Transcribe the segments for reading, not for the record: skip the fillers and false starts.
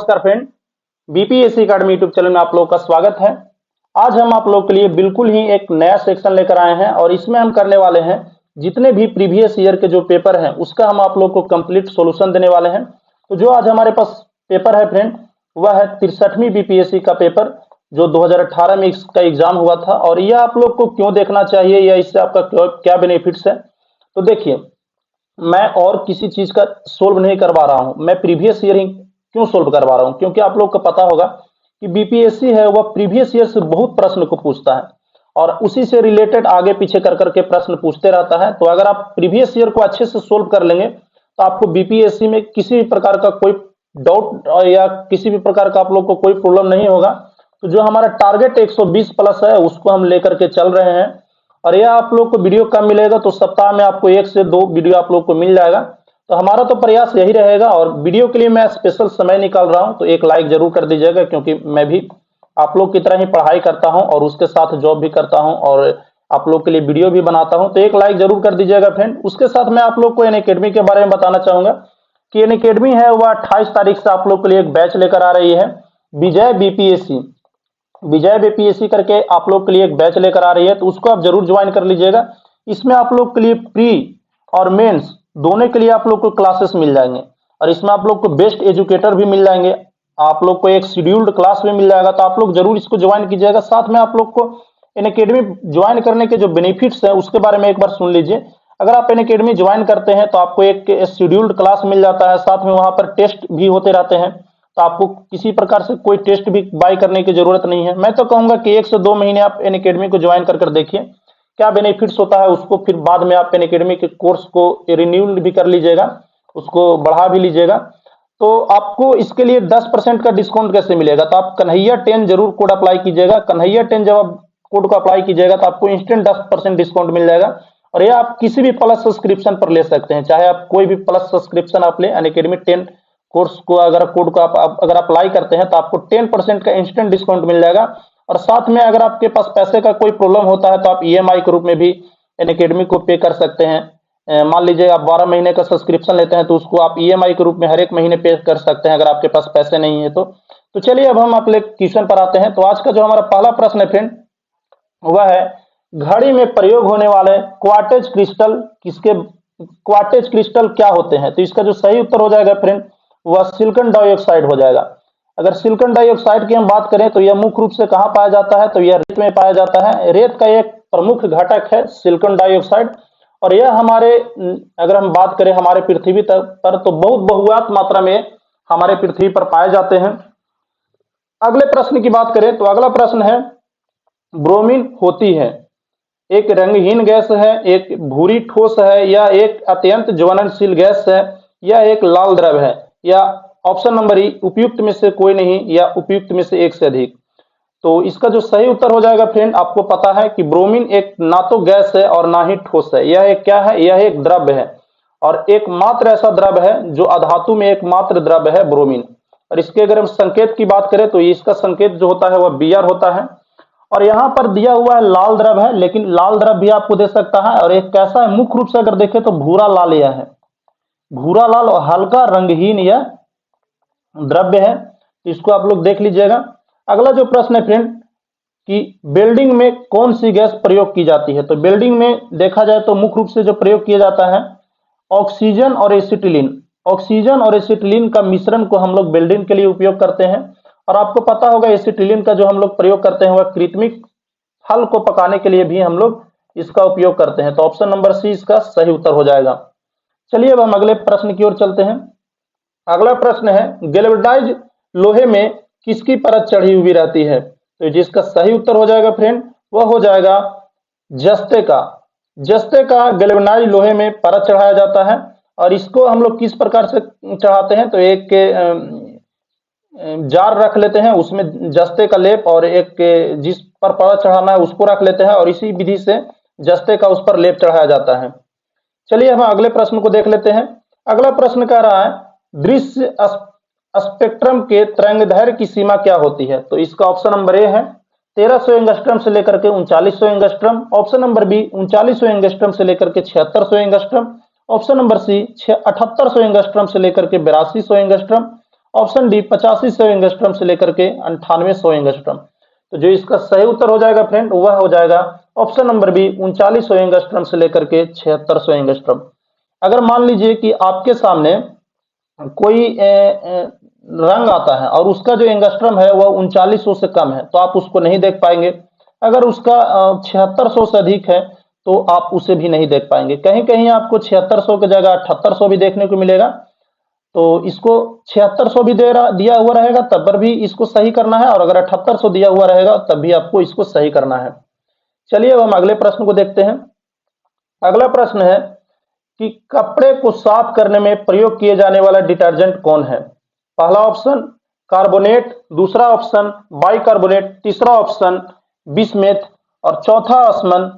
नमस्कार friend, BPSC academy YouTube channel में आप लोगों का स्वागत है। आज हम आप लोगों के लिए बिल्कुल ही एक नया सेक्शन लेकर आए हैं और इसमें हम करने वाले हैं जितने भी प्रीवियस ईयर के जो पेपर हैं उसका हम आप लोगों को कंप्लीट सॉल्यूशन देने वाले हैं। तो जो आज हमारे पास पेपर है फ्रेंड, वह है 63वीं बीपीएससी का पेपर जो 2018 में इसका एग्जाम हुआ था। और यह आप लोग को क्यों देखना चाहिए या इससे आपका क्या बेनिफिट्स है। तो देखिए, मैं और किसी चीज का सोल्व नहीं करवा रहा हूं, मैं प्रीवियस ईयर ही क्यों सोल्व करवा रहा हूं, क्योंकि आप लोग को पता होगा कि बीपीएससी है वह प्रीवियस ईयर से बहुत प्रश्न को पूछता है और उसी से रिलेटेड आगे पीछे कर करके प्रश्न पूछते रहता है। तो अगर आप प्रीवियस ईयर को अच्छे से सोल्व कर लेंगे तो आपको बीपीएससी में किसी भी प्रकार का कोई डाउट या किसी भी प्रकार का आप लोग को कोई प्रॉब्लम नहीं होगा। तो जो हमारा टारगेट 120 प्लस है उसको हम लेकर के चल रहे हैं। और यह आप लोग को वीडियो कम मिलेगा तो सप्ताह में आपको 1 से 2 वीडियो आप लोग को मिल जाएगा। तो हमारा तो प्रयास यही रहेगा और वीडियो के लिए मैं स्पेशल समय निकाल रहा हूं, तो एक लाइक जरूर कर दीजिएगा, क्योंकि मैं भी आप लोग की तरह ही पढ़ाई करता हूं और उसके साथ जॉब भी करता हूं और आप लोग के लिए वीडियो भी बनाता हूं। तो एक लाइक जरूर कर दीजिएगा फ्रेंड। उसके साथ मैं आप लोग को अनअकैडमी के बारे में बताना चाहूंगा कि अनअकैडमी है वह 28 तारीख से आप लोग के लिए एक बैच लेकर आ रही है। विजय बीपीएससी करके आप लोग के लिए एक बैच लेकर आ रही है, तो उसको आप जरूर ज्वाइन कर लीजिएगा। इसमें आप लोग के लिए प्री और मेंस दोनों के लिए आप लोग को क्लासेस मिल जाएंगे और इसमें आप लोग को बेस्ट एजुकेटर भी मिल जाएंगे, आप लोग को एक शेड्यूल्ड क्लास भी मिल जाएगा। तो आप लोग जरूर इसको ज्वाइन कीजिएगा। साथ में आप लोग को अनअकैडमी ज्वाइन करने के जो बेनिफिट्स है उसके बारे में एक बार सुन लीजिए। अगर आप अनअकैडमी ज्वाइन करते हैं तो आपको एक शेड्यूल्ड क्लास मिल जाता है, साथ में वहां पर टेस्ट भी होते रहते हैं, तो आपको किसी प्रकार से कोई टेस्ट भी बाय करने की जरूरत नहीं है। मैं तो कहूंगा कि 1 से 2 महीने आप अनअकैडमी को ज्वाइन कर देखिए क्या बेनिफिट्स होता है उसको, फिर बाद में आप अनअकैडमी के कोर्स को रिन्यू भी कर लीजिएगा, उसको बढ़ा भी लीजिएगा। तो आपको इसके लिए 10% का डिस्काउंट कैसे मिलेगा, तो आप कन्हैया 10 जरूर कोड अप्लाई कीजिएगा। कन्हैया 10 जब आप कोड को अप्लाई कीजिएगा तो आपको इंस्टेंट 10% डिस्काउंट मिल जाएगा और यह आप किसी भी प्लस सब्सक्रिप्शन पर ले सकते हैं, चाहे आप कोई भी प्लस सब्सक्रिप्शन आप ले। अनअकैडमी 10 कोर्स को अगर कोड को आप अगर अप्लाई करते हैं तो आपको 10% का इंस्टेंट डिस्काउंट मिल जाएगा। और साथ में अगर आपके पास पैसे का कोई प्रॉब्लम होता है तो आप ईएमआई के रूप में भी अनअकैडमी को पे कर सकते हैं। मान लीजिए आप 12 महीने का सब्सक्रिप्शन लेते हैं तो उसको आप ईएमआई के रूप में हर एक महीने पे कर सकते हैं अगर आपके पास पैसे नहीं है तो चलिए अब हम अपने क्वेश्चन पर आते हैं। तो आज का जो हमारा पहला प्रश्न है फ्रेंड, वह है घड़ी में प्रयोग होने वाले क्वार्टेज क्रिस्टल क्या होते हैं। तो इसका जो सही उत्तर हो जाएगा फ्रेंड वह सिलिकॉन डाइऑक्साइड हो जाएगा। अगर सिलिकॉन डाइऑक्साइड की हम बात करें तो यह मुख्य रूप से कहां पाया जाता है, तो यह रेत में पाया जाता है। रेत का एक प्रमुख घटक है सिलिकॉन डाइऑक्साइड और यह हमारे अगर हम बात करें हमारे पृथ्वी पर तो बहुत बहुतायत मात्रा में हमारे पृथ्वी पर पाए जाते हैं। अगले प्रश्न की बात करें तो अगला प्रश्न है ब्रोमीन होती है एक रंगहीन गैस है, एक भूरी ठोस है या एक अत्यंत ज्वलनशील गैस है या एक लाल द्रव है, या ऑप्शन नंबर ई उपयुक्त में से कोई नहीं या उपयुक्त में से एक से अधिक। तो इसका जो सही उत्तर हो जाएगा फ्रेंड, आपको पता है कि ब्रोमीन एक ना तो गैस है और ना ही ठोस है, यह एक क्या है, यह एक द्रव्य है और एकमात्र ऐसा द्रव्य है जो अधातु में एकमात्र द्रव्य है ब्रोमीन। और इसके अगर हम संकेत की बात करें तो इसका संकेत जो होता है वह Br होता है। और यहां पर दिया हुआ है लाल द्रव है, लेकिन लाल द्रव भी आपको दे सकता है और एक कैसा है, मुख्य रूप से अगर देखें तो भूरा लाल यह है, भूरा लाल और हल्का रंगहीन यह द्रव्य है। इसको आप लोग देख लीजिएगा। अगला जो प्रश्न है फ्रेंड कि वेल्डिंग में कौन सी गैस प्रयोग की जाती है। तो वेल्डिंग में देखा जाए तो मुख्य रूप से जो प्रयोग किया जाता है ऑक्सीजन और एसिटिलीन। ऑक्सीजन और एसिटिलीन का मिश्रण को हम लोग वेल्डिंग के लिए उपयोग करते हैं। और आपको पता होगा एसिटिलीन का जो हम लोग प्रयोग करते हैं वह कृत्रिम फल को पकाने के लिए भी हम लोग इसका उपयोग करते हैं। तो ऑप्शन नंबर सी इसका सही उत्तर हो जाएगा। चलिए अब हम अगले प्रश्न की ओर चलते हैं। अगला प्रश्न है गैल्वेनाइज लोहे में किसकी परत चढ़ी हुई रहती है। तो जिसका सही उत्तर हो जाएगा फ्रेंड वह हो जाएगा जस्ते का। जस्ते का गैल्वेनाइज लोहे में परत चढ़ाया जाता है और इसको हम लोग किस प्रकार से चढ़ाते हैं, तो एक जार रख लेते हैं, उसमें जस्ते का लेप और एक जिस पर परत चढ़ाना है उसको रख लेते हैं और इसी विधि से जस्ते का उस पर लेप चढ़ाया जाता है। चलिए हम अगले प्रश्न को देख लेते हैं। अगला प्रश्न कह रहा है दृश्य स्पेक्ट्रम के तरंगदैर्घ्य की सीमा क्या होती है। तो इसका ऑप्शन नंबर ए है 1300 एंगस्ट्रम से लेकर के 3900 angstrom. Option number B 3900 angstrom से लेकर के 7600 angstrom. Option number C 7800 angstrom से लेकर के 8200 एंगस्ट्रम। ऑप्शन डी 8500 एंगस्ट्रम से लेकर के 9800 एंगस्ट्रम। तो जो इसका सही उत्तर हो जाएगा फ्रेंड वह हो जाएगा ऑप्शन नंबर बी 3900 एंगस्ट्रम से लेकर के 7600 एंगस्ट्रम। अगर मान लीजिए कि आपके सामने कोई रंग आता है और उसका जो एंगस्ट्रम है वह 3900 से कम है तो आप उसको नहीं देख पाएंगे। अगर उसका 7600 से अधिक है तो आप उसे भी नहीं देख पाएंगे। कहीं कहीं आपको 7600 की जगह 7800 भी देखने को मिलेगा। तो इसको 7600 भी दिया हुआ रहेगा तब पर भी इसको सही करना है, और अगर 7800 दिया हुआ रहेगा तब भी आपको इसको सही करना है। चलिए अब हम अगले प्रश्न को देखते हैं। अगला प्रश्न है कि कपड़े को साफ करने में प्रयोग किए जाने वाला डिटर्जेंट कौन है? पहला ऑप्शन कार्बोनेट, दूसरा ऑप्शन बाइकार्बोनेट, तीसरा ऑप्शन बिस्मेथ और चौथा ऑप्शन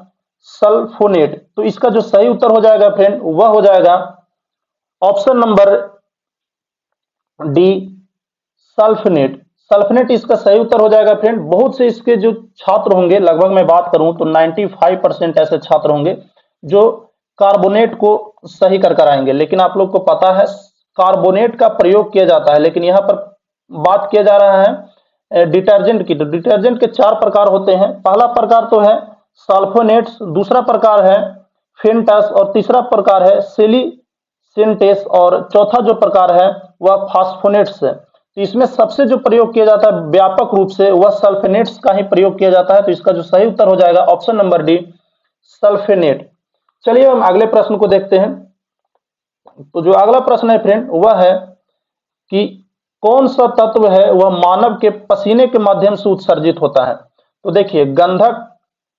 सल्फोनेट। तो इसका जो सही उत्तर हो जाएगा फ्रेंड वह हो जाएगा option number D sulphonate. Sulphonate इसका सही उत्तर हो जाएगा फ्रेंड। बहुत से इसके जो छात्र होंगे, लगभग मैं बात करूं तो 95% ऐसे छात्र होंगे जो कार्बोनेट को सही कर आएंगे, लेकिन आप लोग को पता है कार्बोनेट का प्रयोग किया जाता है, लेकिन यहाँ पर बात किया जा रहा है डिटर्जेंट की। तो डिटर्जेंट के 4 प्रकार होते हैं। पहला प्रकार तो है सल्फोनेट्स, दूसरा प्रकार है फेंटस और तीसरा प्रकार है सेलिसेंटेस और चौथा जो प्रकार है वह फास्फोनेट्स है। तो इसमें सबसे जो प्रयोग किया जाता है व्यापक रूप से वह सल्फोनेट्स का ही प्रयोग किया जाता है। तो इसका जो सही उत्तर हो जाएगा ऑप्शन नंबर डी सल्फोनेट। चलिए हम अगले प्रश्न को देखते हैं। तो जो अगला प्रश्न है फ्रेंड वह है कि कौन सा तत्व है वह मानव के पसीने के माध्यम से उत्सर्जित होता है? तो देखिए गंधक,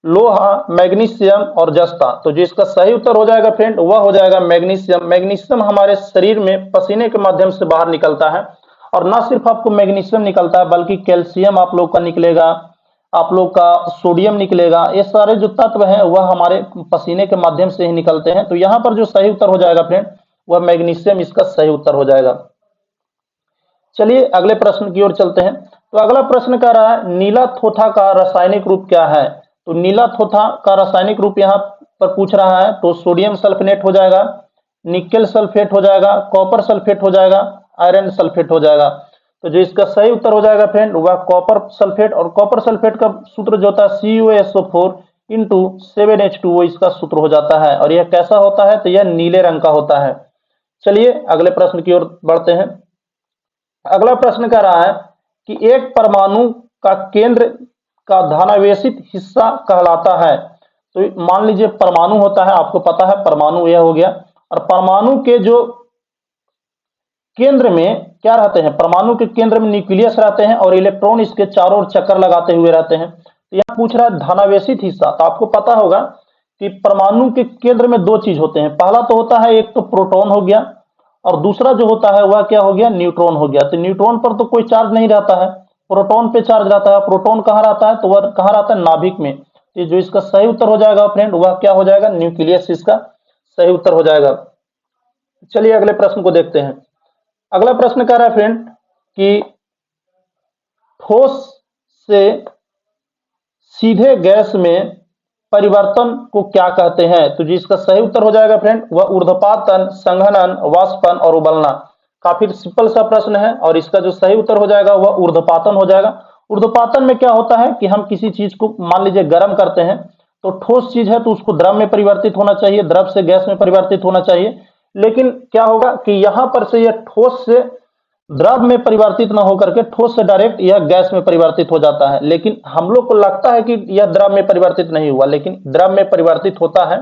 लोहा, मैग्नीशियम और जस्ता। तो जो इसका सही उत्तर हो जाएगा फ्रेंड वह हो जाएगा मैग्नीशियम। मैग्नीशियम हमारे शरीर में पसीने के माध्यम से बाहर निकलता है, और ना सिर्फ आपको मैग्नीशियम निकलता है बल्कि कैल्शियम आप लोग का निकलेगा, आप लोग का सोडियम निकलेगा। ये सारे जो तत्व हैं वह हमारे पसीने के माध्यम से ही निकलते हैं। तो यहाँ पर जो सही उत्तर हो जाएगा फ्रेंड वह मैग्नीशियम इसका सही उत्तर हो जाएगा। चलिए अगले प्रश्न की ओर चलते हैं। तो अगला प्रश्न कह रहा है नीला थोथा का रासायनिक रूप क्या है? तो नीला थोथा का रासायनिक रूप यहाँ पर पूछ रहा है। तो सोडियम सल्फेट हो जाएगा, निकेल सल्फेट हो जाएगा, कॉपर सल्फेट हो जाएगा, आयरन सल्फेट हो जाएगा। तो जो इसका सही उत्तर हो जाएगा फ्रेंड वह कॉपर सल्फेट, और कॉपर सल्फेट का सूत्र जो होता है CuSO4 इंटू 7H2O इसका सूत्र हो जाता है। और यह कैसा होता है? तो यह नीले रंग का होता है। चलिए अगले प्रश्न की ओर बढ़ते हैं। अगला प्रश्न कह रहा है कि एक परमाणु का केंद्र का धनावेशित हिस्सा कहलाता है। तो मान लीजिए परमाणु होता है, आपको पता है परमाणु यह हो गया, और परमाणु के जो केंद्र में क्या रहते हैं? परमाणु के केंद्र में न्यूक्लियस रहते हैं और इलेक्ट्रॉन इसके चारों ओर चक्कर लगाते हुए रहते हैं। तो यह पूछ रहा है धनावेशित हिस्सा। तो आपको पता होगा कि परमाणु के केंद्र में 2 चीज होते हैं। पहला तो होता है एक तो प्रोटॉन हो गया, और दूसरा जो होता है वह क्या हो गया? न्यूट्रॉन हो गया। तो न्यूट्रॉन पर तो कोई चार्ज नहीं रहता है, प्रोटॉन पे चार्ज रहता है। प्रोटॉन कहाँ रहता है? तो वह कहाँ रहता है? नाभिक में। तो जो इसका सही उत्तर हो जाएगा फ्रेंड वह क्या हो जाएगा? न्यूक्लियस इसका सही उत्तर हो जाएगा। चलिए अगले प्रश्न को देखते हैं। अगला प्रश्न कह रहा है फ्रेंड कि ठोस से सीधे गैस में परिवर्तन को क्या कहते हैं? तो जिसका सही उत्तर हो जाएगा फ्रेंड वह ऊर्ध्वपातन, संघनन, वाष्पन और उबलना। काफी सिंपल सा प्रश्न है, और इसका जो सही उत्तर हो जाएगा वह ऊर्ध्वपातन हो जाएगा। ऊर्ध्वपातन में क्या होता है कि हम किसी चीज को मान लीजिए गर्म करते हैं, तो ठोस चीज है तो उसको द्रव में परिवर्तित होना चाहिए, द्रव से गैस में परिवर्तित होना चाहिए। लेकिन क्या होगा कि यहां पर से यह ठोस से द्रव में परिवर्तित न होकर के ठोस से डायरेक्ट यह गैस में परिवर्तित हो जाता है। लेकिन हम लोग को लगता है कि यह द्रव में परिवर्तित नहीं हुआ, लेकिन द्रव में परिवर्तित होता है।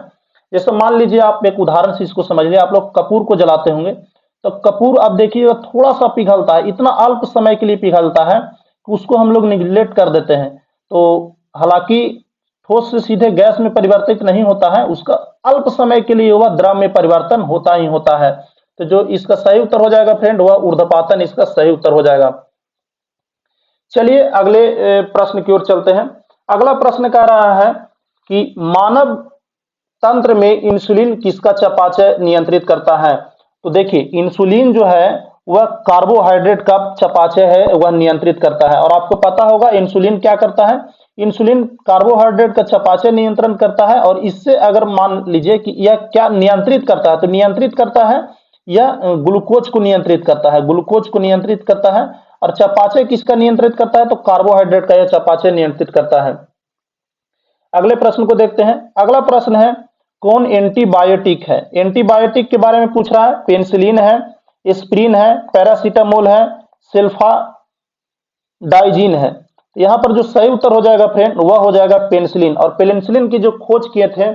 जैसे मान लीजिए आप एक उदाहरण से इसको समझ लिया, आप लोग कपूर को जलाते होंगे, तो कपूर आप देखिएगा थोड़ा सा पिघलता है, इतना अल्प समय के लिए पिघलता है कि उसको हम लोग निग्लेक्ट कर देते हैं। तो हालांकि ठोस से सीधे गैस में परिवर्तित नहीं होता है, उसका अल्प समय के लिए वह द्रव में परिवर्तन होता ही होता है। तो जो इसका सही उत्तर हो जाएगा फ्रेंड वह ऊर्ध्वपातन इसका सही उत्तर हो जाएगा। चलिए अगले प्रश्न की ओर चलते हैं। अगला प्रश्न कह रहा है कि मानव तंत्र में इंसुलिन किसका चयापचय नियंत्रित करता है? तो देखिए इंसुलिन जो है वह कार्बोहाइड्रेट का चयापचय है वह नियंत्रित करता है। और आपको पता होगा इंसुलिन क्या करता है? इंसुलिन कार्बोहाइड्रेट का चयापचय नियंत्रण करता है। और इससे अगर मान लीजिए कि यह क्या नियंत्रित करता है, तो नियंत्रित करता है यह ग्लूकोज को नियंत्रित करता है, ग्लूकोज को नियंत्रित करता है। और चयापचय किसका नियंत्रित करता है? तो कार्बोहाइड्रेट का यह चयापचय नियंत्रित करता है। अगले प्रश्न को देखते हैं। अगला प्रश्न है, कौन एंटीबायोटिक है? एंटीबायोटिक के बारे में पूछ रहा है। पेनिसिलिन है, एस्पिरिन है, पैरासीटामोल है, सल्फाडाइजिन है। यहाँ पर जो सही उत्तर हो जाएगा फ्रेंड वह हो जाएगा पेनिसिलिन। और पेनिसिलिन की जो खोज किए थे,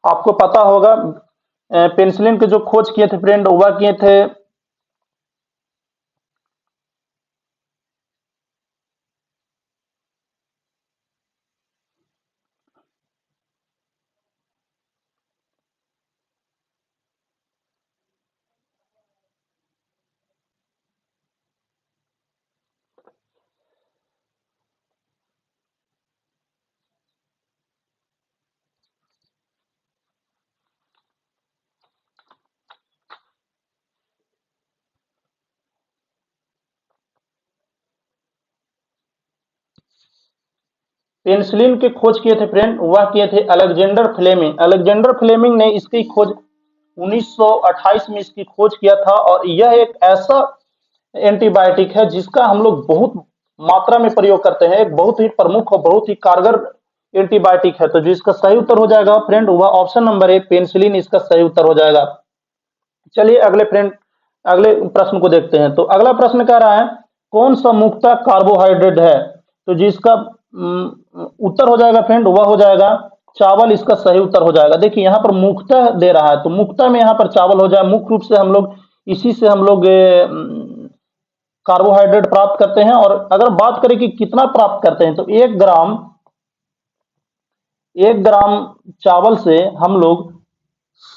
आपको पता होगा, पेनिसिलिन के जो खोज किए थे फ्रेंड वह किए थे पेनिसिलिन की खोज किए थे फ्रेंड वह किए थे अलेक्जेंडर फ्लेमिंग। अलेक्जेंडर फ्लेमिंग ने इसकी खोज 1928 में इसकी खोज किया था। और यह एक ऐसा एंटीबायोटिक है जिसका हम लोग बहुत मात्रा में प्रयोग करते हैं, एक बहुत ही प्रमुख और बहुत ही कारगर एंटीबायोटिक है। तो जो इसका सही उत्तर हो जाएगा फ्रेंड वह ऑप्शन नंबर ए पेनिसिलिन इसका सही उत्तर हो जाएगा। चलिए अगले प्रश्न को देखते हैं। तो अगला प्रश्न कह रहा है, कौन सा मुख्यतः कार्बोहाइड्रेट है? तो जिसका उत्तर हो जाएगा फ्रेंड वह हो जाएगा चावल, इसका सही उत्तर हो जाएगा। देखिए यहाँ पर मुख्यतः दे रहा है, तो मुख्यतः में यहाँ पर चावल हो जाए। मुख्य रूप से हम लोग इसी से हम लोग कार्बोहाइड्रेट प्राप्त करते हैं। और अगर बात करें कि कितना प्राप्त करते हैं, तो 1 ग्राम चावल से हम लोग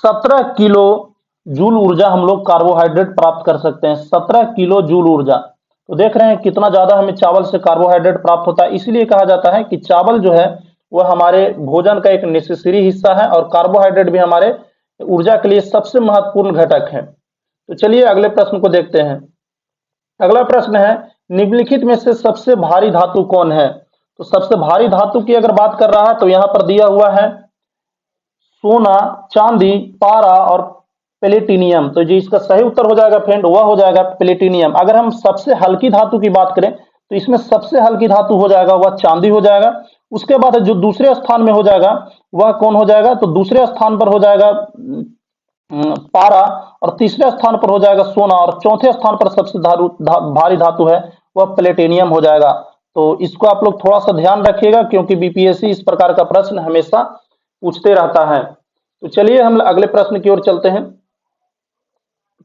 17 किलो जूल ऊर्जा हम लोग कार्बोहाइड्रेट प्राप्त कर सकते हैं। 17 किलो जूल ऊर्जा। तो देख रहे हैं कितना ज्यादा हमें चावल से कार्बोहाइड्रेट प्राप्त होता है। इसलिए कहा जाता है कि चावल जो है वह हमारे भोजन का एक नेसेसरी हिस्सा है और कार्बोहाइड्रेट भी हमारे ऊर्जा के लिए सबसे महत्वपूर्ण घटक है। तो चलिए अगले प्रश्न को देखते हैं। अगला प्रश्न है, निम्नलिखित में से सबसे भारी धातु कौन है? तो सबसे भारी धातु की अगर बात कर रहा है तो यहाँ पर दिया हुआ है सोना, चांदी, पारा और प्लेटिनियम। तो जो इसका सही उत्तर हो जाएगा फ्रेंड वह हो जाएगा प्लेटिनियम। अगर हम सबसे हल्की धातु की बात करें तो इसमें सबसे हल्की धातु हो जाएगा वह चांदी हो जाएगा। उसके बाद जो दूसरे स्थान में हो जाएगा वह कौन हो जाएगा? तो दूसरे स्थान पर हो जाएगा पारा, और तीसरे स्थान पर हो जाएगा सोना, और चौथे स्थान पर सबसे भारी धातु है वह प्लेटिनियम हो जाएगा। तो इसको आप लोग थोड़ा सा ध्यान रखिएगा क्योंकि बीपीएससी इस प्रकार का प्रश्न हमेशा पूछते रहता है। तो चलिए हम अगले प्रश्न की ओर चलते हैं।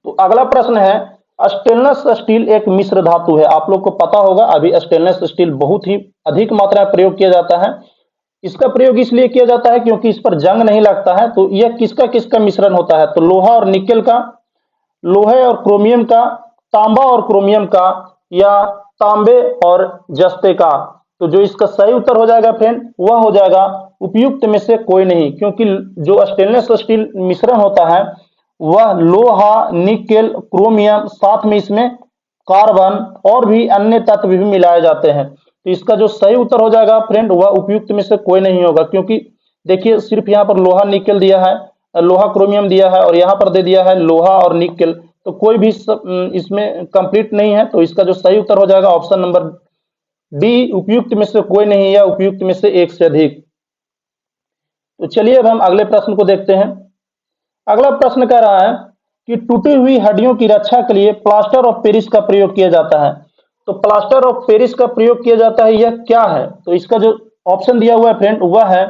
तो अगला प्रश्न है, स्टेनलेस स्टील एक मिश्र धातु है। आप लोग को पता होगा अभी स्टेनलेस स्टील बहुत ही अधिक मात्रा में प्रयोग किया जाता है। इसका प्रयोग इसलिए किया जाता है क्योंकि इस पर जंग नहीं लगता है। तो यह किसका किसका मिश्रण होता है? तो लोहा और निकेल का, लोहे और क्रोमियम का, तांबा और क्रोमियम का, या तांबे और जस्ते का। तो जो इसका सही उत्तर हो जाएगा फ्रेंड वह हो जाएगा उपयुक्त में से कोई नहीं, क्योंकि जो स्टेनलेस स्टील मिश्रण होता है वह लोहा, निकेल, क्रोमियम, साथ में इसमें कार्बन और भी अन्य तत्व भी मिलाए जाते हैं। तो इसका जो सही उत्तर हो जाएगा फ्रेंड वह उपयुक्त में से कोई नहीं होगा, क्योंकि देखिए सिर्फ यहाँ पर लोहा निकेल दिया है, लोहा क्रोमियम दिया है, और यहाँ पर दे दिया है लोहा और निकेल। तो कोई भी इसमें कंप्लीट नहीं है। तो इसका जो सही उत्तर हो जाएगा ऑप्शन नंबर डी, उपयुक्त में से कोई नहीं या उपयुक्त में से एक से अधिक। तो चलिए अब हम अगले प्रश्न को देखते हैं। अगला प्रश्न कह रहा है कि टूटी हुई हड्डियों की रक्षा के लिए प्लास्टर ऑफ पेरिस का प्रयोग किया जाता है। तो प्लास्टर ऑफ पेरिस का प्रयोग किया जाता है, यह क्या है? तो इसका जो ऑप्शन दिया हुआ है फ्रेंड वह है,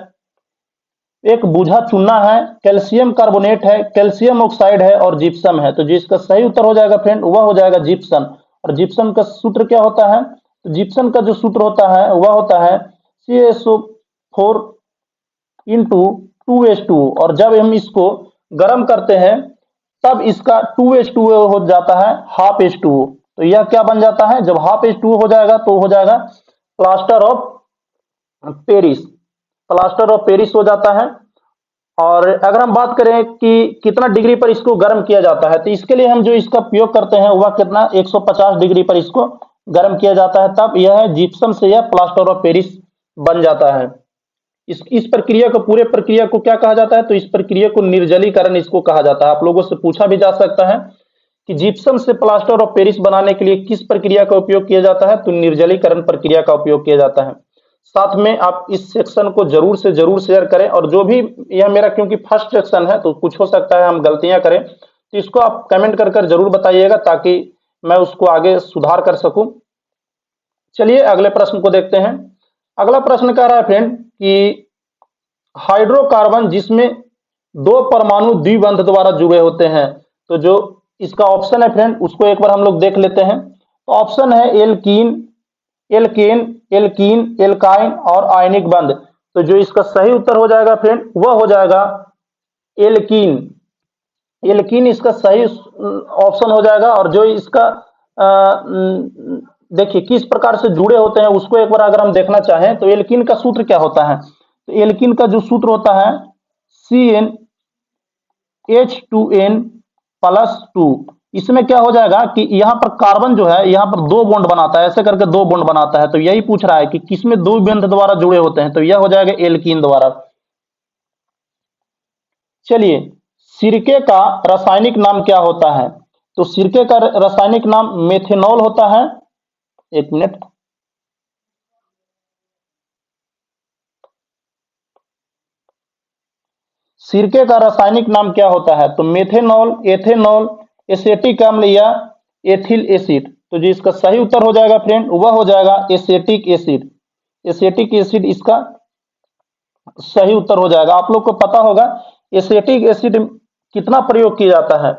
एक बूझा चूना है, कैल्शियम कार्बोनेट है, कैल्शियम ऑक्साइड है और जिप्सम है। तो जो इसका सही उत्तर हो जाएगा फ्रेंड वह हो जाएगा जिप्सम। और जिप्सम का सूत्र क्या होता है? तो जिप्सम का जो सूत्र होता है वह होता है CaSO4 इंटू 2H2O, और जब हम इसको गर्म करते हैं तब इसका 2H2O हो जाता है हाफ H2O। तो यह क्या बन जाता है? जब हाफ H2O हो जाएगा तो हो जाएगा plaster of Paris, plaster of Paris हो जाता है। और अगर हम बात करें कि कितना डिग्री पर इसको गर्म किया जाता है, तो इसके लिए हम जो इसका प्रयोग करते हैं वह कितना 150 डिग्री पर इसको गर्म किया जाता है, तब यह जिप्सम से यह प्लास्टर ऑफ पेरिस बन जाता है। इस प्रक्रिया को, पूरे प्रक्रिया को क्या कहा जाता है? तो इस प्रक्रिया को निर्जलीकरण इसको कहा जाता है। आप लोगों से पूछा भी जा सकता है कि जिप्सम से प्लास्टर ऑफ पेरिस बनाने के लिए किस प्रक्रिया का उपयोग किया जाता है, तो निर्जलीकरण प्रक्रिया का उपयोग किया जाता है। साथ में आप इस सेक्शन को जरूर से जरूर शेयर करें, और जो भी यह मेरा क्योंकि फर्स्ट सेक्शन है तो कुछ हो सकता है हम गलतियां करें, तो इसको आप कमेंट कर जरूर बताइएगा ताकि मैं उसको आगे सुधार कर सकूं। चलिए अगले प्रश्न को देखते हैं। अगला प्रश्न कह रहा है फ्रेंड कि हाइड्रोकार्बन जिसमें दो परमाणु द्विबंध द्वारा जुड़े होते हैं, तो जो इसका ऑप्शन है फ्रेंड उसको एक बार हम लोग देख लेते हैं। तो ऑप्शन है एल्कीन, एल्केन, एल्कीन, एल्काइन और आयनिक बंध। तो जो इसका सही उत्तर हो जाएगा फ्रेंड वह हो जाएगा एल्कीन। एल्कीन इसका सही ऑप्शन हो जाएगा। और जो इसका देखिए किस प्रकार से जुड़े होते हैं उसको एक बार अगर हम देखना चाहें तो एल्कीन का सूत्र क्या होता है, तो एल्कीन का जो सूत्र होता है CnH2n+2। इसमें क्या हो जाएगा कि यहां पर कार्बन जो है यहां पर दो बॉन्ड बनाता है, ऐसे करके दो बॉन्ड बनाता है। तो यही पूछ रहा है कि किसमें दो बंध द्वारा जुड़े होते हैं, तो यह हो जाएगा एल्कीन द्वारा। चलिए सिरके का रासायनिक नाम क्या होता है, तो सिरके का रासायनिक नाम मेथेनॉल होता है। एक मिनट, सिरके का रासायनिक नाम क्या होता है, तो मेथेनॉल, एथेनॉल, एसेटिक अम्ल या एथिल एसिड। तो जो इसका सही उत्तर हो जाएगा फ्रेंड वह हो जाएगा एसेटिक एसिड। एसेटिक एसिड इसका सही उत्तर हो जाएगा। आप लोग को पता होगा एसेटिक एसिड कितना प्रयोग किया जाता है,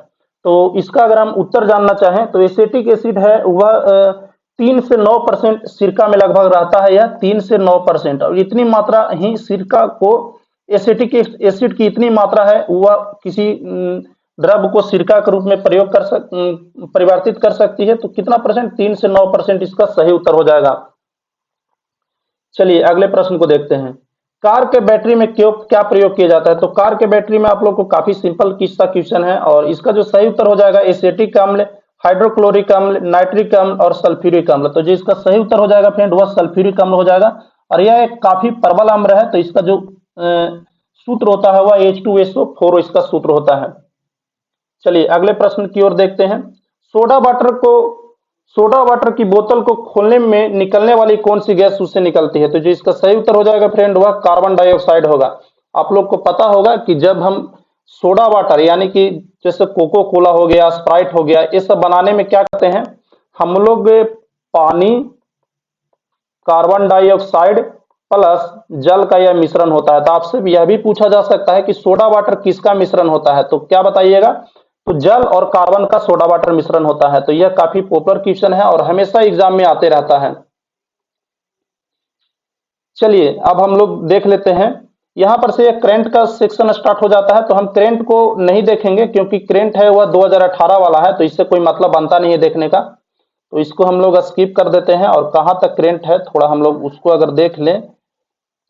तो इसका अगर हम उत्तर जानना चाहें तो एसेटिक एसिड है वह 3 से 9% सिरका में लगभग रहता है, यह 3 से 9%। और इतनी मात्रा ही सिरका को एसिटिक एसिड की इतनी मात्रा है वह किसी द्रव्य को सिरका के रूप में प्रयोग कर परिवर्तित कर सकती है। तो कितना परसेंट, 3 से 9% इसका सही उत्तर हो जाएगा। चलिए अगले प्रश्न को देखते हैं। कार के बैटरी में क्या प्रयोग किया जाता है, तो कार के बैटरी में आप लोग को काफी सिंपल किस्सा क्वेश्चन है, और इसका जो सही उत्तर हो जाएगा एसेटिक अम्ल, हाइड्रोक्लोरिक अम्ल, नाइट्रिक अम्ल और सल्फ्यूरिक अम्ल। तो जो इसका सही उत्तर हो जाएगा फ्रेंड वह सल्फ्यूरिक अम्ल हो जाएगा। और यह एक काफी प्रबल अम्ल है, तो इसका जो सूत्र होता है वह H2SO4 इसका सूत्र होता है। चलिए अगले प्रश्न की ओर देखते हैं। सोडा वाटर की बोतल को खोलने में निकलने वाली कौन सी गैस उससे निकलती है, तो जो इसका सही उत्तर हो जाएगा फ्रेंड वह कार्बन डाइऑक्साइड होगा। आप लोग को पता होगा कि जब हम सोडा वाटर यानी कि जैसे कोको कोला हो गया, स्प्राइट हो गया, ये सब बनाने में क्या करते हैं हम लोग, पानी, कार्बन डाइऑक्साइड प्लस जल का यह मिश्रण होता है। तो आपसे यह भी पूछा जा सकता है कि सोडा वाटर किसका मिश्रण होता है, तो क्या बताइएगा, तो जल और कार्बन का सोडा वाटर मिश्रण होता है। तो यह काफी पॉपुलर क्वेश्चन है और हमेशा एग्जाम में आते रहता है। चलिए अब हम लोग देख लेते हैं। यहां पर से करंट का सेक्शन स्टार्ट हो जाता है, तो हम करंट को नहीं देखेंगे क्योंकि करंट है वह 2018 वाला है, तो इससे कोई मतलब बनता नहीं है देखने का, तो इसको हम लोग स्किप कर देते हैं। और कहां तक करंट है थोड़ा हम लोग उसको अगर देख लें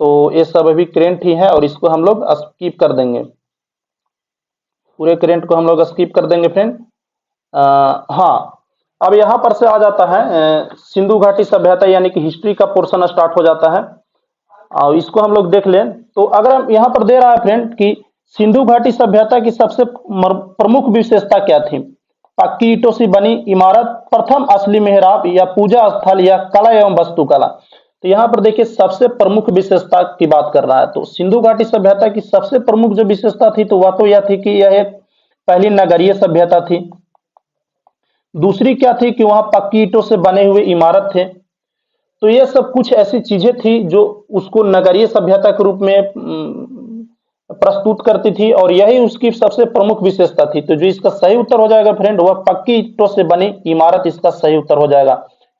तो ये सब अभी करंट ही है, और इसको हम लोग स्किप कर देंगे, पूरे करंट को हम लोग स्किप कर देंगे फ्रेंड। हाँ, अब यहां पर से आ जाता है सिंधु घाटी सभ्यता यानी कि हिस्ट्री का पोर्शन स्टार्ट हो जाता है, और इसको हम लोग देख लें। तो अगर हम यहाँ पर दे रहा है फ्रेंड कि सिंधु घाटी सभ्यता की सबसे प्रमुख विशेषता क्या थी, पक्की ईंटों से बनी इमारत, प्रथम असली मेहराब या पूजा स्थल या कला एवं वास्तुकला। तो यहाँ पर देखिए सबसे प्रमुख विशेषता की बात कर रहा है, तो सिंधु घाटी सभ्यता की सबसे प्रमुख जो विशेषता थी तो वह तो यह थी कि यह एक पहली नगरीय सभ्यता थी। दूसरी क्या थी कि वहां पक्की ईंटों से बने हुए इमारत थे। तो ये सब कुछ ऐसी चीजें थी जो उसको नगरीय सभ्यता के रूप में प्रस्तुत करती थी, और यही उसकी सबसे प्रमुख विशेषता थी। तो जो इसका सही उत्तर हो जाएगा फ्रेंड वह पक्की ईंटों से बनी इमारत इसका सही उत्तर हो जाएगा,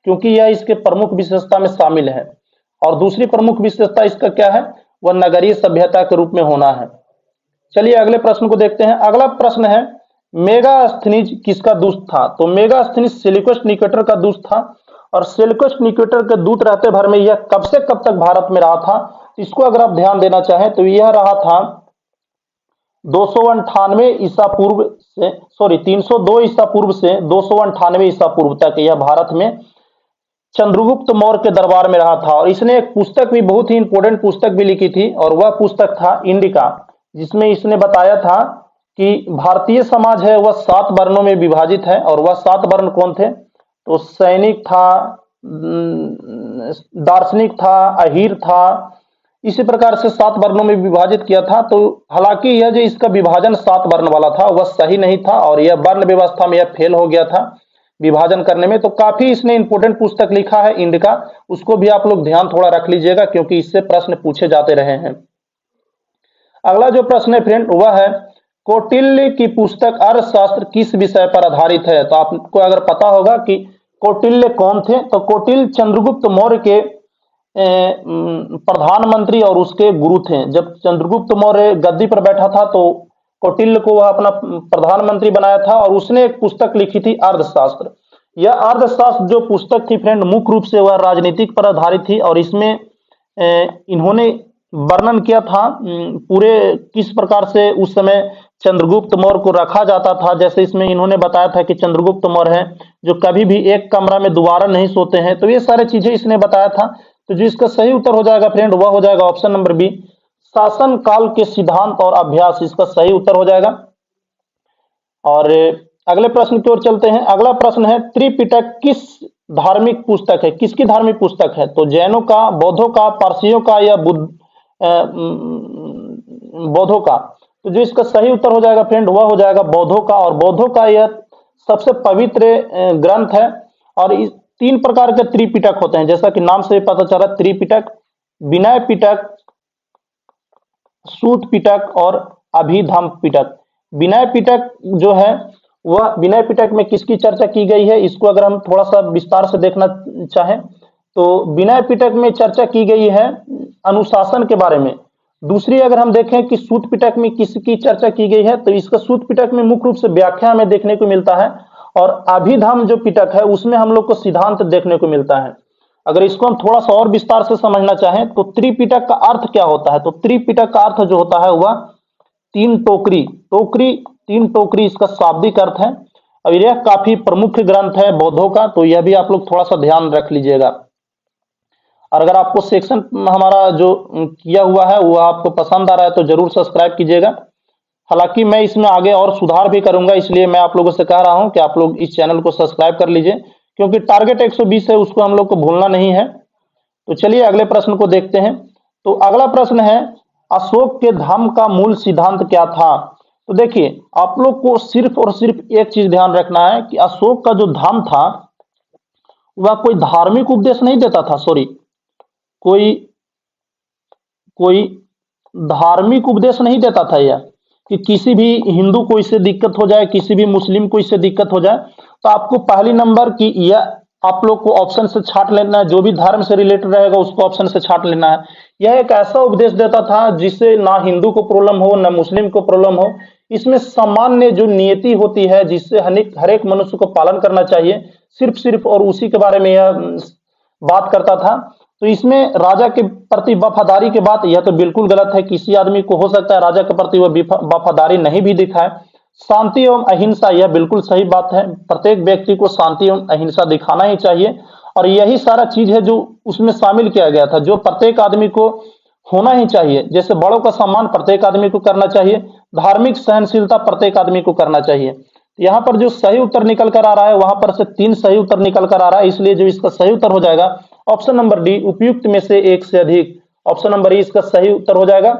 क्योंकि यह इसके प्रमुख विशेषता में शामिल है। और दूसरी प्रमुख विशेषता इसका क्या है, वह नगरीय सभ्यता के रूप में होना है। चलिए अगले प्रश्न को देखते हैं। अगला प्रश्न है मेगास्थनीज किसका दूत था, तो मेगास्थनीज सेल्यूकस निकेटर का दूत था, और सेल्यूकस निकेटर के दूत रहते भर में यह कब से कब तक भारत में रहा था, इसको अगर आप ध्यान देना चाहें तो यह रहा था 298 ईसा पूर्व से 302 ईसा पूर्व से 298 ईसा पूर्व तक यह भारत में चंद्रगुप्त मौर्य के दरबार में रहा था। और इसने एक पुस्तक भी, बहुत ही इंपॉर्टेंट पुस्तक भी लिखी थी, और वह पुस्तक था इंडिका, जिसमें इसने बताया था कि भारतीय समाज है वह 7 वर्णों में विभाजित है, और वह 7 वर्ण कौन थे? तो सैनिक था, दार्शनिक था, अहीर था, इसी प्रकार से 7 वर्णों में विभाजित किया था। तो हालांकि यह जो इसका विभाजन 7 वर्ण वाला था वह सही नहीं था, और यह वर्ण व्यवस्था में यह फेल हो गया था विभाजन करने में। तो काफी इसने इंपोर्टेंट पुस्तक लिखा है इंड का, उसको भी आप लोग ध्यान थोड़ा रख लीजिएगा, क्योंकि इससे प्रश्न पूछे जाते रहे हैं। अगला जो प्रश्न है फ्रेंड वह है, कौटिल्य की पुस्तक अर्थशास्त्र किस विषय पर आधारित है? तो आपको अगर पता होगा कि कौटिल्य कौन थे, तो कौटिल्य चंद्रगुप्त मौर्य के प्रधानमंत्री और उसके गुरु थे। जब चंद्रगुप्त मौर्य गद्दी पर बैठा था तो कौटिल्य को वह अपना प्रधानमंत्री बनाया था, और उसने एक पुस्तक लिखी थी अर्थशास्त्र। यह अर्थशास्त्र जो पुस्तक थी फ्रेंड मुख्य रूप से वह राजनीतिक पर आधारित थी, और इसमें इन्होंने वर्णन किया था पूरे किस प्रकार से उस समय चंद्रगुप्त मौर्य को रखा जाता था। जैसे इसमें इन्होंने बताया था कि चंद्रगुप्त मौर्य हैं जो कभी भी एक कमरा में दोबारा नहीं सोते हैं, तो ये सारी चीजें इसने बताया था। तो जो इसका सही उत्तर हो जाएगा फ्रेंड वह हो जाएगा ऑप्शन नंबर बी, शासन काल के सिद्धांत और अभ्यास, इसका सही उत्तर हो जाएगा। और अगले प्रश्न की ओर चलते हैं। अगला प्रश्न है, त्रिपिटक किस धार्मिक पुस्तक है? किसकी धार्मिक पुस्तक है? तो जैनों का, बौद्धों का, पारसियों का, या बौद्धों का? तो जो इसका सही उत्तर हो जाएगा फ्रेंड वह हो जाएगा बौद्धों का, और बौद्धों का यह सबसे पवित्र ग्रंथ है। और इस 3 प्रकार के त्रिपिटक होते हैं, जैसा कि नाम से पता चला, त्रिपिटक, विनय पिटक, सूत पिटक और अभिधम्म पिटक। विनय पिटक जो है वह, विनय पिटक में किसकी चर्चा की गई है, इसको अगर हम थोड़ा सा विस्तार से देखना चाहें तो विनय पिटक में चर्चा की गई है अनुशासन के बारे में। दूसरी अगर हम देखें कि सूत पिटक में किसकी चर्चा की गई है, तो इसका सूत पिटक में मुख्य रूप से व्याख्या में देखने को मिलता है, और अभिधम्म जो पिटक है उसमें हम लोग को सिद्धांत देखने को मिलता है। अगर इसको हम थोड़ा सा और विस्तार से समझना चाहें तो त्रिपिटक का अर्थ क्या होता है? तो त्रिपिटक का अर्थ जो होता है वह 3 टोकरी, टोकरी 3 टोकरी इसका शाब्दिक अर्थ है, और यह काफी प्रमुख ग्रंथ है बौद्धों का, तो यह भी आप लोग थोड़ा सा ध्यान रख लीजिएगा। और अगर आपको सेक्शन हमारा जो किया हुआ है वो आपको पसंद आ रहा है तो जरूर सब्सक्राइब कीजिएगा। हालांकि मैं इसमें आगे और सुधार भी करूंगा, इसलिए मैं आप लोगों से कह रहा हूं कि आप लोग इस चैनल को सब्सक्राइब कर लीजिए, क्योंकि टारगेट 120 है, उसको हम लोग को भूलना नहीं है। तो चलिए अगले प्रश्न को देखते हैं। तो अगला प्रश्न है, अशोक के धम्म का मूल सिद्धांत क्या था? तो देखिए आप लोग को सिर्फ और सिर्फ एक चीज ध्यान रखना है कि अशोक का जो धम्म था वह कोई धार्मिक उपदेश नहीं देता था, सॉरी, कोई धार्मिक उपदेश नहीं देता था यह, कि किसी भी हिंदू को इससे दिक्कत हो जाए, किसी भी मुस्लिम को इससे दिक्कत हो जाए, तो आपको पहली नंबर की यह आप लोग को ऑप्शन से छांट लेना है, जो भी धर्म से रिलेटेड रहेगा उसको ऑप्शन से छांट लेना है। यह एक ऐसा उपदेश देता था जिससे ना हिंदू को प्रॉब्लम हो ना मुस्लिम को प्रॉब्लम हो। इसमें सामान्य जो नियति होती है जिससे हर एक मनुष्य को पालन करना चाहिए, सिर्फ और उसी के बारे में यह बात करता था। तो इसमें राजा के प्रति वफादारी के बात यह तो बिल्कुल गलत है, किसी आदमी को हो सकता है राजा के प्रति वह वफादारी नहीं भी दिखाए। शांति एवं अहिंसा यह बिल्कुल सही बात है, प्रत्येक व्यक्ति को शांति एवं अहिंसा दिखाना ही चाहिए, और यही सारा चीज है जो उसमें शामिल किया गया था, जो प्रत्येक आदमी को होना ही चाहिए। जैसे बड़ों का सम्मान प्रत्येक आदमी को करना चाहिए, धार्मिक सहनशीलता प्रत्येक आदमी को करना चाहिए। यहाँ पर जो सही उत्तर निकल कर आ रहा है वहां पर से 3 सही उत्तर निकल कर आ रहा है, इसलिए जो इसका सही उत्तर हो जाएगा ऑप्शन नंबर डी, उपयुक्त में से एक से अधिक। ऑप्शन नंबर ई इसका सही उत्तर हो जाएगा।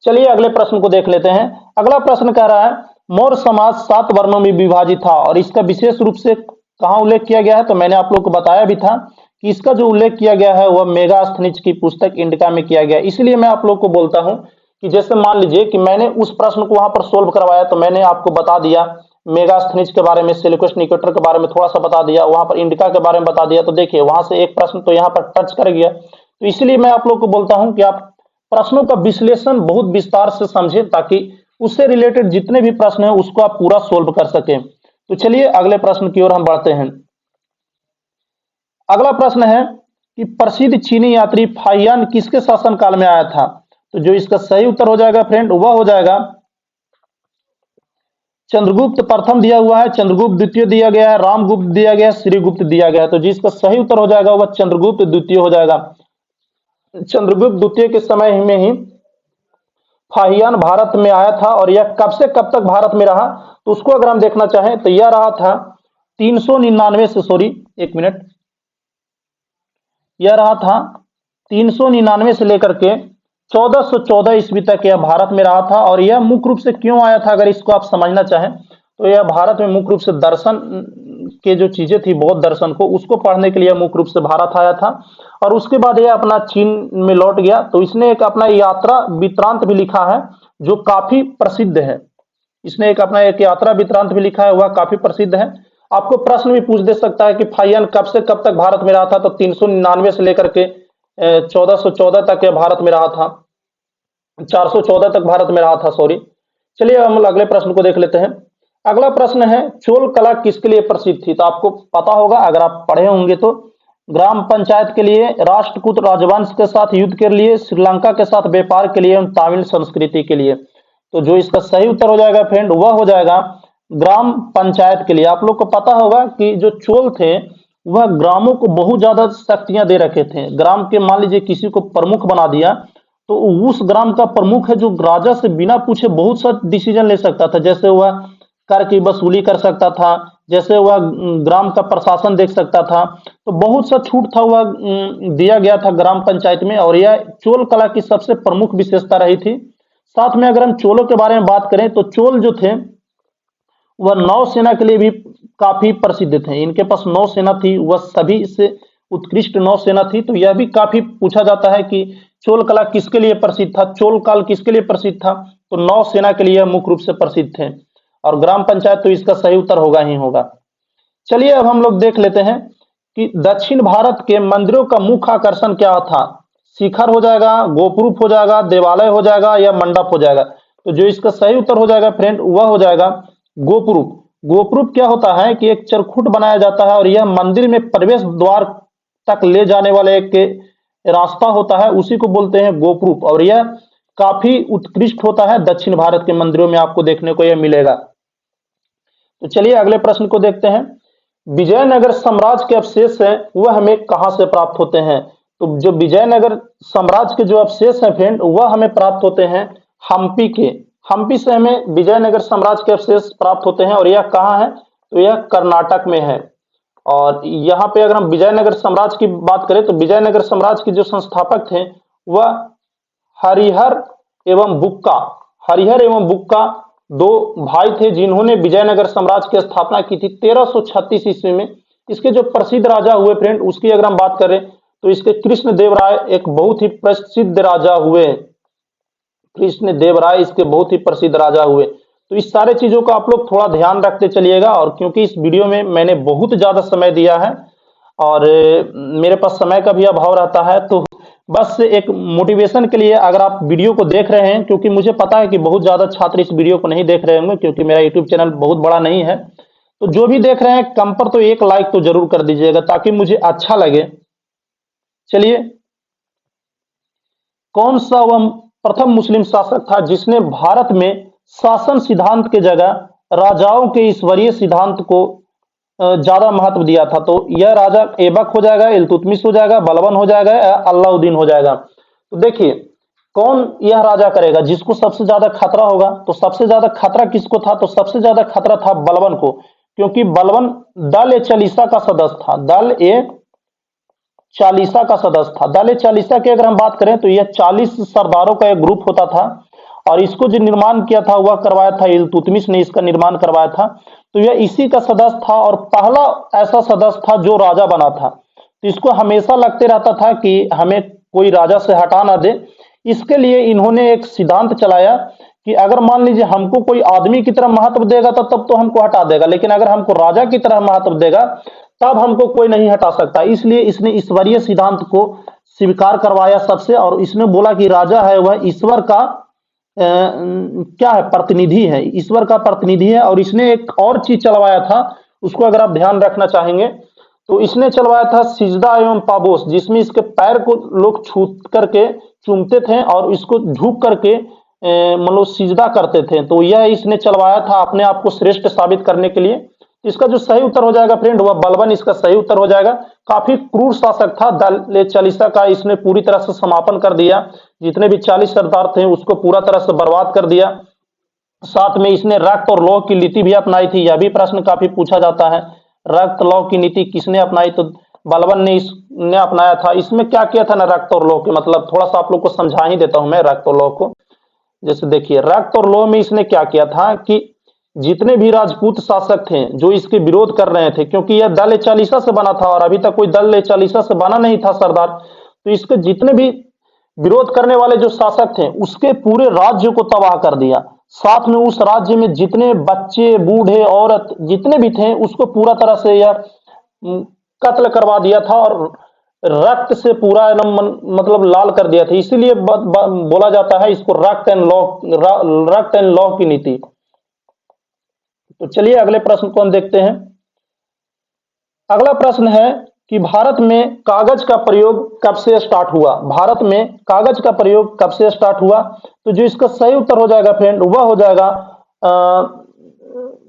चलिए अगले प्रश्न को देख लेते हैं। अगला प्रश्न कह रहा है, मौर्य समाज 7 वर्णों में विभाजित था, और इसका विशेष रूप से कहां उल्लेख किया गया है? तो मैंने आप लोग को बताया भी था कि इसका जो उल्लेख किया गया है वह मेगास्थनीज की पुस्तक इंडिका में किया गया। इसलिए मैं आप लोग को बोलता हूं कि जैसे मान लीजिए कि मैंने उस प्रश्न को वहां पर सोल्व करवाया, तो मैंने आपको बता दिया मेगास्थनीज के बारे में, सेल्यूकस निकेटर के बारे में थोड़ा सा बता दिया, वहां पर इंडिका के बारे में बता दिया, तो देखिए वहां से एक प्रश्न तो यहाँ पर टच कर गया। तो इसलिए मैं आप लोग को बोलता हूं कि आप प्रश्नों का विश्लेषण बहुत विस्तार से समझें, ताकि उससे रिलेटेड जितने भी प्रश्न हैं उसको आप पूरा सोल्व कर सकें। तो चलिए अगले प्रश्न की ओर हम बढ़ते हैं। अगला प्रश्न है कि प्रसिद्ध चीनी यात्री फाहियान किसके शासन काल में आया था? तो जो इसका सही उत्तर हो जाएगा फ्रेंड वह हो जाएगा चंद्रगुप्त प्रथम दिया हुआ है, चंद्रगुप्त द्वितीय दिया गया है, रामगुप्त दिया गया है, श्रीगुप्त दिया गया है। तो जिसका सही उत्तर हो जाएगा वह चंद्रगुप्त द्वितीय हो जाएगा। चंद्रगुप्त द्वितीय के समय में ही फाहियान भारत में आया था और यह कब से कब तक भारत में रहा, तो उसको अगर हम देखना चाहें तो यह रहा था 399 से, सॉरी एक मिनट, यह रहा था 399 से लेकर के 1414 ईस्वी तक यह भारत में रहा था। और यह मुख्य रूप से क्यों आया था, अगर इसको आप समझना चाहें तो यह भारत में मुख्य रूप से दर्शन के जो चीजें थी, बौद्ध दर्शन को, उसको पढ़ने के लिए मुख्य रूप से भारत आया था। और उसके बाद यह अपना चीन में लौट गया। तो इसने एक अपना यात्रा वृत्तांत भी लिखा है जो काफी प्रसिद्ध है। इसने एक अपना एक यात्रा वृत्तांत भी लिखा है, वह काफी प्रसिद्ध है। आपको प्रश्न भी पूछ दे सकता है कि फाहियान कब से कब तक भारत में रहा था, तो 399 से लेकर के 1414 तक यह भारत में रहा था, 414 तक भारत में रहा था, सॉरी। चलिए हम अगले प्रश्न को देख लेते हैं। अगला प्रश्न है, चोल कला किसके लिए प्रसिद्ध थी? तो आपको पता होगा, अगर आप पढ़े होंगे तो, ग्राम पंचायत के लिए, राष्ट्रकूट राजवंश के साथ युद्ध के लिए, श्रीलंका के साथ व्यापार के लिए, तमिल संस्कृति के लिए। तो जो इसका सही उत्तर हो जाएगा फ्रेंड, वह हो जाएगा ग्राम पंचायत के लिए। आप लोग को पता होगा कि जो चोल थे वह ग्रामों को बहुत ज्यादा शक्तियां दे रखे थे। ग्राम के मान लीजिए किसी को प्रमुख बना दिया तो उस ग्राम का प्रमुख है जो राजा से बिना पूछे बहुत सा डिसीजन ले सकता था। जैसे वह कर की वसूली कर सकता था, जैसे वह ग्राम का प्रशासन देख सकता था। तो बहुत सा छूट था वह दिया गया था ग्राम पंचायत में, और यह चोल कला की सबसे प्रमुख विशेषता रही थी। साथ में अगर हम चोलों के बारे में बात करें तो चोल जो थे वह नौसेना के लिए भी काफी प्रसिद्ध थे। इनके पास नौसेना थी, वह सभी से उत्कृष्ट नौसेना थी। तो यह भी काफी पूछा जाता है कि चोल कला किसके लिए प्रसिद्ध था, चोल काल किसके लिए प्रसिद्ध था, तो नौसेना के लिए मुख्य रूप से प्रसिद्ध थे। और ग्राम पंचायत तो इसका सही उत्तर होगा ही होगा। चलिए अब हम लोग देख लेते हैं कि दक्षिण भारत के मंदिरों का मुख्य आकर्षण क्या था। शिखर हो जाएगा, गोपुरूप हो जाएगा, देवालय हो जाएगा, या मंडप हो जाएगा। तो जो इसका सही उत्तर हो जाएगा फ्रेंड, वह हो जाएगा गोपुरूप। गोपुरूप क्या होता है कि एक चरखुट बनाया जाता है और यह मंदिर में प्रवेश द्वार तक ले जाने वाले एक रास्ता होता है, उसी को बोलते हैं गोपुरूप। और यह काफी उत्कृष्ट होता है, दक्षिण भारत के मंदिरों में आपको देखने को यह मिलेगा। तो चलिए अगले प्रश्न को देखते हैं। विजयनगर साम्राज्य के अवशेष हैं वह हमें कहां से प्राप्त होते हैं? तो जो विजयनगर साम्राज्य के जो अवशेष हैं फ्रेंड, वह हमें प्राप्त होते हैं हम्पी के। हम्पी से हमें विजयनगर साम्राज्य के अवशेष प्राप्त होते हैं। और यह कहाँ है? तो यह कर्नाटक में है। और यहाँ पे अगर हम विजयनगर साम्राज्य की बात करें तो विजयनगर साम्राज्य के जो संस्थापक थे वह हरिहर एवं बुक्का, हरिहर एवं बुक्का दो भाई थे जिन्होंने विजयनगर साम्राज्य की स्थापना की थी 1336 ईस्वी में। इसके जो प्रसिद्ध राजा हुए फ्रेंड, उसकी अगर हम बात करें तो इसके कृष्णदेवराय एक बहुत ही प्रसिद्ध राजा हुए। कृष्णदेवराय इसके बहुत ही प्रसिद्ध राजा हुए। तो इस सारे चीजों का आप लोग थोड़ा ध्यान रखते चलिएगा। और क्योंकि इस वीडियो में मैंने बहुत ज्यादा समय दिया है और मेरे पास समय का भी अभाव रहता है, तो बस एक मोटिवेशन के लिए अगर आप वीडियो को देख रहे हैं, क्योंकि मुझे पता है कि बहुत ज्यादा छात्र इस वीडियो को नहीं देख रहे होंगे क्योंकि मेरा यूट्यूब चैनल बहुत बड़ा नहीं है, तो जो भी देख रहे हैं कम पर तो एक लाइक तो जरूर कर दीजिएगा ताकि मुझे अच्छा लगे। चलिए, कौन सा वह प्रथम मुस्लिम शासक था जिसने भारत में शासन सिद्धांत के जगह राजाओं के ईश्वरीय सिद्धांत को ज्यादा महत्व दिया था? तो यह राजा ऐबक हो जाएगा, इल्तुतमिश हो जाएगा, बलबन हो जाएगा, या अलाउद्दीन हो जाएगा। तो देखिए कौन यह राजा करेगा जिसको सबसे ज्यादा खतरा होगा। तो सबसे ज्यादा खतरा किसको था? तो सबसे ज्यादा खतरा था बलबन को, क्योंकि बलबन दल ए चालीसा का सदस्य था। दल ए चालीसा का सदस्य था। दल ए चालीसा की अगर हम बात करें तो यह 40 सरदारों का एक ग्रुप होता था और इसको जो निर्माण किया था वह करवाया था इल्तुतमिश ने, इसका निर्माण करवाया था। तो यह इसी का सदस्य था और पहला ऐसा सदस्य था जो राजा बना था। तो इसको हमेशा लगते रहता था कि हमें कोई राजा से हटा ना दे। इसके लिए इन्होंने एक सिद्धांत चलाया कि अगर मान लीजिए हमको कोई आदमी की तरह महत्व देगा तो तब तो हमको हटा देगा, लेकिन अगर हमको राजा की तरह महत्व देगा तब हमको कोई नहीं हटा सकता। इसलिए इसने ईश्वरीय सिद्धांत को स्वीकार करवाया सबसे, और इसने बोला कि राजा है वह ईश्वर का क्या है? प्रतिनिधि है, ईश्वर का प्रतिनिधि है। और इसने एक और चीज चलवाया था, उसको अगर आप ध्यान रखना चाहेंगे तो इसने चलवाया था सिजदा एवं पाबोस, जिसमें इसके पैर को लोग छू करके चूमते थे और इसको झुक करके मतलब सिजदा करते थे। तो यह इसने चलवाया था अपने आप को श्रेष्ठ साबित करने के लिए। तो इसका जो सही उत्तर हो जाएगा फ्रेंड वह बलबन इसका सही उत्तर हो जाएगा। काफी क्रूर शासक था, दल चालीसा का इसने पूरी तरह से समापन कर दिया, जितने भी 40 सरदार थे उसको पूरा तरह से बर्बाद कर दिया। साथ में इसने रक्त और लौह की नीति भी अपनाई थी, यह भी प्रश्न काफी पूछा जाता है। रक्त लौह की नीति किसने अपनाई? तो बलबन ने इसने अपनाया था। इसमें क्या किया था ना रक्त और लौह के, मतलब थोड़ा सा आप लोग को समझा ही देता हूं मैं रक्त और लौह को। जैसे देखिए रक्त और लौह में इसने क्या किया था कि जितने भी राजपूत शासक थे जो इसके विरोध कर रहे थे, क्योंकि यह दल चालीसा से बना था और अभी तक कोई दल चालीसा से बना नहीं था सरदार, तो इसके जितने भी विरोध करने वाले जो शासक थे उसके पूरे राज्य को तबाह कर दिया। साथ में उस राज्य में जितने बच्चे बूढ़े औरत जितने भी थे उसको पूरा तरह से यह कत्ल करवा दिया था और रक्त से पूरा एकदम मतलब लाल कर दिया था। इसीलिए बोला जाता है इसको रक्त एंड लॉ की नीति। तो चलिए अगले प्रश्न को हम देखते हैं। अगला प्रश्न है कि भारत में कागज का प्रयोग कब से स्टार्ट हुआ? भारत में कागज का प्रयोग कब से स्टार्ट हुआ? तो जो इसका सही उत्तर हो जाएगा फ्रेंड वह हो जाएगा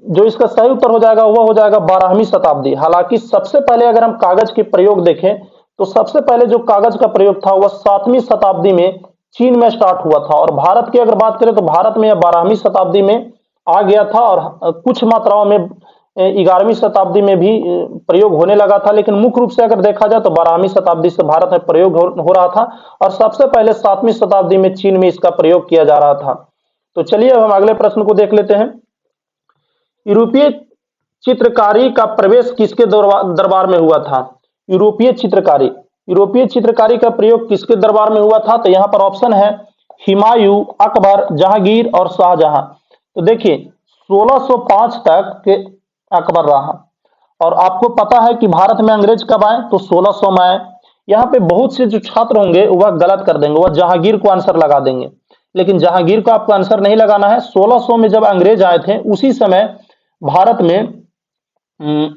जो इसका सही उत्तर हो जाएगा वह हो जाएगा 12वीं शताब्दी। हालांकि सबसे पहले अगर हम कागज के प्रयोग देखें तो सबसे पहले जो कागज का प्रयोग था वह 7वीं शताब्दी में चीन में स्टार्ट हुआ था, और भारत की अगर बात करें तो भारत में 12वीं शताब्दी में आ गया था और कुछ मात्राओं में 11वीं शताब्दी में भी प्रयोग होने लगा था। लेकिन मुख्य रूप से अगर देखा जाए तो 12वीं शताब्दी से भारत में प्रयोग हो रहा था और सबसे पहले 7वीं शताब्दी में चीन में इसका प्रयोग किया जा रहा था। तो चलिए अब हम अगले प्रश्न को देख लेते हैं। यूरोपीय चित्रकारी का प्रवेश किसके दरबार में हुआ था? यूरोपीय चित्रकारी का प्रयोग किसके दरबार में हुआ था? तो यहाँ पर ऑप्शन है हुमायूं, अकबर, जहांगीर और शाहजहां। तो देखिए 1605 तक के अकबर रहा, और आपको पता है कि भारत में अंग्रेज कब आए? तो 1600 में आए। यहाँ पे बहुत से जो छात्र होंगे वह गलत कर देंगे, वह जहांगीर को आंसर लगा देंगे, लेकिन जहांगीर को आपको आंसर नहीं लगाना है। 1600 में जब अंग्रेज आए थे उसी समय भारत में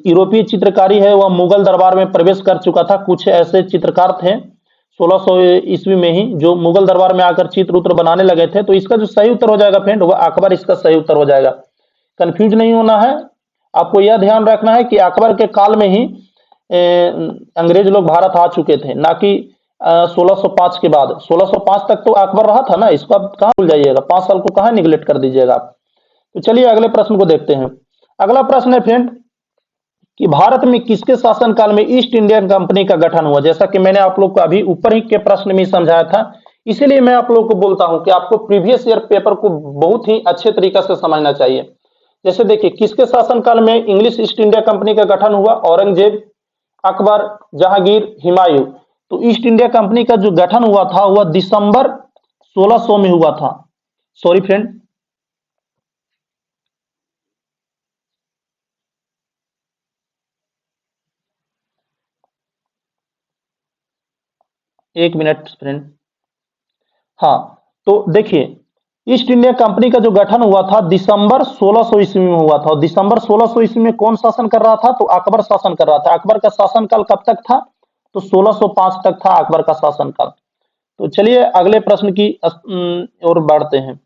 यूरोपीय चित्रकारी है वह मुगल दरबार में प्रवेश कर चुका था। कुछ ऐसे चित्रकार थे 1600 ईस्वी में ही जो मुगल दरबार में आकर चित्र उत्र बनाने लगे थे। तो इसका जो सही उत्तर हो जाएगा फ्रेंड वह अकबर इसका सही उत्तर हो जाएगा। कंफ्यूज नहीं होना है, आपको यह ध्यान रखना है कि अकबर के काल में ही अंग्रेज लोग भारत आ चुके थे, ना कि 1605 के बाद। 1605 तक तो अकबर रहा था ना, इसको आप कहाँ भूल जाइएगा, 5 साल को कहाँ निगलेक्ट कर दीजिएगा आप। तो चलिए अगले प्रश्न को देखते हैं। अगला प्रश्न है फ्रेंड कि भारत में किसके शासनकाल में ईस्ट इंडिया कंपनी का गठन हुआ? जैसा कि मैंने आप लोग को अभी ऊपर ही के प्रश्न में समझाया था, इसीलिए मैं आप लोगों को बोलता हूं कि आपको प्रीवियस ईयर पेपर को बहुत ही अच्छे तरीके से समझना चाहिए। जैसे देखिए किसके शासनकाल में इंग्लिश ईस्ट इंडिया कंपनी का गठन हुआ? औरंगजेब, अकबर, जहांगीर, हुमायूं। तो ईस्ट इंडिया कंपनी का जो गठन हुआ था वह दिसंबर 1600 में हुआ था। सॉरी फ्रेंड, एक मिनट फ्रेंड। हाँ, तो देखिए ईस्ट इंडिया कंपनी का जो गठन हुआ था दिसंबर 1600 ईस्वी में हुआ था। और दिसंबर 1600 ईस्वी में कौन शासन कर रहा था? तो अकबर शासन कर रहा था। अकबर का शासनकाल कब तक था? तो 1605 तक था अकबर का शासनकाल। तो चलिए अगले प्रश्न की ओर बढ़ते हैं।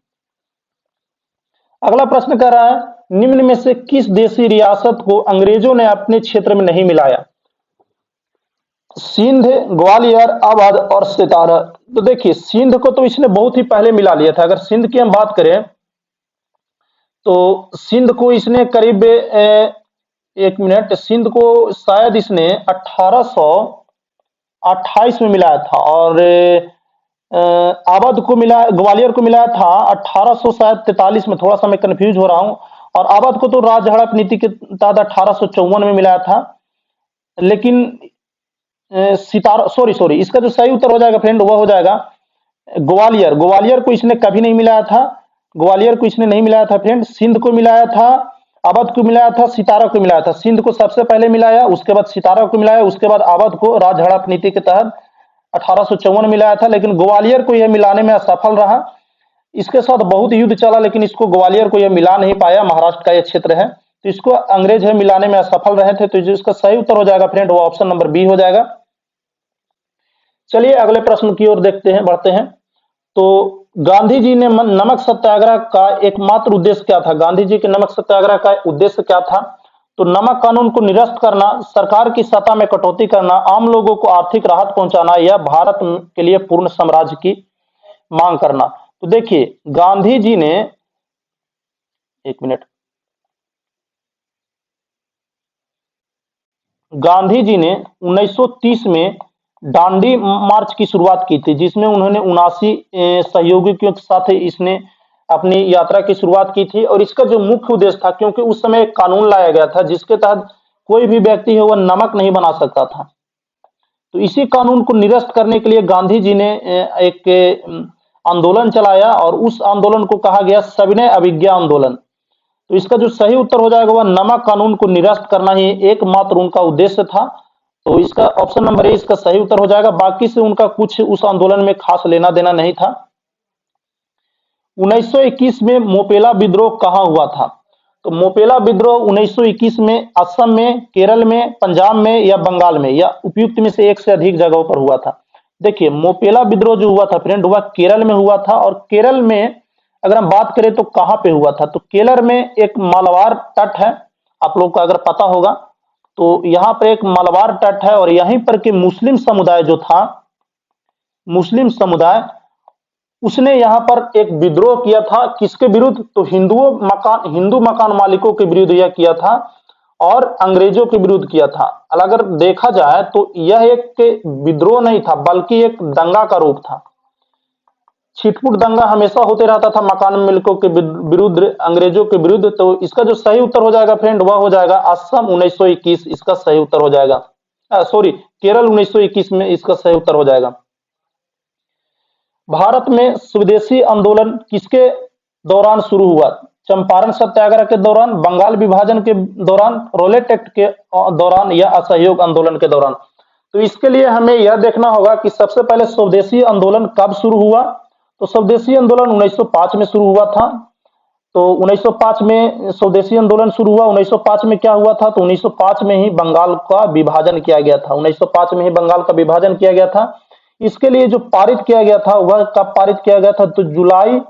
अगला प्रश्न कर रहा है निम्न में से किस देशी रियासत को अंग्रेजों ने अपने क्षेत्र में नहीं मिलाया? सिंध, ग्वालियर, अवध और सितारा। तो देखिए सिंध को तो इसने बहुत ही पहले मिला लिया था। अगर सिंध की हम बात करें तो सिंध को इसने करीब एक मिनट, सिंध को शायद इसने 1828 में मिलाया था, और अवध को मिला, ग्वालियर को मिलाया था 1843 में। थोड़ा सा मैं कंफ्यूज हो रहा हूं। और अवध को तो राज हड़प नीति के तहत 1854 में मिलाया था। लेकिन सितारा सॉरी इसका जो सही उत्तर हो जाएगा फ्रेंड वह हो जाएगा ग्वालियर। ग्वालियर को इसने कभी नहीं मिलाया था, ग्वालियर को इसने नहीं मिलाया था फ्रेंड। सिंध को मिलाया था, अवध को मिलाया था, सितारा को मिलाया था। सिंध को सबसे पहले मिलाया, उसके बाद सितारा को मिलाया, उसके बाद अवध को राज हड़प नीति के तहत 1854 में मिलाया था। लेकिन ग्वालियर को यह मिलाने में असफल रहा। इसके साथ बहुत युद्ध चला लेकिन इसको ग्वालियर को यह मिला नहीं पाया। महाराष्ट्र का यह क्षेत्र है, तो इसको अंग्रेज है मिलाने में असफल रहे थे। तो जो इसका सही उत्तर हो जाएगा फ्रेंड वो ऑप्शन नंबर बी हो जाएगा। चलिए अगले प्रश्न की ओर देखते हैं, बढ़ते हैं। तो गांधी जी ने नमक सत्याग्रह का एकमात्र उद्देश्य क्या था? गांधी जी के नमक सत्याग्रह का उद्देश्य क्या था? तो नमक कानून को निरस्त करना, सरकार की सत्ता में कटौती करना, आम लोगों को आर्थिक राहत पहुंचाना या भारत के लिए पूर्ण साम्राज्य की मांग करना। तो देखिए गांधी जी ने, एक मिनट, गांधी जी ने 1930 में दांडी मार्च की शुरुआत की थी, जिसमें उन्होंने 79 सहयोगियों के साथ इसने अपनी यात्रा की शुरुआत की थी। और इसका जो मुख्य उद्देश्य था, क्योंकि उस समय एक कानून लाया गया था जिसके तहत कोई भी व्यक्ति है वह नमक नहीं बना सकता था, तो इसी कानून को निरस्त करने के लिए गांधी जी ने एक आंदोलन चलाया और उस आंदोलन को कहा गया सविनय अवज्ञा आंदोलन। तो इसका जो सही उत्तर हो जाएगा वह नमक कानून को निरस्त करना ही एकमात्र उनका उद्देश्य था। तो इसका ऑप्शन नंबर ए इसका सही उत्तर हो जाएगा। बाकी से उनका कुछ उस आंदोलन में खास लेना देना नहीं था। 1921 में मोपेला विद्रोह कहां हुआ था? तो मोपेला विद्रोह 1921 में असम में, केरल में, पंजाब में या बंगाल में, या उपयुक्त में से एक से अधिक जगहों पर हुआ था। देखिए मोपेला विद्रोह जो हुआ था फ्रेंड वह केरल में हुआ था। और केरल में अगर हम बात करें तो कहां पे हुआ था? तो केरल में एक मालाबार तट है, आप लोग को अगर पता होगा तो यहाँ पर एक मालाबार तट है और यहीं पर के मुस्लिम समुदाय जो था, मुस्लिम समुदाय, उसने यहाँ पर एक विद्रोह किया था। किसके विरुद्ध? तो हिंदू मकान मालिकों के विरुद्ध यह किया था और अंग्रेजों के विरुद्ध किया था। अगर देखा जाए तो यह एक विद्रोह नहीं था बल्कि एक दंगा का रूप था। छिटपुट दंगा हमेशा होते रहता था मकान मालिकों के विरुद्ध, अंग्रेजों के विरुद्ध। तो इसका जो सही उत्तर हो जाएगा फ्रेंड वह हो जाएगा असम 1921, इसका सही उत्तर हो जाएगा। सॉरी, केरल 1921 में इसका सही उत्तर हो जाएगा। भारत में स्वदेशी आंदोलन किसके दौरान शुरू हुआ? चंपारण सत्याग्रह के दौरान, बंगाल विभाजन के दौरान, रोलेट एक्ट के दौरान या असहयोग आंदोलन के दौरान? तो इसके लिए हमें यह देखना होगा कि सबसे पहले स्वदेशी आंदोलन कब शुरू हुआ। तो स्वदेशी आंदोलन 1905 में शुरू हुआ था। तो 1905 में स्वदेशी आंदोलन शुरू हुआ। 1905 में क्या हुआ था? तो 1905 में ही बंगाल का विभाजन किया गया था। 1905 में ही बंगाल का विभाजन किया गया था। इसके लिए जो पारित किया गया था वह कब पारित किया गया था? तो जुलाई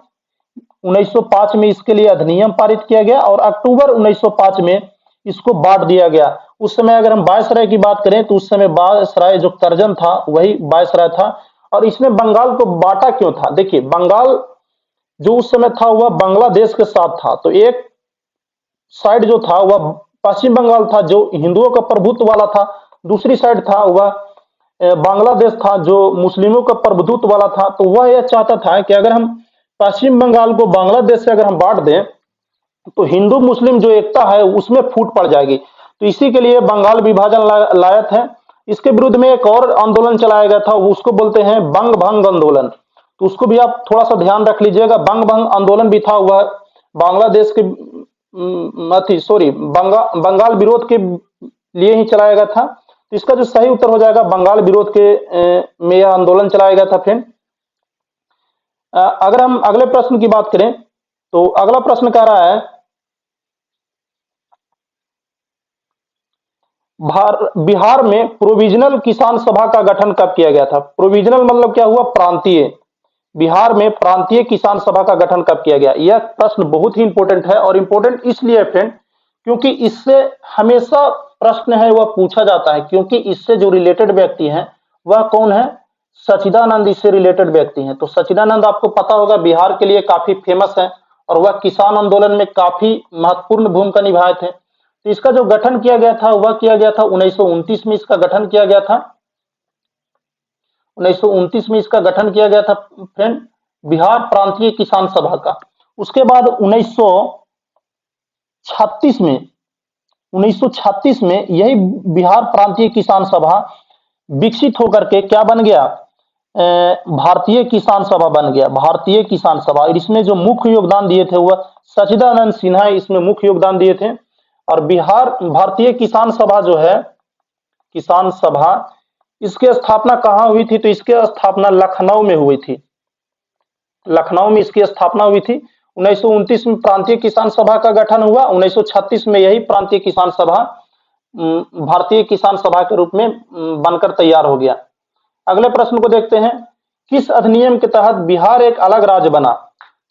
1905 में इसके लिए अधिनियम पारित किया गया और अक्टूबर 1905 में इसको बांट दिया गया। उस समय अगर हम वायसराय की बात करें तो उस समय वायसराय जो करजन था वही वायसराय था। और इसने बंगाल को बांटा क्यों था? देखिए बंगाल जो उस समय था वह बांग्लादेश के साथ था। तो एक साइड जो था वह पश्चिम बंगाल था जो हिंदुओं का प्रभुत्व वाला था, दूसरी साइड था वह बांग्लादेश था जो मुस्लिमों का प्रभुत्व वाला था। तो वह यह चाहता था कि अगर हम पश्चिम बंगाल को बांग्लादेश से अगर हम बांट दें तो हिंदू मुस्लिम जो एकता है उसमें फूट पड़ जाएगी। तो इसी के लिए बंगाल विभाजन लाया था। इसके विरुद्ध में एक और आंदोलन चलाया गया था, उसको बोलते हैं बंग भंग आंदोलन। तो उसको भी आप थोड़ा सा ध्यान रख लीजिएगा। बंग भंग आंदोलन भी था, वह बांग्लादेश के बंगाल विरोध के लिए ही चलाया गया था। तो इसका जो सही उत्तर हो जाएगा बंगाल विरोध के में यह आंदोलन चलाया गया था फ्रेंड। अगर हम अगले प्रश्न की बात करें तो अगला प्रश्न कह रहा है बिहार में प्रोविजनल किसान सभा का गठन कब किया गया था? प्रोविजनल मतलब क्या हुआ? प्रांतीय। बिहार में प्रांतीय किसान सभा का गठन कब किया गया? यह प्रश्न बहुत ही इंपॉर्टेंट है और इंपॉर्टेंट इसलिए फ्रेंड क्योंकि इससे हमेशा प्रश्न है वह पूछा जाता है, क्योंकि इससे जो रिलेटेड व्यक्ति हैं वह कौन है? सच्चिदानंद इससे रिलेटेड व्यक्ति हैं। तो सच्चिदानंद आपको पता होगा बिहार के लिए काफी फेमस है और वह किसान आंदोलन में काफी महत्वपूर्ण भूमिका निभाए थे। तो इसका जो गठन किया गया था वह किया गया था 1929 में इसका गठन किया गया था। 1929 में इसका गठन किया गया था फ्रेंड, बिहार प्रांतीय किसान सभा का। उसके बाद 1936 में यही बिहार प्रांतीय किसान सभा विकसित होकर के क्या बन गया? भारतीय किसान सभा बन गया, भारतीय किसान सभा। इसमें जो मुख्य योगदान दिए थे वह सच्चिदानंद सिन्हा इसमें मुख्य योगदान दिए थे। और बिहार भारतीय किसान सभा जो है, किसान सभा, इसकी स्थापना कहाँ हुई थी? तो इसकी स्थापना लखनऊ में हुई थी। लखनऊ में इसकी स्थापना हुई थी। 1929 में प्रांतीय किसान सभा का गठन हुआ। 1936 में यही प्रांतीय किसान सभा भारतीय किसान सभा के रूप में बनकर तैयार हो गया। अगले प्रश्न को देखते हैं, किस अधिनियम के तहत बिहार एक अलग राज्य बना?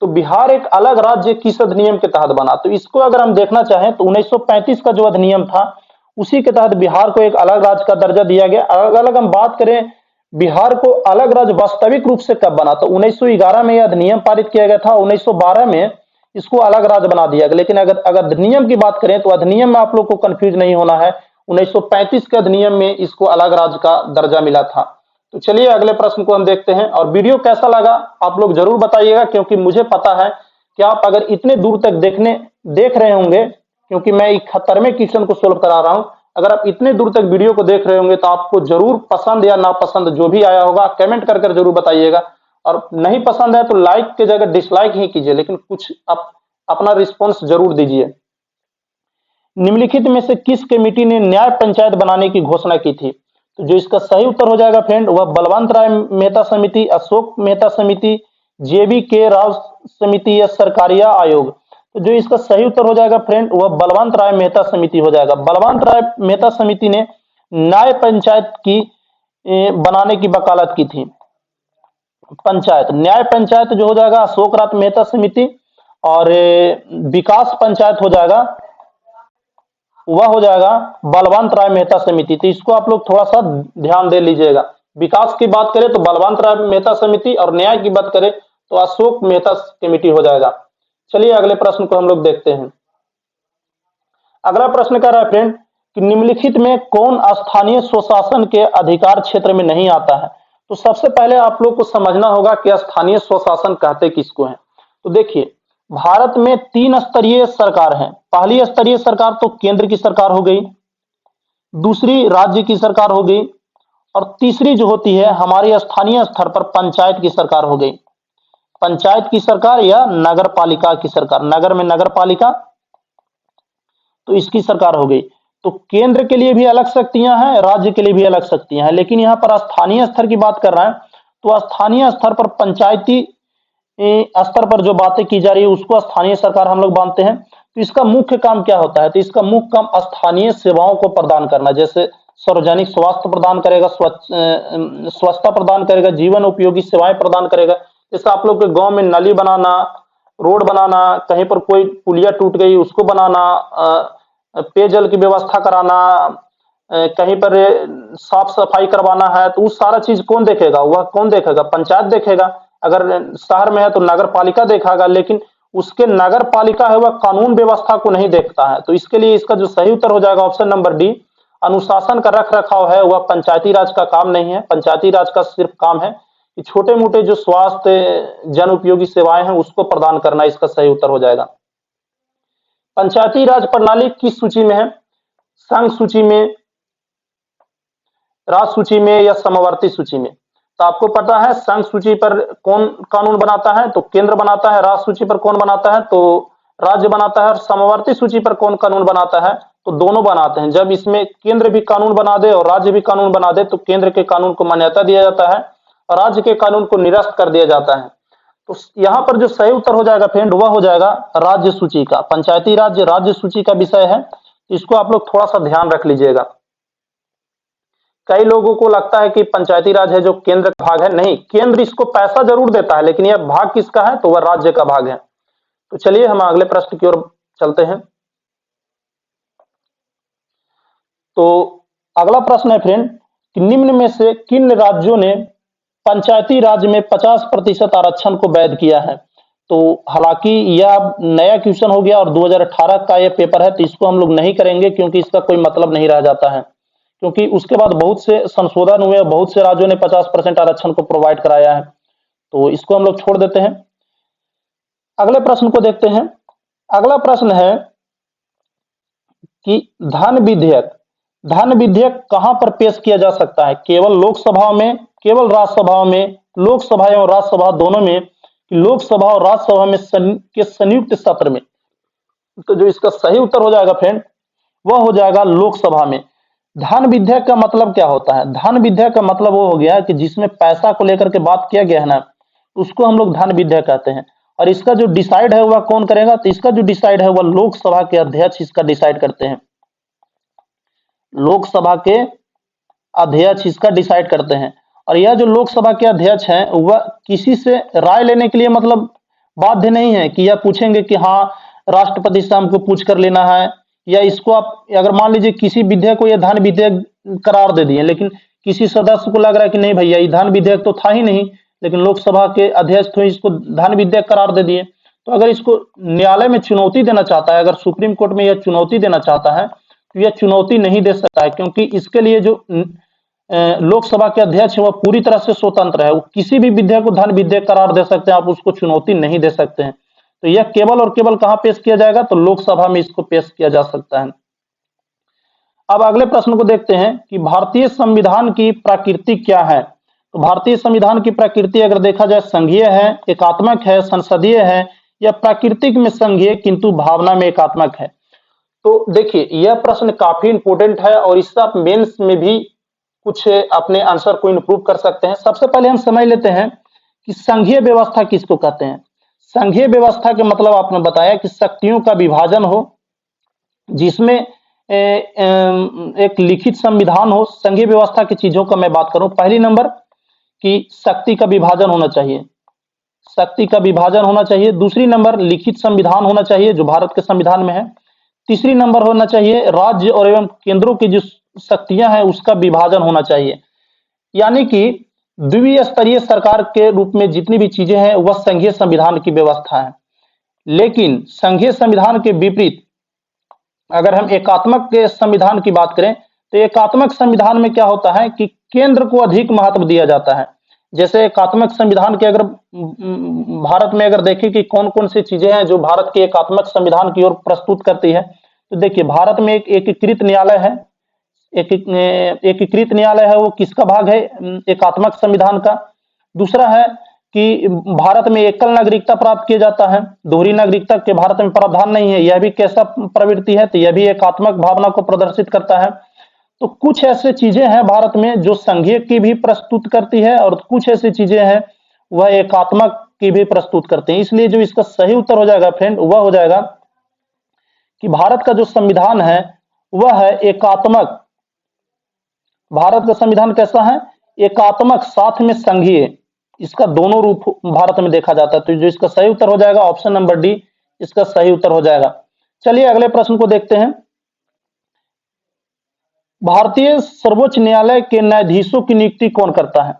तो बिहार एक अलग राज्य किस अधिनियम के तहत बना? तो इसको अगर हम देखना चाहें तो 1935 का जो अधिनियम था उसी के तहत बिहार को एक अलग राज्य का दर्जा दिया गया। अगर हम बात करें बिहार को अलग राज्य वास्तविक रूप से कब बना, तो 1911 में यह अधिनियम पारित किया गया था, 1912 में इसको अलग राज्य बना दिया गया। लेकिन अगर अधिनियम की बात करें तो अधिनियम में आप लोग को कंफ्यूज नहीं होना है, 1935 के अधिनियम में इसको अलग राज्य का दर्जा मिला था। तो चलिए अगले प्रश्न को हम देखते हैं। और वीडियो कैसा लगा आप लोग जरूर बताइएगा, क्योंकि मुझे पता है कि आप अगर इतने दूर तक देख रहे होंगे, क्योंकि मैं 71वें क्वेश्चन को सोल्व करा रहा हूं, अगर आप इतने दूर तक वीडियो को देख रहे होंगे तो आपको जरूर पसंद या नापसंद जो भी आया होगा कमेंट कर जरूर बताइएगा। और नहीं पसंद है तो लाइक की जगह डिसलाइक ही कीजिए, लेकिन कुछ अपना रिस्पॉन्स जरूर दीजिए। निम्नलिखित में से किस कमेटी ने न्याय पंचायत बनाने की घोषणा की थी? तो जो इसका सही उत्तर हो जाएगा फ्रेंड वह बलवंत राय मेहता समिति, अशोक मेहता समिति, जेबी के राव समिति या सरकारिया आयोग। तो जो इसका सही उत्तर हो जाएगा फ्रेंड वह बलवंत राय मेहता समिति हो जाएगा। बलवंत राय मेहता समिति ने न्याय पंचायत की बनाने की वकालत की थी। पंचायत न्याय पंचायत जो हो जाएगा अशोक राय मेहता समिति, और विकास पंचायत हो जाएगा वह हो जाएगा बलवंत राय मेहता समिति। तो इसको आप लोग थोड़ा सा ध्यान दे लीजिएगा। विकास की बात करें तो बलवंत राय मेहता समिति, और न्याय की बात करें तो अशोक मेहता कमेटी हो जाएगा। चलिए अगले प्रश्न को हम लोग देखते हैं। अगला प्रश्न कह रहा है फ्रेंड कि निम्नलिखित में कौन स्थानीय स्वशासन के अधिकार क्षेत्र में नहीं आता है? तो सबसे पहले आप लोग को समझना होगा कि स्थानीय स्वशासन कहते किसको है। तो देखिए भारत में 3 स्तरीय सरकार है। पहली स्तरीय सरकार तो केंद्र की सरकार हो गई, दूसरी राज्य की सरकार हो गई, और तीसरी जो होती है हमारी स्थानीय स्तर पर पंचायत की सरकार हो गई। पंचायत की सरकार या नगर पालिका की सरकार, नगर में नगर पालिका, तो इसकी सरकार हो गई। तो केंद्र के लिए भी अलग शक्तियां हैं, राज्य के लिए भी अलग शक्तियां हैं, लेकिन यहां पर स्थानीय स्तर की बात कर रहे हैं तो स्थानीय स्तर पर पंचायती स्तर पर जो बातें की जा रही है उसको स्थानीय सरकार हम लोग मानते हैं। तो इसका मुख्य काम क्या होता है? तो इसका मुख्य काम स्थानीय सेवाओं को प्रदान करना, जैसे सार्वजनिक स्वास्थ्य प्रदान करेगा, स्वच्छता प्रदान करेगा, जीवन उपयोगी सेवाएं प्रदान करेगा। जैसे आप लोग के गांव में नाली बनाना, रोड बनाना, कहीं पर कोई पुलिया टूट गई उसको बनाना, पेयजल की व्यवस्था कराना, कहीं पर साफ सफाई करवाना है, तो उस सारा चीज कौन देखेगा? वह कौन देखेगा? पंचायत देखेगा। अगर शहर में है तो नगर पालिका देखेगा, लेकिन उसके नगर पालिका है वह कानून व्यवस्था को नहीं देखता है। तो इसके लिए इसका जो सही उत्तर हो जाएगा ऑप्शन नंबर डी, अनुशासन का रख रखाव है वह पंचायती राज का काम नहीं है। पंचायती राज का सिर्फ काम है कि छोटे मोटे जो स्वास्थ्य जन उपयोगी सेवाएं हैं उसको प्रदान करना। इसका सही उत्तर हो जाएगा। पंचायती राज प्रणाली किस सूची में है? संघ सूची में, राज्य सूची में या समवर्ती सूची में? तो आपको पता है संघ सूची पर कौन कानून बनाता है? तो केंद्र बनाता है। राज्य सूची पर कौन बनाता है? तो राज्य बनाता है। और समवर्ती सूची पर कौन कानून बनाता है? तो दोनों बनाते हैं। जब इसमें केंद्र भी कानून बना दे और राज्य भी कानून बना दे तो केंद्र के कानून को मान्यता दिया जाता है और राज्य के कानून को निरस्त कर दिया जाता है। तो यहां पर जो सही उत्तर हो जाएगा फ्रेंड वह हो जाएगा राज्य सूची का। पंचायती राज राज्य सूची का विषय है, इसको आप लोग थोड़ा सा ध्यान रख लीजिएगा। कई लोगों को लगता है कि पंचायती राज है जो केंद्र का भाग है, नहीं, केंद्र इसको पैसा जरूर देता है लेकिन यह भाग किसका है? तो वह राज्य का भाग है। तो चलिए हम अगले प्रश्न की ओर चलते हैं। तो अगला प्रश्न है फ्रेंड कि निम्न में से किन राज्यों ने पंचायती राज में 50% आरक्षण को वैध किया है? तो हालांकि यह नया क्वेश्चन हो गया और 2018 का यह पेपर है, तो इसको हम लोग नहीं करेंगे क्योंकि इसका कोई मतलब नहीं रह जाता है, क्योंकि उसके बाद बहुत से संशोधन हुए, बहुत से राज्यों ने 50% आरक्षण को प्रोवाइड कराया है, तो इसको हम लोग छोड़ देते हैं। अगले प्रश्न को देखते हैं। अगला प्रश्न है कि धन विधेयक कहां पर पेश किया जा सकता है? केवल लोकसभा में, केवल राज्यसभा में, लोकसभा एवं राज्यसभा दोनों में, लोकसभा और राज्यसभा में के संयुक्त सत्र में? तो जो इसका सही उत्तर हो जाएगा फ्रेंड वह हो जाएगा लोकसभा में। धन विधेयक का मतलब क्या होता है? धन विधेयक का मतलब वो हो गया कि जिसमें पैसा को लेकर के बात किया गया है ना, उसको हम लोग धन विधेयक कहते हैं। और इसका जो डिसाइड है वह कौन करेगा? तो इसका जो डिसाइड है वह लोकसभा के अध्यक्ष इसका डिसाइड करते हैं। लोकसभा के अध्यक्ष इसका डिसाइड करते हैं। और यह जो लोकसभा के अध्यक्ष हैं वह किसी से राय लेने के लिए मतलब बाध्य नहीं है कि यह पूछेंगे कि हाँ राष्ट्रपति से हमको पूछ कर लेना है, या इसको आप अगर मान लीजिए किसी विधेयक को यह धन विधेयक करार दे दिए, लेकिन किसी सदस्य को लग रहा है कि नहीं भैया ये धन विधेयक तो था ही नहीं, लेकिन लोकसभा के अध्यक्ष तो इसको धन विधेयक करार दे दिए, तो अगर इसको न्यायालय में चुनौती देना चाहता है, अगर सुप्रीम कोर्ट में यह चुनौती देना चाहता है तो यह चुनौती नहीं दे सकता है, क्योंकि इसके लिए जो लोकसभा के अध्यक्ष है वह पूरी तरह से स्वतंत्र है, वो किसी भी विधेयक को धन विधेयक करार दे सकते हैं, आप उसको चुनौती नहीं दे सकते हैं। तो यह केवल और केवल कहां पेश किया जाएगा, तो लोकसभा में इसको पेश किया जा सकता है। अब अगले प्रश्न को देखते हैं कि भारतीय संविधान की प्रकृति क्या है। तो भारतीय संविधान की प्रकृति अगर देखा जाए संघीय है, एकात्मक है, संसदीय है, या प्राकृतिक में संघीय किंतु भावना में एकात्मक है। तो देखिए यह प्रश्न काफी इंपोर्टेंट है और इससे आप मेंस में भी कुछ अपने आंसर को इंप्रूव कर सकते हैं। सबसे पहले हम समझ लेते हैं कि संघीय व्यवस्था किसको कहते हैं। संघीय व्यवस्था के मतलब आपने बताया कि शक्तियों का विभाजन हो, जिसमें एक लिखित संविधान हो। संघीय व्यवस्था की चीजों का मैं बात करूं, पहली नंबर कि शक्ति का विभाजन होना चाहिए, शक्ति का विभाजन होना चाहिए। दूसरी नंबर लिखित संविधान होना चाहिए जो भारत के संविधान में है। तीसरी नंबर होना चाहिए राज्य और एवं केंद्रों की जो शक्तियां हैं उसका विभाजन होना चाहिए, यानी कि द्वितीय स्तरीय सरकार के रूप में जितनी भी चीजें हैं वह संघीय संविधान की व्यवस्था है। लेकिन संघीय संविधान के विपरीत अगर हम एकात्मक के संविधान की बात करें तो एकात्मक संविधान में क्या होता है कि केंद्र को अधिक महत्व दिया जाता है। जैसे एकात्मक संविधान के अगर भारत में अगर देखें कि कौन कौन सी चीजें हैं जो भारत के एकात्मक संविधान की ओर प्रस्तुत करती है, तो देखिए भारत में एक एकीकृत न्यायालय है। एकीकृत न्यायालय है वो किसका भाग है, एकात्मक संविधान का। दूसरा है कि भारत में एकल नागरिकता प्राप्त किया जाता है, दोहरी नागरिकता के भारत में प्रावधान नहीं है। यह भी कैसा प्रवृत्ति है, तो यह भी एकात्मक भावना को प्रदर्शित करता है। तो कुछ ऐसे चीजें हैं भारत में जो संघीय की भी प्रस्तुत करती है और कुछ ऐसी चीजें हैं वह एकात्मक की भी प्रस्तुत करते हैं। इसलिए जो इसका सही उत्तर हो जाएगा फ्रेंड वह हो जाएगा कि भारत का जो संविधान है वह है एकात्मक। भारत का संविधान कैसा है, एकात्मक साथ में संघीय, इसका दोनों रूप भारत में देखा जाता है। तो जो इसका सही उत्तर हो जाएगा ऑप्शन नंबर डी इसका सही उत्तर हो जाएगा। चलिए अगले प्रश्न को देखते हैं। भारतीय सर्वोच्च न्यायालय के न्यायाधीशों की नियुक्ति कौन करता है।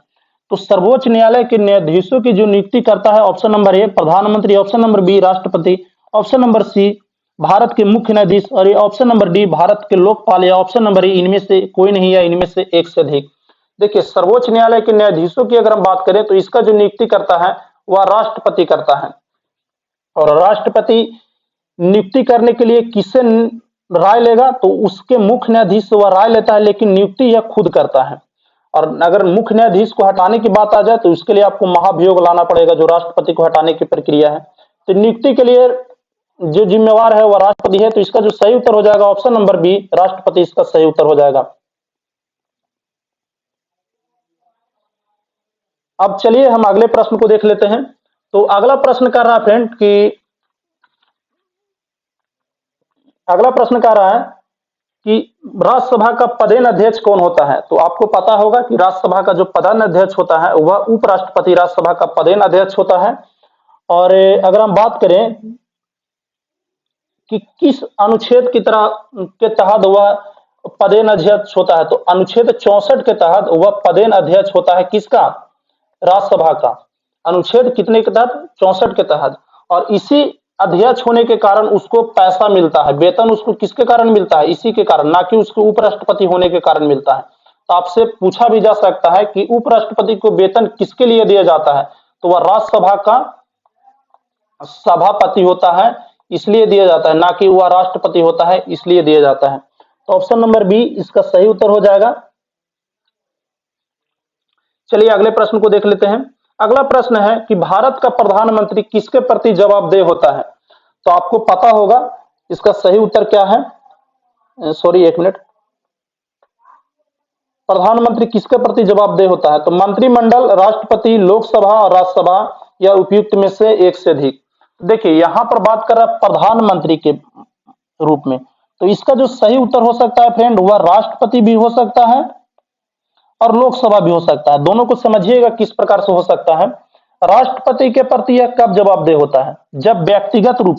तो सर्वोच्च न्यायालय के न्यायाधीशों की जो नियुक्ति करता है ऑप्शन नंबर ए प्रधानमंत्री, ऑप्शन नंबर बी राष्ट्रपति, ऑप्शन नंबर सी भारत के मुख्य न्यायाधीश, और ये ऑप्शन नंबर डी भारत के लोकपाल, या ऑप्शन नंबर ए इनमें से कोई नहीं या इनमें से एक से अधिक। देखिए सर्वोच्च न्यायालय के न्यायाधीशों की अगर हम बात करें तो इसका जो नियुक्ति करता है वह राष्ट्रपति करता है। और राष्ट्रपति नियुक्ति करने के लिए किससे राय लेगा, तो उसके मुख्य न्यायाधीश से वह राय लेता है, लेकिन नियुक्ति यह खुद करता है। और अगर मुख्य न्यायाधीश को हटाने की बात आ जाए तो उसके लिए आपको महाभियोग लाना पड़ेगा जो राष्ट्रपति को हटाने की प्रक्रिया है। तो नियुक्ति के लिए जो जिम्मेवार है वह राष्ट्रपति है। तो इसका जो सही उत्तर हो जाएगा ऑप्शन नंबर बी राष्ट्रपति इसका सही उत्तर हो जाएगा। अब चलिए हम अगले प्रश्न को देख लेते हैं। तो अगला प्रश्न कर रहा है फ्रेंड कि अगला प्रश्न कह रहा है कि राज्यसभा का पदेन अध्यक्ष कौन होता है। तो आपको पता होगा कि राज्यसभा का जो पदेन अध्यक्ष होता है वह उपराष्ट्रपति राज्यसभा का पदेन अध्यक्ष होता है। और अगर हम बात करें कि किस अनुच्छेद की तरह के तहत वह पदेन अध्यक्ष होता है, तो अनुच्छेद 64 के तहत वह पदेन अध्यक्ष होता है। किसका, राज्यसभा का। अनुच्छेद कितने के तहत, 64 के तहत। और इसी अध्यक्ष होने के कारण उसको पैसा मिलता है, वेतन उसको किसके कारण मिलता है, इसी के कारण, ना कि उसको उपराष्ट्रपति होने के कारण मिलता है। तो आपसे पूछा भी जा सकता है कि उपराष्ट्रपति को वेतन किसके लिए दिया जाता है, तो वह राज्यसभा का सभापति होता है इसलिए दिया जाता है, ना कि वह राष्ट्रपति होता है इसलिए दिया जाता है। तो ऑप्शन नंबर बी इसका सही उत्तर हो जाएगा। चलिए अगले प्रश्न को देख लेते हैं। अगला प्रश्न है कि भारत का प्रधानमंत्री किसके प्रति जवाबदेह होता है। तो आपको पता होगा इसका सही उत्तर क्या है, सॉरी एक मिनट, प्रधानमंत्री किसके प्रति जवाबदेह होता है, तो मंत्रिमंडल, राष्ट्रपति, लोकसभा और राज्यसभा, या उपयुक्त में से एक से अधिक। देखिए यहां पर बात कर रहा है प्रधानमंत्री के रूप में, तो इसका जो सही उत्तर हो सकता है फ्रेंड वह राष्ट्रपति भी हो सकता है और लोकसभा भी हो सकता है। दोनों को समझिएगा किस प्रकार से हो सकता है। राष्ट्रपति के प्रति यह कब जवाबदेह होता है? जब व्यक्तिगत रूप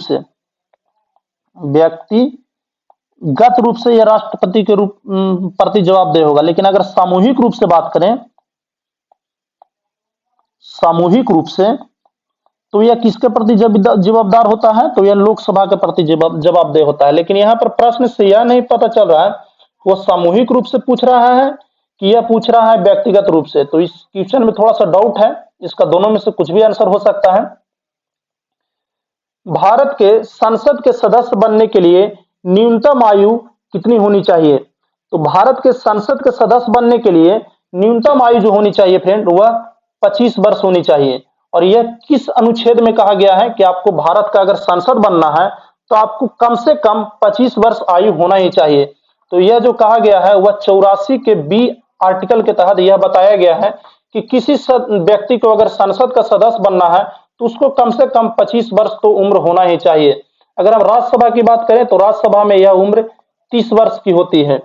से यह राष्ट्रपति के प्रति जवाबदेह होगा। लेकिन अगर सामूहिक रूप से बात करें, सामूहिक रूप से, तो यह किसके प्रति जवाबदार होता है? तो यह लोकसभा के प्रति जवाबदेह होता है। लेकिन यहाँ पर प्रश्न से यह नहीं पता चल रहा है वो सामूहिक रूप से पूछ रहा है कि यह पूछ रहा है व्यक्तिगत रूप से। तो इस क्वेश्चन में थोड़ा सा डाउट है, इसका दोनों में से कुछ भी आंसर हो सकता है। भारत के संसद के सदस्य बनने के लिए न्यूनतम आयु कितनी होनी चाहिए? तो भारत के संसद के सदस्य बनने के लिए न्यूनतम आयु जो होनी चाहिए फ्रेंड, वह 25 वर्ष होनी चाहिए। और यह किस अनुच्छेद में कहा गया है कि आपको भारत का अगर सांसद बनना है तो आपको कम से कम 25 वर्ष आयु होना ही चाहिए। तो यह जो कहा गया है वह 84 के बी आर्टिकल के तहत यह बताया गया है कि किसी व्यक्ति को अगर संसद का सदस्य बनना है तो उसको कम से कम 25 वर्ष तो उम्र होना ही चाहिए। अगर हम राज्यसभा की बात करें तो राज्यसभा में यह उम्र 30 वर्ष की होती है।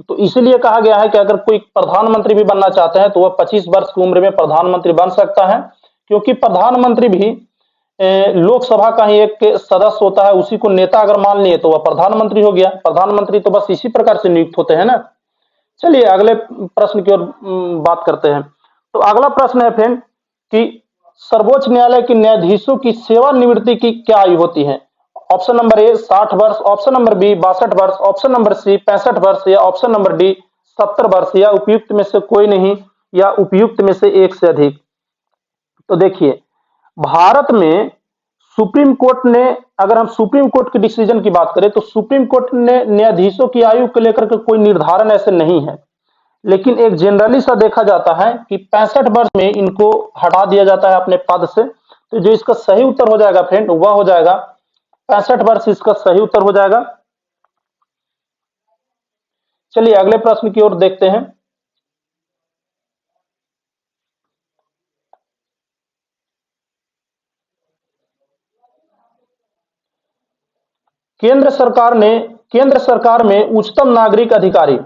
तो इसलिए कहा गया है कि अगर कोई प्रधानमंत्री भी बनना चाहते हैं तो वह 25 वर्ष की उम्र में प्रधानमंत्री बन सकता है, क्योंकि प्रधानमंत्री भी लोकसभा का ही एक सदस्य होता है। उसी को नेता अगर मान लिए तो वह प्रधानमंत्री हो गया। प्रधानमंत्री तो बस इसी प्रकार से नियुक्त होते हैं ना। चलिए अगले प्रश्न की ओर बात करते हैं। तो अगला प्रश्न है फ्रेंड कि सर्वोच्च न्यायालय के न्यायाधीशों की सेवानिवृत्ति की क्या आयु होती है? ऑप्शन नंबर ए 60 वर्ष, ऑप्शन नंबर बी 62 वर्ष, ऑप्शन नंबर सी 65 वर्ष, या ऑप्शन नंबर डी 70 वर्ष, या उपयुक्त में से कोई नहीं, या उपयुक्त में से एक से अधिक। तो देखिए, भारत में सुप्रीम कोर्ट ने, अगर हम सुप्रीम कोर्ट के डिसीजन की बात करें तो सुप्रीम कोर्ट ने न्यायाधीशों की आयु को लेकर के कोई निर्धारण ऐसे नहीं है। लेकिन एक जनरली सा देखा जाता है कि 65 वर्ष में इनको हटा दिया जाता है अपने पद से। तो जो इसका सही उत्तर हो जाएगा फ्रेंड वह हो जाएगा 65 वर्ष, इसका सही उत्तर हो जाएगा। चलिए अगले प्रश्न की ओर देखते हैं। केंद्र सरकार में उच्चतम नागरिक अधिकारी,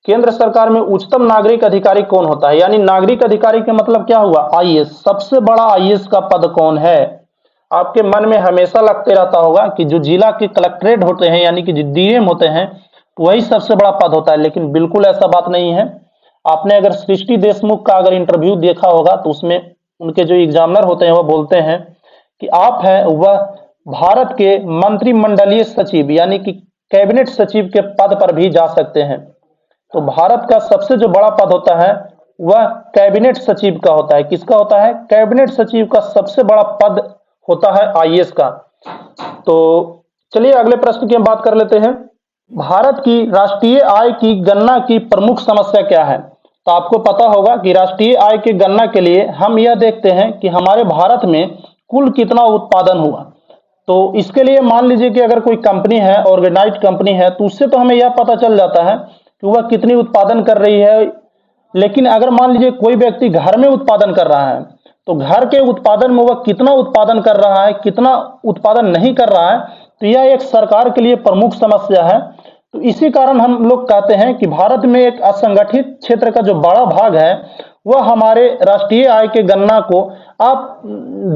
केंद्र सरकार में उच्चतम नागरिक अधिकारी कौन होता है? यानी नागरिक अधिकारी का मतलब क्या हुआ? आईएएस। सबसे बड़ा आईएएस का पद कौन है? आपके मन में हमेशा लगते रहता होगा कि जो जिला के कलेक्ट्रेट होते हैं यानी कि जो डीएम होते हैं वही सबसे बड़ा पद होता है, लेकिन बिल्कुल ऐसा बात नहीं है। आपने अगर सृष्टि देशमुख का अगर इंटरव्यू देखा होगा तो उसमें उनके जो एग्जामिनर होते हैं वह बोलते हैं कि आप है वह भारत के मंत्रिमंडलीय सचिव यानी कि कैबिनेट सचिव के पद पर भी जा सकते हैं। तो भारत का सबसे जो बड़ा पद होता है वह कैबिनेट सचिव का होता है। किसका होता है? कैबिनेट सचिव का सबसे बड़ा पद होता है आईएएस का। तो चलिए अगले प्रश्न की हम बात कर लेते हैं। भारत की राष्ट्रीय आय की गणना की प्रमुख समस्या क्या है? तो आपको पता होगा कि राष्ट्रीय आय की गणना के लिए हम यह देखते हैं कि हमारे भारत में कुल कितना उत्पादन हुआ। तो इसके लिए मान लीजिए कि अगर कोई कंपनी है, ऑर्गेनाइज्ड कंपनी है, तो उससे तो हमें यह पता चल जाता है कि वह कितनी उत्पादन कर रही है। लेकिन अगर मान लीजिए कोई व्यक्ति घर में उत्पादन कर रहा है तो घर के उत्पादन में वह कितना उत्पादन कर रहा है, कितना उत्पादन नहीं कर रहा है, तो यह एक सरकार के लिए प्रमुख समस्या है। तो इसी कारण हम लोग कहते हैं कि भारत में एक असंगठित क्षेत्र का जो बड़ा भाग है वह हमारे राष्ट्रीय आय के गणना को आप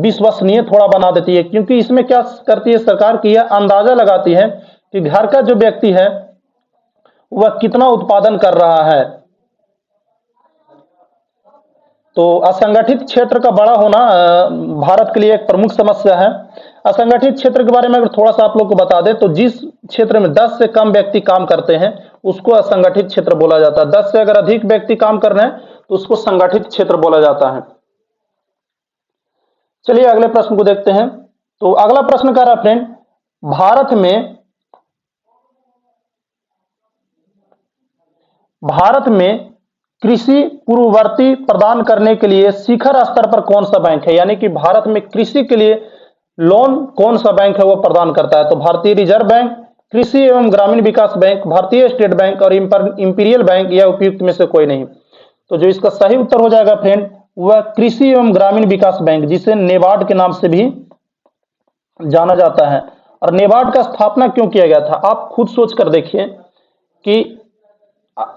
विश्वसनीय थोड़ा बना देती है, क्योंकि इसमें क्या करती है सरकार की यह अंदाजा लगाती है कि घर का जो व्यक्ति है वह कितना उत्पादन कर रहा है। तो असंगठित क्षेत्र का बड़ा होना भारत के लिए एक प्रमुख समस्या है। असंगठित क्षेत्र के बारे में अगर थोड़ा सा आप लोग को बता दें तो जिस क्षेत्र में 10 से कम व्यक्ति काम करते हैं उसको असंगठित क्षेत्र बोला जाता है। 10 से अगर अधिक व्यक्ति काम कर रहे हैं तो उसको संगठित क्षेत्र बोला जाता है। चलिए अगले प्रश्न को देखते हैं। तो अगला प्रश्न कह रहा है फ्रेंड, भारत में कृषि पूर्ववर्ती प्रदान करने के लिए शिखर स्तर पर कौन सा बैंक है? यानी कि भारत में कृषि के लिए लोन कौन सा बैंक है वो प्रदान करता है? तो भारतीय रिजर्व बैंक, कृषि एवं ग्रामीण विकास बैंक, भारतीय स्टेट बैंक और इंपीरियल बैंक, या उपयुक्त में से कोई नहीं। तो जो इसका सही उत्तर हो जाएगा फ्रेंड वह कृषि एवं ग्रामीण विकास बैंक, जिसे नेबार्ड के नाम से भी जाना जाता है। और नेबार्ड का स्थापना क्यों किया गया था? आप खुद सोच कर देखिए कि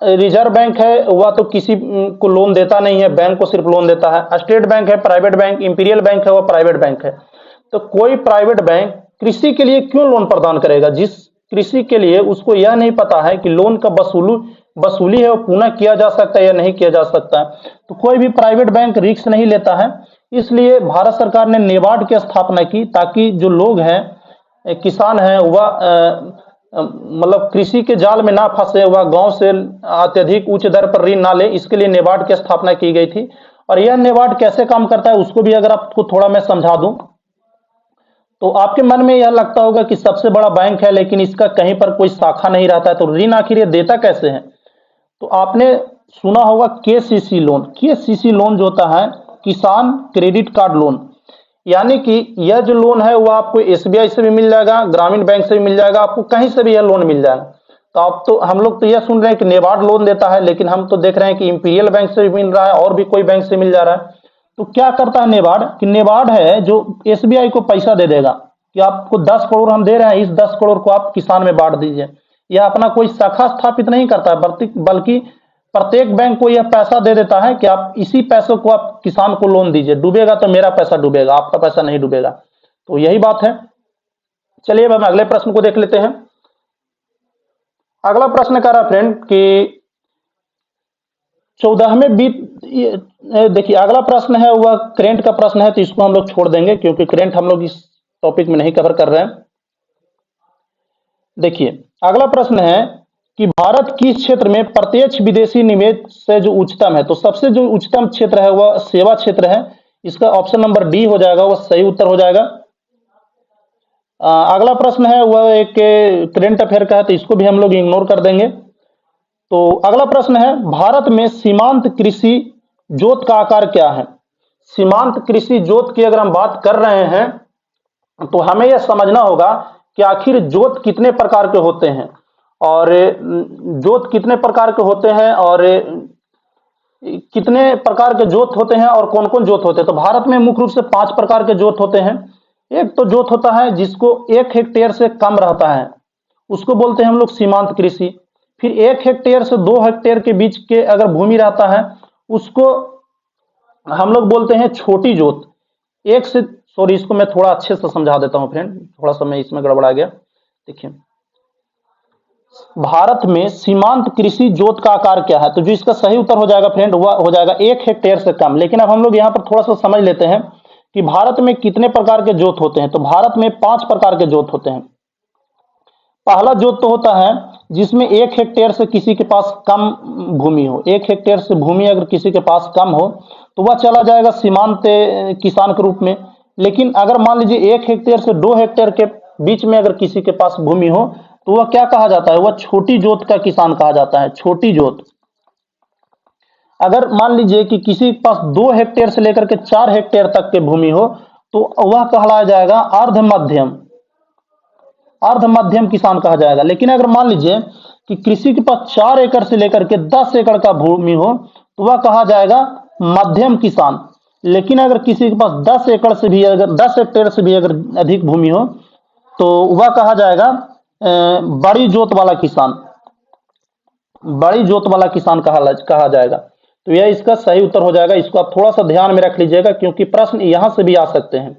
रिजर्व बैंक है वह तो किसी को लोन देता नहीं है, बैंक को सिर्फ लोन देता है। स्टेट बैंक है प्राइवेट बैंक, इंपीरियल बैंक है वह प्राइवेट बैंक है। तो कोई प्राइवेट बैंक कृषि के लिए क्यों लोन प्रदान करेगा, जिस कृषि के लिए उसको यह नहीं पता है कि लोन का वसूली है वो पुनः किया जा सकता है या नहीं किया जा सकता है, तो कोई भी प्राइवेट बैंक रिस्क नहीं लेता है। इसलिए भारत सरकार ने नेबार्ड की स्थापना की, ताकि जो लोग हैं किसान हैं वह मतलब कृषि के जाल में ना फंसे, वह गांव से अत्यधिक उच्च दर पर ऋण ना ले, इसके लिए नेबार्ड की स्थापना की गई थी। और यह नेबार्ड कैसे काम करता है उसको भी अगर आपको थोड़ा मैं समझा दूं, तो आपके मन में यह लगता होगा कि सबसे बड़ा बैंक है लेकिन इसका कहीं पर कोई शाखा नहीं रहता है, तो ऋण आखिर ये देता कैसे है। तो आपने सुना होगा केसीसी लोन। केसीसी लोन जो होता है किसान क्रेडिट कार्ड लोन, यानी कि यह जो लोन है वो आपको एसबीआई से भी मिल जाएगा, ग्रामीण बैंक से भी मिल जाएगा, आपको कहीं से भी यह लोन मिल जाएगा। तो आप तो हम लोग तो यह सुन रहे हैं कि नेबार्ड लोन देता है, लेकिन हम तो देख रहे हैं कि इंपीरियल बैंक से भी मिल रहा है और भी कोई बैंक से मिल जा रहा है। तो क्या करता है नेबार्ड, कि नेबार्ड है जो एसबीआई को पैसा दे देगा कि आपको 10 करोड़ हम दे रहे हैं, इस 10 करोड़ को आप किसान में बांट दीजिए। यह अपना कोई शाखा स्थापित नहीं करता है, बल्कि प्रत्येक बैंक को यह पैसा दे देता है कि आप इसी पैसे को आप किसान को लोन दीजिए, डूबेगा तो मेरा पैसा डूबेगा, आपका पैसा नहीं डूबेगा। तो यही बात है। चलिए अब हम अगले प्रश्न को देख लेते हैं। अगला प्रश्न कह रहा है फ्रेंड कि 14वें देखिए अगला प्रश्न है वह करेंट का प्रश्न है, तो इसको हम लोग छोड़ देंगे क्योंकि करेंट हम लोग इस टॉपिक में नहीं कवर कर रहे हैं। देखिए अगला प्रश्न है कि भारत किस क्षेत्र में प्रत्यक्ष विदेशी निवेश से जो उच्चतम है, तो सबसे जो उच्चतम क्षेत्र है वह सेवा क्षेत्र है। इसका ऑप्शन नंबर डी हो जाएगा, वह सही उत्तर हो जाएगा। अगला प्रश्न है वह एक करेंट अफेयर का है, तो इसको भी हम लोग इग्नोर कर देंगे। तो अगला प्रश्न है भारत में सीमांत कृषि जोत का आकार क्या है। सीमांत कृषि जोत की अगर हम बात कर रहे हैं तो हमें यह समझना होगा कि आखिर जोत कितने प्रकार के होते हैं, और जोत कितने प्रकार के होते हैं, और कितने प्रकार के जोत होते हैं और कौन कौन जोत होते हैं। तो भारत में मुख्य रूप से 5 प्रकार के जोत होते हैं। एक तो जोत होता है जिसको 1 हेक्टेयर से कम रहता है, उसको बोलते हैं हम लोग सीमांत कृषि। फिर 1 हेक्टेयर से 2 हेक्टेयर के बीच के अगर भूमि रहता है उसको हम लोग बोलते हैं छोटी जोत। इसको मैं थोड़ा अच्छे से समझा देता हूं फ्रेंड, थोड़ा सा मैं इसमें गड़बड़ा गया। देखिए भारत में सीमांत कृषि जोत का आकार क्या है, तो जो इसका सही उत्तर हो जाएगा फ्रेंड वह हो जाएगा 1 हेक्टेयर से कम। लेकिन अब हम लोग यहाँ पर थोड़ा सा समझ लेते हैं कि भारत में कितने प्रकार के जोत होते हैं। तो भारत में 5 प्रकार के जोत होते हैं। पहला जोत तो होता है जिसमें 1 हेक्टेयर से किसी के पास कम भूमि हो। 1 हेक्टेयर से भूमि अगर किसी के पास कम हो तो वह चला जाएगा सीमांत किसान के रूप में। लेकिन अगर मान लीजिए 1 हेक्टेयर से 2 हेक्टेयर के बीच में अगर किसी के पास भूमि हो तो वह क्या कहा जाता है, वह छोटी जोत का किसान कहा जाता है, छोटी जोत। अगर मान लीजिए कि किसी के पास 2 हेक्टेयर से लेकर के 4 हेक्टेयर तक के भूमि हो तो वह कहलाया जाएगा अर्ध मध्यम किसान कहा जाएगा। लेकिन अगर मान लीजिए कि किसी के पास 4 एकड़ से लेकर के 10 एकड़ का भूमि हो तो वह कहा जाएगा मध्यम किसान। लेकिन अगर किसी के पास 10 एकड़ से भी अगर 10 हेक्टेयर से भी अगर अधिक भूमि हो तो वह कहा जाएगा बड़ी जोत वाला किसान, बड़ी जोत वाला किसान कहा जाएगा। तो यह इसका सही उत्तर हो जाएगा। इसको आप थोड़ा सा ध्यान में रख लीजिएगा क्योंकि प्रश्न यहां से भी आ सकते हैं।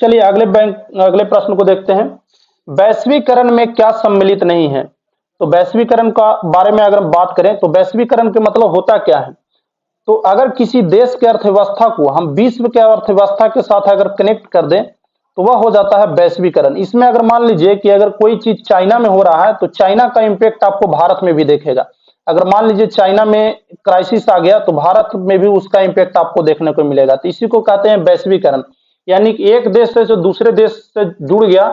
चलिए अगले प्रश्न को देखते हैं। वैश्वीकरण में क्या सम्मिलित नहीं है। तो वैश्वीकरण का बारे में अगर हम बात करें तो वैश्वीकरण के मतलब होता क्या है। तो अगर किसी देश के अर्थव्यवस्था को हम विश्व के अर्थव्यवस्था के साथ अगर कनेक्ट कर दें तो वह हो जाता है वैश्वीकरण। इसमें अगर मान लीजिए कि अगर कोई चीज चाइना में हो रहा है तो चाइना का इंपैक्ट आपको भारत में भी देखेगा। अगर मान लीजिए चाइना में क्राइसिस आ गया तो भारत में भी उसका इंपैक्ट आपको देखने को मिलेगा। तो इसी को कहते हैं वैश्वीकरण, यानी कि एक देश से जो दूसरे देश से जुड़ गया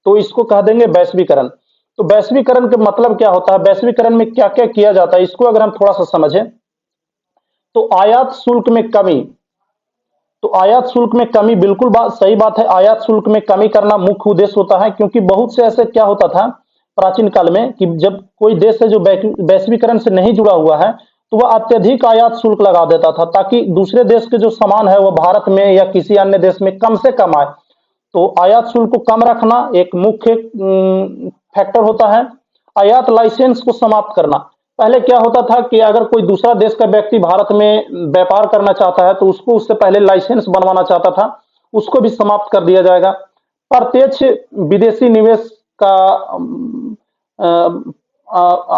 तो इसको कह देंगे वैश्वीकरण। तो वैश्वीकरण के मतलब क्या होता है, वैश्वीकरण में क्या क्या किया जाता है, इसको अगर हम थोड़ा सा समझें तो आयात शुल्क में कमी। तो आयात शुल्क में कमी बिल्कुल सही बात है। आयात शुल्क में कमी करना मुख्य उद्देश्य होता है, क्योंकि बहुत से ऐसे क्या होता था प्राचीन काल में कि जब कोई देश है जो वैश्वीकरण से नहीं जुड़ा हुआ है तो वह अत्यधिक आयात शुल्क लगा देता था ताकि दूसरे देश के जो सामान है वह भारत में या किसी अन्य देश में कम से कम आए। तो आयात शुल्क को कम रखना एक मुख्य फैक्टर होता है। आयात लाइसेंस को समाप्त करना, पहले क्या होता था कि अगर कोई दूसरा देश का व्यक्ति भारत में व्यापार करना चाहता है तो उसको उससे पहले लाइसेंस बनवाना चाहता था, उसको भी समाप्त कर दिया जाएगा। प्रत्यक्ष विदेशी निवेश का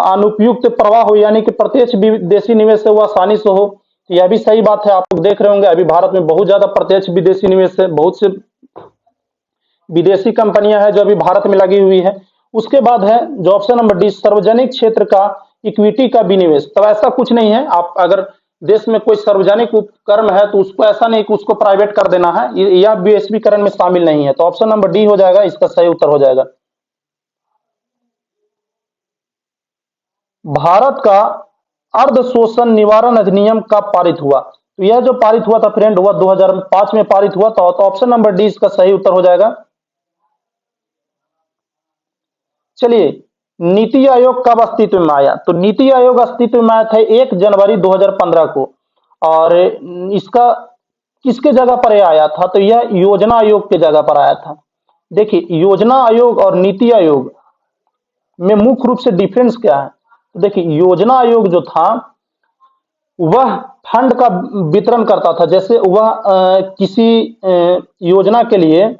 अनुपयुक्त प्रवाह हो, यानी कि प्रत्यक्ष विदेशी निवेश से वो आसानी से हो, यह भी सही बात है। आप लोग देख रहे होंगे अभी भारत में बहुत ज्यादा प्रत्यक्ष विदेशी निवेश है, बहुत से विदेशी कंपनियां हैं जो अभी भारत में लगी हुई है। उसके बाद है जो ऑप्शन नंबर डी, सार्वजनिक क्षेत्र का इक्विटी का विनिवेश। तो ऐसा कुछ नहीं है, आप अगर देश में कोई सार्वजनिक उपक्रम है तो उसको ऐसा नहीं कि उसको प्राइवेट कर देना है, यह वैश्वीकरण में शामिल नहीं है। तो ऑप्शन नंबर डी हो जाएगा, इसका सही उत्तर हो जाएगा। भारत का अर्ध शोषण निवारण अधिनियम कब पारित हुआ? तो यह जो पारित हुआ था फ्रेंड, हुआ 2005 में पारित हुआ था। तो ऑप्शन नंबर डी इसका सही उत्तर हो जाएगा। चलिए, नीति आयोग कब अस्तित्व में आया? तो नीति आयोग अस्तित्व में आया था 1 जनवरी 2015 को। और इसका किसके जगह पर यह आया था? तो यह योजना आयोग के जगह पर आया था। देखिए, योजना आयोग और नीति आयोग में मुख्य रूप से डिफरेंस क्या है? तो देखिए, योजना आयोग जो था वह फंड का वितरण करता था, जैसे वह किसी योजना के लिए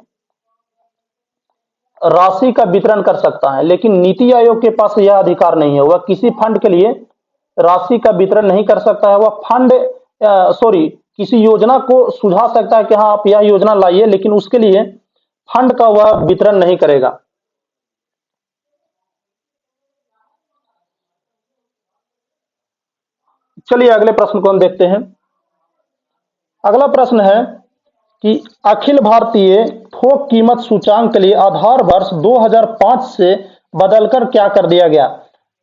राशि का वितरण कर सकता है, लेकिन नीति आयोग के पास यह अधिकार नहीं है। वह किसी फंड के लिए राशि का वितरण नहीं कर सकता है। वह किसी योजना को सुझा सकता है कि हाँ आप यह योजना लाइए, लेकिन उसके लिए फंड का वह वितरण नहीं करेगा। चलिए अगले प्रश्न को हम देखते हैं। अगला प्रश्न है कि अखिल भारतीय थोक कीमत सूचांक के लिए आधार वर्ष 2005 से बदलकर क्या कर दिया गया?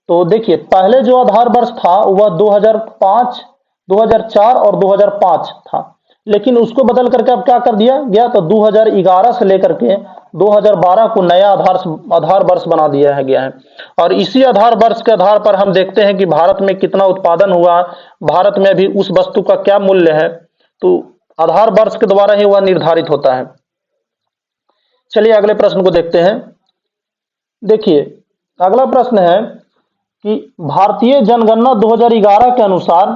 तो देखिए, पहले जो आधार वर्ष था वह 2005, 2004 और 2005 था, लेकिन उसको बदल करके अब क्या कर दिया गया? तो 2011 से लेकर के 2012 को नया आधार वर्ष बना दिया गया है। और इसी आधार वर्ष के आधार पर हम देखते हैं कि भारत में कितना उत्पादन हुआ, भारत में भी उस वस्तु का क्या मूल्य है, तो आधार वर्ष के द्वारा ही वह निर्धारित होता है। चलिए अगले प्रश्न को देखते हैं। देखिए, अगला प्रश्न है कि भारतीय जनगणना 2011 के अनुसार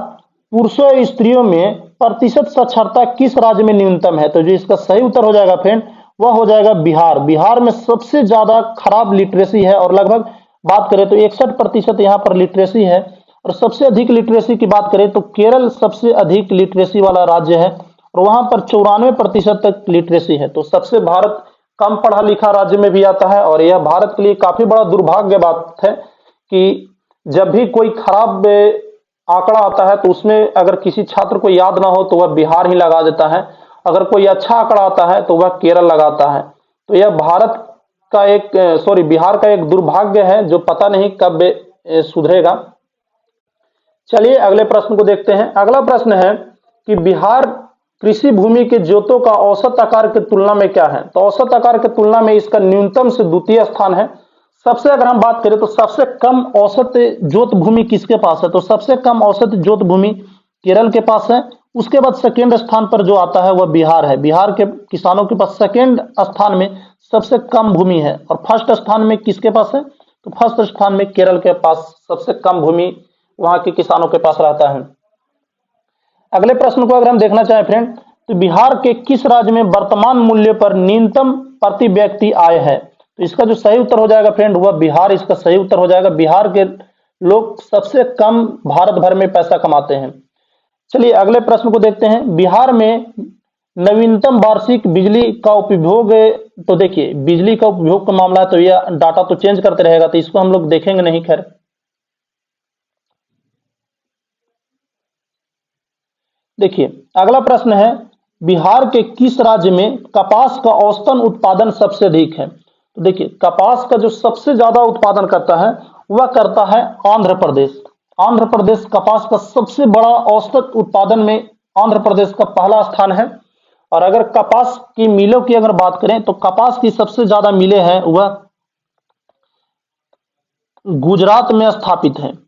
पुरुषों और स्त्रियों में प्रतिशत साक्षरता किस राज्य में न्यूनतम है? तो जो इसका सही उत्तर हो जाएगा फ्रेंड, वह हो जाएगा बिहार। बिहार में सबसे ज्यादा खराब लिटरेसी है, और लगभग बात करें तो 61% यहाँ पर लिटरेसी है। और सबसे अधिक लिटरेसी की बात करें तो केरल सबसे अधिक लिटरेसी वाला राज्य है, और वहां पर 94% तक लिटरेसी है। तो सबसे भारत कम पढ़ा लिखा राज्य में भी आता है, और यह भारत के लिए काफी बड़ा दुर्भाग्य बात है कि जब भी कोई खराब आंकड़ा आता है तो उसमें अगर किसी छात्र को याद ना हो तो वह बिहार ही लगा देता है, अगर कोई अच्छा आंकड़ा आता है तो वह केरल लगाता है। तो यह बिहार का एक दुर्भाग्य है जो पता नहीं कब सुधरेगा। चलिए अगले प्रश्न को देखते हैं। अगला प्रश्न है कि बिहार कृषि भूमि के जोतों का औसत आकार की तुलना में क्या है? तो औसत आकार की तुलना में इसका न्यूनतम से द्वितीय स्थान है। सबसे अगर हम बात करें तो सबसे कम औसत जोत भूमि किसके पास है? तो सबसे कम औसत जोत भूमि केरल के पास है। उसके बाद सेकेंड स्थान पर जो आता है वह बिहार है। बिहार के किसानों के पास सेकेंड स्थान में सबसे कम भूमि है। और फर्स्ट स्थान में किसके पास है? तो फर्स्ट स्थान में केरल के पास सबसे कम भूमि वहां के किसानों के पास रहता है। अगले प्रश्न को अगर हम देखना चाहें फ्रेंड, तो बिहार के किस राज्य में वर्तमान मूल्य पर न्यूनतम प्रति व्यक्ति आय है? तो इसका जो सही उत्तर हो जाएगा फ्रेंड वह बिहार इसका सही उत्तर हो जाएगा। बिहार के लोग सबसे कम भारत भर में पैसा कमाते हैं। चलिए अगले प्रश्न को देखते हैं। बिहार में नवीनतम वार्षिक बिजली का उपभोग, तो देखिए बिजली का उपभोग का मामला है तो यह डाटा तो चेंज करते रहेगा, तो इसको हम लोग देखेंगे नहीं। खैर, देखिए अगला प्रश्न है, बिहार के किस राज्य में कपास का औसतन उत्पादन सबसे अधिक है? तो देखिए कपास का जो सबसे ज्यादा उत्पादन करता है वह करता है आंध्र प्रदेश। आंध्र प्रदेश कपास का सबसे बड़ा औसत उत्पादन में आंध्र प्रदेश का पहला स्थान है। और अगर कपास की मिलों की अगर बात करें तो कपास की सबसे ज्यादा मिलें हैं वह गुजरात में स्थापित है।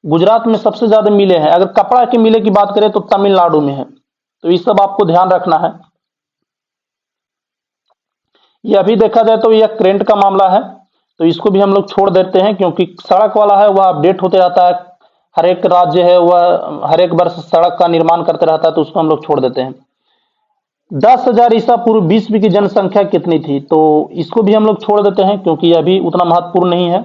गुजरात में सबसे ज्यादा मिलें हैं। अगर कपड़ा की मिलें की बात करें तो तमिलनाडु में है। तो ये सब आपको ध्यान रखना है। ये अभी देखा जाए तो यह करंट का मामला है, तो इसको भी हम लोग छोड़ देते हैं, क्योंकि सड़क वाला है वह अपडेट होते रहता है, हर एक राज्य है वह हर एक वर्ष सड़क का निर्माण करते रहता है, तो उसको हम लोग छोड़ देते हैं। 10,000 ईसा पूर्व विश्व की जनसंख्या कितनी थी, तो इसको भी हम लोग छोड़ देते हैं क्योंकि यह भी उतना महत्वपूर्ण नहीं है।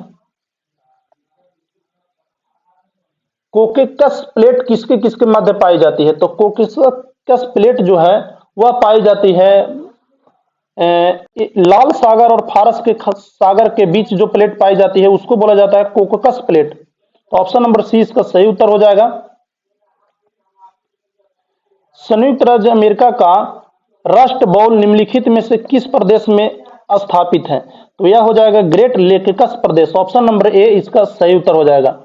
कोकेकस प्लेट किसके किसके मध्य पाई जाती है, तो कोकेकस प्लेट जो है वह पाई जाती है लाल सागर और फारस के सागर के बीच जो प्लेट पाई जाती है उसको बोला जाता है कोकेकस प्लेट। तो ऑप्शन नंबर सी इसका सही उत्तर हो जाएगा। संयुक्त राज्य अमेरिका का रस्ट बाउल निम्नलिखित में से किस प्रदेश में स्थापित है, तो यह हो जाएगा ग्रेट लेककस प्रदेश। ऑप्शन नंबर ए इसका सही उत्तर हो जाएगा।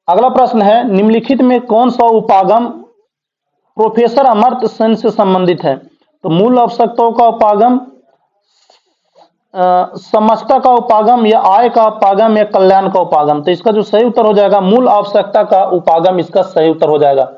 अगला प्रश्न है, निम्नलिखित में कौन सा उपागम प्रोफेसर अमर्त्य सेन से संबंधित है, तो मूल आवश्यकताओं का उपागम, समस्ता का उपागम, या आय का उपागम, या कल्याण का उपागम। तो इसका जो सही उत्तर हो जाएगा मूल आवश्यकता का उपागम, इसका सही उत्तर हो जाएगा।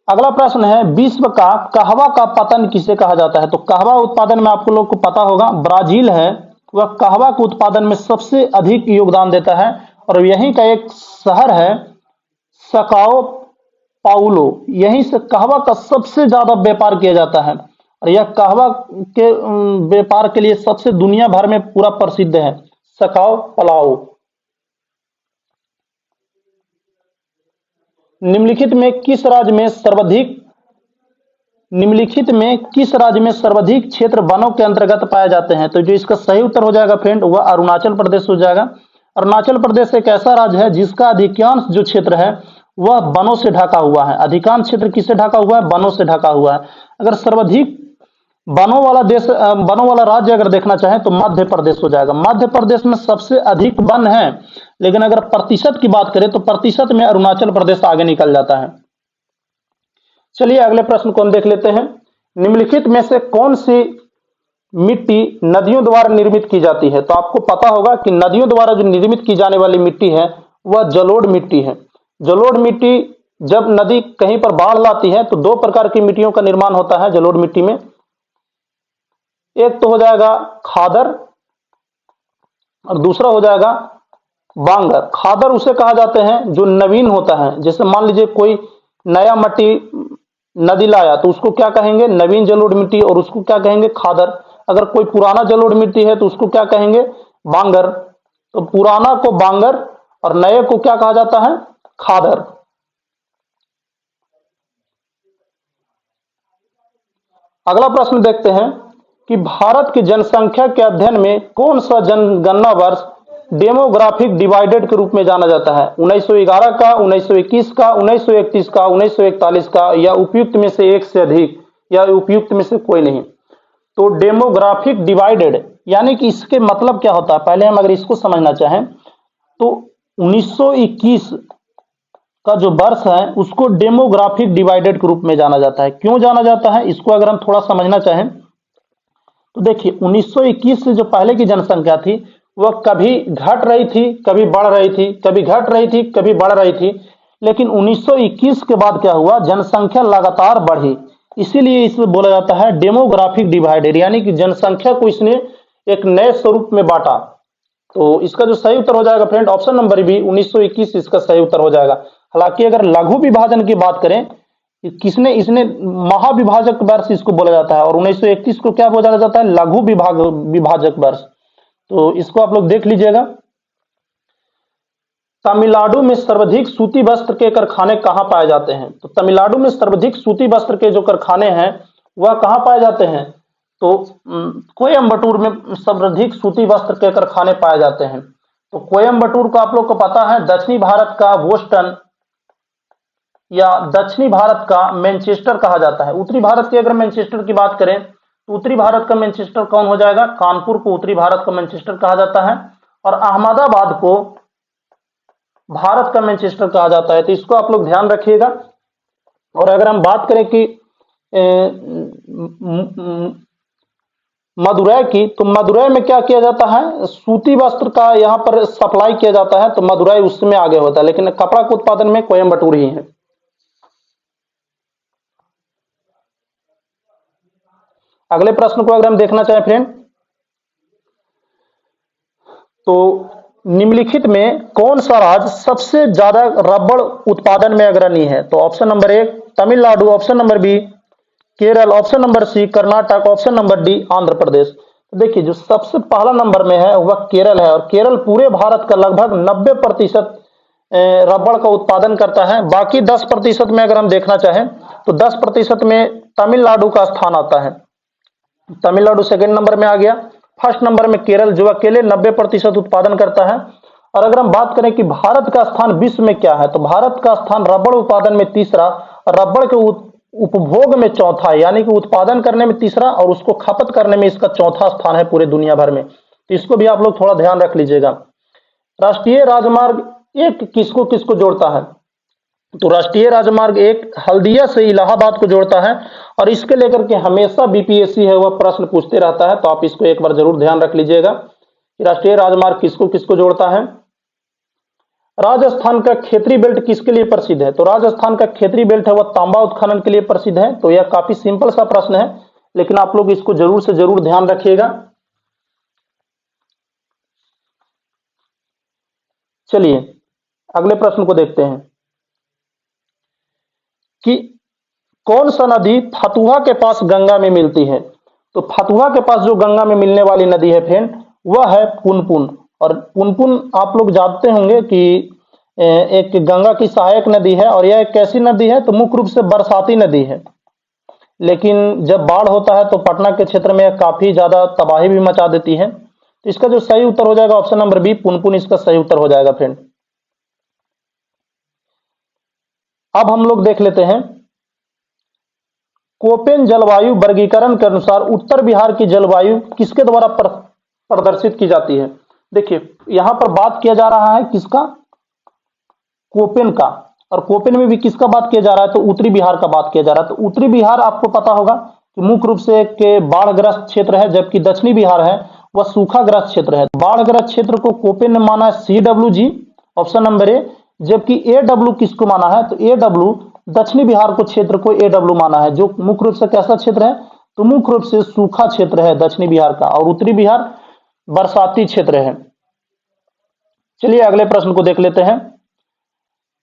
अगला प्रश्न है, विश्व का कहवा का पतन किसे कहा जाता है, तो कहवा उत्पादन में आपको लोग को पता होगा ब्राजील है वह कहवा के उत्पादन में सबसे अधिक योगदान देता है, और यहीं का एक शहर है सकाओ पाउलो, यहीं से कहवा का सबसे ज्यादा व्यापार किया जाता है, और यह कहवा के व्यापार के लिए सबसे दुनिया भर में पूरा प्रसिद्ध है सकाओ पलाओ। निम्नलिखित में किस राज्य में सर्वाधिक क्षेत्र वनों के अंतर्गत पाए जाते हैं, तो जो इसका सही उत्तर हो जाएगा फ्रेंड वह अरुणाचल प्रदेश हो जाएगा। अरुणाचल प्रदेश एक ऐसा राज्य है जिसका अधिकांश जो क्षेत्र है वह वनों से ढका हुआ है। अधिकांश क्षेत्र किससे ढका हुआ है, वनों से ढका हुआ है। अगर सर्वाधिक वनों वाला देश, वनों वाला राज्य अगर देखना चाहें तो मध्य प्रदेश हो जाएगा। मध्य प्रदेश में सबसे अधिक वन है, लेकिन अगर प्रतिशत की बात करें तो प्रतिशत में अरुणाचल प्रदेश आगे निकल जाता है। चलिए अगले प्रश्न को हम देख लेते हैं। निम्नलिखित में से कौन सी मिट्टी नदियों द्वारा निर्मित की जाती है, तो आपको पता होगा कि नदियों द्वारा जो निर्मित की जाने वाली मिट्टी है वह जलोढ़ मिट्टी है। जलोढ़ मिट्टी जब नदी कहीं पर बाढ़ लाती है तो दो प्रकार की मिट्टियों का निर्माण होता है जलोढ़ मिट्टी में। एक तो हो जाएगा खादर और दूसरा हो जाएगा बांगर। खादर उसे कहा जाते हैं जो नवीन होता है, जैसे मान लीजिए कोई नया मिट्टी नदी लाया तो उसको क्या कहेंगे, नवीन जलोढ़ मिट्टी, और उसको क्या कहेंगे, खादर। अगर कोई पुराना जलोढ़ मिट्टी है तो उसको क्या कहेंगे, बांगर। तो पुराना को बांगर और नए को क्या कहा जाता है, खादर। अगला प्रश्न देखते हैं कि भारत की जनसंख्या के अध्ययन में कौन सा जनगणना वर्ष डेमोग्राफिक डिवाइडेड के रूप में जाना जाता है, 1911 का, 1921 का, 1931 का, 1941 का, या उपयुक्त में से एक से अधिक, या उपयुक्त में से कोई नहीं। तो डेमोग्राफिक डिवाइडेड यानी कि इसके मतलब क्या होता है, पहले हम अगर इसको समझना चाहें तो 1921 का जो वर्ष है उसको डेमोग्राफिक डिवाइडेड के रूप में जाना जाता है। क्यों जाना जाता है, इसको अगर हम थोड़ा समझना चाहें तो देखिए 1921 से जो पहले की जनसंख्या थी वह कभी घट रही थी, कभी बढ़ रही थी, कभी घट रही थी, कभी बढ़ रही थी, लेकिन 1921 के बाद क्या हुआ, जनसंख्या लगातार बढ़ी। इसीलिए इसमें बोला जाता है डेमोग्राफिक डिवाइडेड, यानी कि जनसंख्या को इसने एक नए स्वरूप में बांटा। तो इसका जो सही उत्तर हो जाएगा फ्रेंड ऑप्शन नंबर बी 1921 इसका सही उत्तर हो जाएगा। हालांकि अगर लघु विभाजन की बात करें, किसने इसने महाविभाजक वर्ष इसको बोला जाता है, और 1931 को क्या बोला जाता है, लघु विभाजक वर्ष। तो इसको आप लोग देख लीजिएगा। तमिलनाडु में सर्वाधिक सूती वस्त्र के कारखाने कहां पाए जाते हैं, तो तमिलनाडु में सर्वाधिक सूती वस्त्र के जो कारखाने हैं वह कहां पाए जाते हैं, तो कोयम्बटूर में सर्वाधिक सूती वस्त्र के कारखाने पाए जाते हैं। तो कोयम्बटूर को आप लोग को पता है दक्षिणी भारत का बोस्टन या दक्षिणी भारत का मैनचेस्टर कहा जाता है। उत्तरी भारत की अगर मैनचेस्टर की बात करें तो उत्तरी भारत का मैनचेस्टर कौन हो जाएगा, कानपुर को उत्तरी भारत का मैनचेस्टर कहा जाता है, और अहमदाबाद को भारत का मैनचेस्टर कहा जाता है। तो इसको आप लोग ध्यान रखिएगा। और अगर हम बात करें कि मदुरै की, तो मदुरै में क्या किया जाता है, सूती वस्त्र का यहाँ पर सप्लाई किया जाता है, तो मदुरै उसमें आगे होता है, लेकिन कपड़ा के उत्पादन में कोयम्बटूर ही है। अगले प्रश्न को अगर हम देखना चाहें फ्रेंड, तो निम्नलिखित में कौन सा राज्य सबसे ज्यादा रबड़ उत्पादन में अग्रणी है? तो option number 1 Tamil Nadu, option number B Kerala, option number C Karnataka, option number D Andhra Pradesh. तो देखिए जो सबसे पहला नंबर में है वह केरल है, और केरल पूरे भारत का लगभग 90% रबड़ का उत्पादन करता है। बाकी 10% में अगर हम देखना चाहें तो 10% में तमिलनाडु का स्थान आता है। तमिलनाडु सेकंड नंबर में आ गया, फर्स्ट नंबर में केरल जो अकेले 90% उत्पादन करता है। और अगर हम बात करें कि भारत का स्थान विश्व में क्या है, तो भारत का स्थान रबड़ उत्पादन में तीसरा, रबड़ के उपभोग में चौथा, यानी कि उत्पादन करने में तीसरा और उसको खपत करने में इसका चौथा स्थान है पूरे दुनिया भर में। तो इसको भी आप लोग थोड़ा ध्यान रख लीजिएगा। राष्ट्रीय राजमार्ग 1 किसको किसको जोड़ता है? तो राष्ट्रीय राजमार्ग 1 हल्दिया से इलाहाबाद को जोड़ता है, और इसके लेकर के हमेशा बीपीएससी है वह प्रश्न पूछते रहता है, तो आप इसको एक बार जरूर ध्यान रख लीजिएगा कि राष्ट्रीय राजमार्ग किसको किसको जोड़ता है। राजस्थान का खेतरी बेल्ट किसके लिए प्रसिद्ध है? तो राजस्थान का खेतरी बेल्ट है वह तांबा उत्खनन के लिए प्रसिद्ध है। तो यह काफी सिंपल सा प्रश्न है, लेकिन आप लोग इसको जरूर से जरूर ध्यान रखिएगा। चलिए अगले प्रश्न को देखते हैं कि कौन सा नदी फतुहा के पास गंगा में मिलती है? तो फतुहा के पास जो गंगा में मिलने वाली नदी है फ्रेंड वह है पुनपुन। और पुनपुन आप लोग जानते होंगे कि एक गंगा की सहायक नदी है, और यह एक कैसी नदी है? तो मुख्य रूप से बरसाती नदी है, लेकिन जब बाढ़ होता है तो पटना के क्षेत्र में काफी ज्यादा तबाही भी मचा देती है। तो इसका जो सही उत्तर हो जाएगा ऑप्शन नंबर बी पुनपुन इसका सही उत्तर हो जाएगा फ्रेंड। अब हम लोग देख लेते हैं कोपेन जलवायु वर्गीकरण के अनुसार उत्तर बिहार की जलवायु किसके द्वारा प्रदर्शित की जाती है? देखिए यहां पर बात किया जा रहा है किसका? कोपेन का। और कोपेन में भी किसका बात किया जा रहा है? तो उत्तरी बिहार का बात किया जा रहा है। तो उत्तरी बिहार आपको पता होगा कि मुख्य रूप से एक बाढ़ग्रस्त क्षेत्र है, जबकि दक्षिणी बिहार है वह सूखाग्रस्त क्षेत्र है। बाढ़ग्रस्त क्षेत्र को कोपेन ने माना है CWG, ऑप्शन नंबर ए, जबकि AW किसको माना है? तो AW दक्षिणी बिहार को क्षेत्र को AW माना है, जो मुख्य रूप से कैसा क्षेत्र है? तो मुख्य रूप से सूखा क्षेत्र है दक्षिणी बिहार का, और उत्तरी बिहार बरसाती क्षेत्र है। चलिए अगले प्रश्न को देख लेते हैं।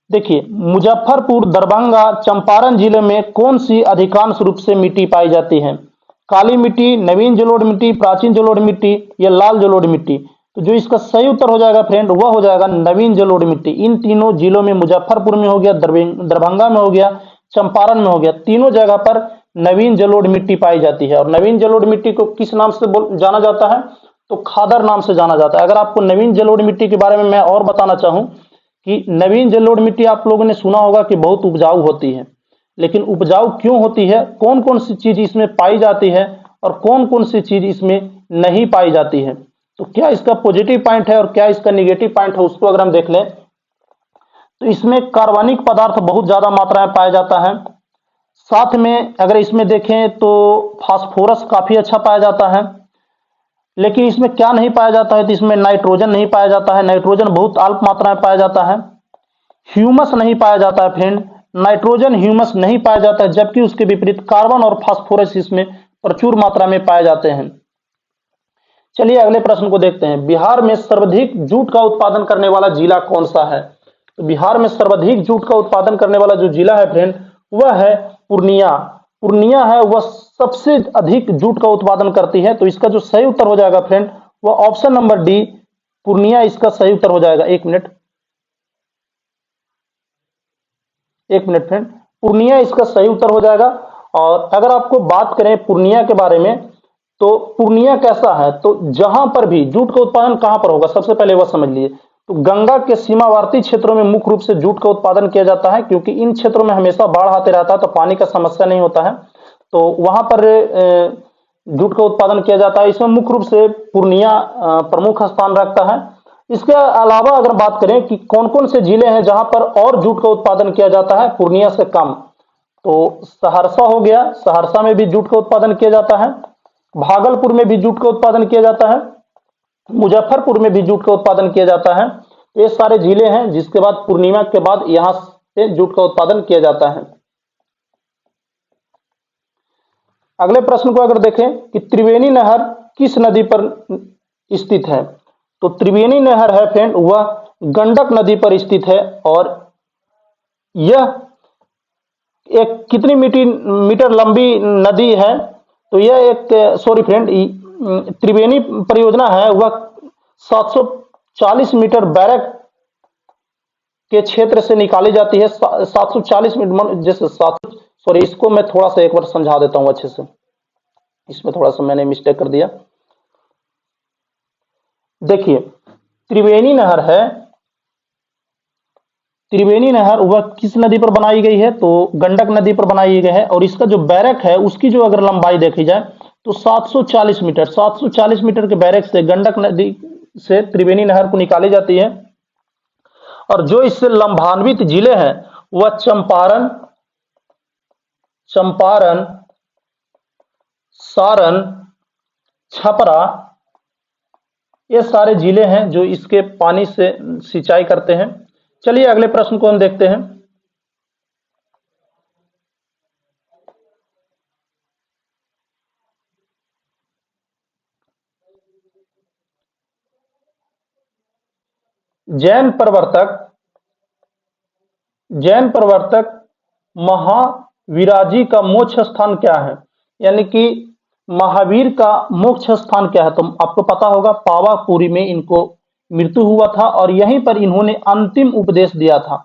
देखिए मुजफ्फरपुर, दरभंगा, चंपारण जिले में कौन सी अधिकांश रूप से मिट्टी पाई जाती है? काली मिट्टी, नवीन जलोढ़ मिट्टी, प्राचीन जलोढ़ मिट्टी या लाल जलोढ़ मिट्टी? तो जो इसका सही उत्तर हो जाएगा फ्रेंड वह हो जाएगा नवीन जलोढ़ मिट्टी। इन तीनों जिलों में, मुजफ्फरपुर में हो गया, दरभंगा में हो गया, चंपारण में हो गया, तीनों जगह पर नवीन जलोढ़ मिट्टी पाई जाती है। और नवीन जलोढ़ मिट्टी को किस नाम से जाना जाता है? तो खादर नाम से जाना जाता है। अगर आपको नवीन जलोढ़ मिट्टी के बारे में मैं और बताना चाहूं कि नवीन जलोढ़ मिट्टी आप लोगों ने सुना होगा कि बहुत उपजाऊ होती है, लेकिन उपजाऊ क्यों होती है, कौन कौन सी चीज इसमें पाई जाती है और कौन कौन सी चीज इसमें नहीं पाई जाती है, तो क्या इसका पॉजिटिव पॉइंट है और क्या इसका निगेटिव पॉइंट है, उसको अगर हम देख लें तो इसमें कार्बनिक पदार्थ बहुत ज्यादा मात्रा में पाया जाता है। साथ में अगर इसमें देखें तो फास्फोरस काफी अच्छा पाया जाता है, लेकिन इसमें क्या नहीं पाया जाता है? तो इसमें नाइट्रोजन नहीं पाया जाता है, नाइट्रोजन बहुत अल्प मात्रा में पाया जाता है। ह्यूमस नहीं पाया जाता है फ्रेंड, नाइट्रोजन ह्यूमस नहीं पाया जाता है, जबकि उसके विपरीत कार्बन और फास्फोरस इसमें प्रचुर मात्रा में पाए जाते हैं। चलिए अगले प्रश्न को देखते हैं। बिहार में सर्वाधिक जूट का उत्पादन करने वाला जिला कौन सा है? तो बिहार में सर्वाधिक जूट का उत्पादन करने वाला जो जिला है फ्रेंड वह है पूर्णिया। पूर्णिया है वह सबसे अधिक जूट का उत्पादन करती है। तो इसका जो सही उत्तर हो जाएगा फ्रेंड वह ऑप्शन नंबर डी पूर्णिया इसका सही उत्तर हो जाएगा। एक मिनट फ्रेंड, पूर्णिया इसका सही उत्तर हो जाएगा। और अगर आपको बात करें पूर्णिया के बारे में तो पूर्णिया कैसा है, तो जहां पर भी जूट का उत्पादन कहां पर होगा सबसे पहले वह समझ लीजिए। तो गंगा के सीमावर्ती क्षेत्रों में मुख्य रूप से जूट का उत्पादन किया जाता है, क्योंकि इन क्षेत्रों में हमेशा बाढ़ आते रहता है तो पानी का समस्या नहीं होता है, तो वहां पर जूट का उत्पादन किया जाता है। इसमें मुख्य रूप से पूर्णिया प्रमुख स्थान रखता है। इसके अलावा अगर बात करें कि कौन कौन से जिले हैं जहां पर और जूट का उत्पादन किया जाता है पूर्णिया से कम, तो सहरसा हो गया, सहरसा में भी जूट का उत्पादन किया जाता है। भागलपुर में भी जूट का उत्पादन किया जाता है, मुजफ्फरपुर में भी जूट का उत्पादन किया जाता है। ये सारे जिले हैं, जिसके बाद पूर्णिया के बाद यहां से जूट का उत्पादन किया जाता है। अगले प्रश्न को अगर देखें कि त्रिवेणी नहर किस नदी पर स्थित है, तो त्रिवेणी नहर है फ्रेंड वह गंडक नदी पर स्थित है। और यह एक कितनी मीटर लंबी नदी है, तो यह एक सॉरी फ्रेंड त्रिवेणी परियोजना है वह 740 मीटर बैरक के क्षेत्र से निकाली जाती है। 740 मीटर जैसे सॉरी, इसको मैं थोड़ा सा एक बार समझा देता हूं अच्छे से, इसमें थोड़ा सा मैंने मिस्टेक कर दिया। देखिए, त्रिवेणी नहर है, त्रिवेणी नहर वह किस नदी पर बनाई गई है, तो गंडक नदी पर बनाई गई है। और इसका जो बैरक है उसकी जो अगर लंबाई देखी जाए तो 740 मीटर, 740 मीटर के बैरक से गंडक नदी से त्रिवेणी नहर को निकाली जाती है। और जो इससे लंबान्वित जिले हैं वह चंपारण, सारण, छपरा, ये सारे जिले हैं जो इसके पानी से सिंचाई करते हैं। चलिए अगले प्रश्न को हम देखते हैं। जैन प्रवर्तक महावीराजी का मोक्ष स्थान क्या है, यानी कि महावीर का मोक्ष स्थान क्या है, तो आपको पता होगा पावापुरी में इनको मृत्यु हुआ था और यहीं पर इन्होंने अंतिम उपदेश दिया था।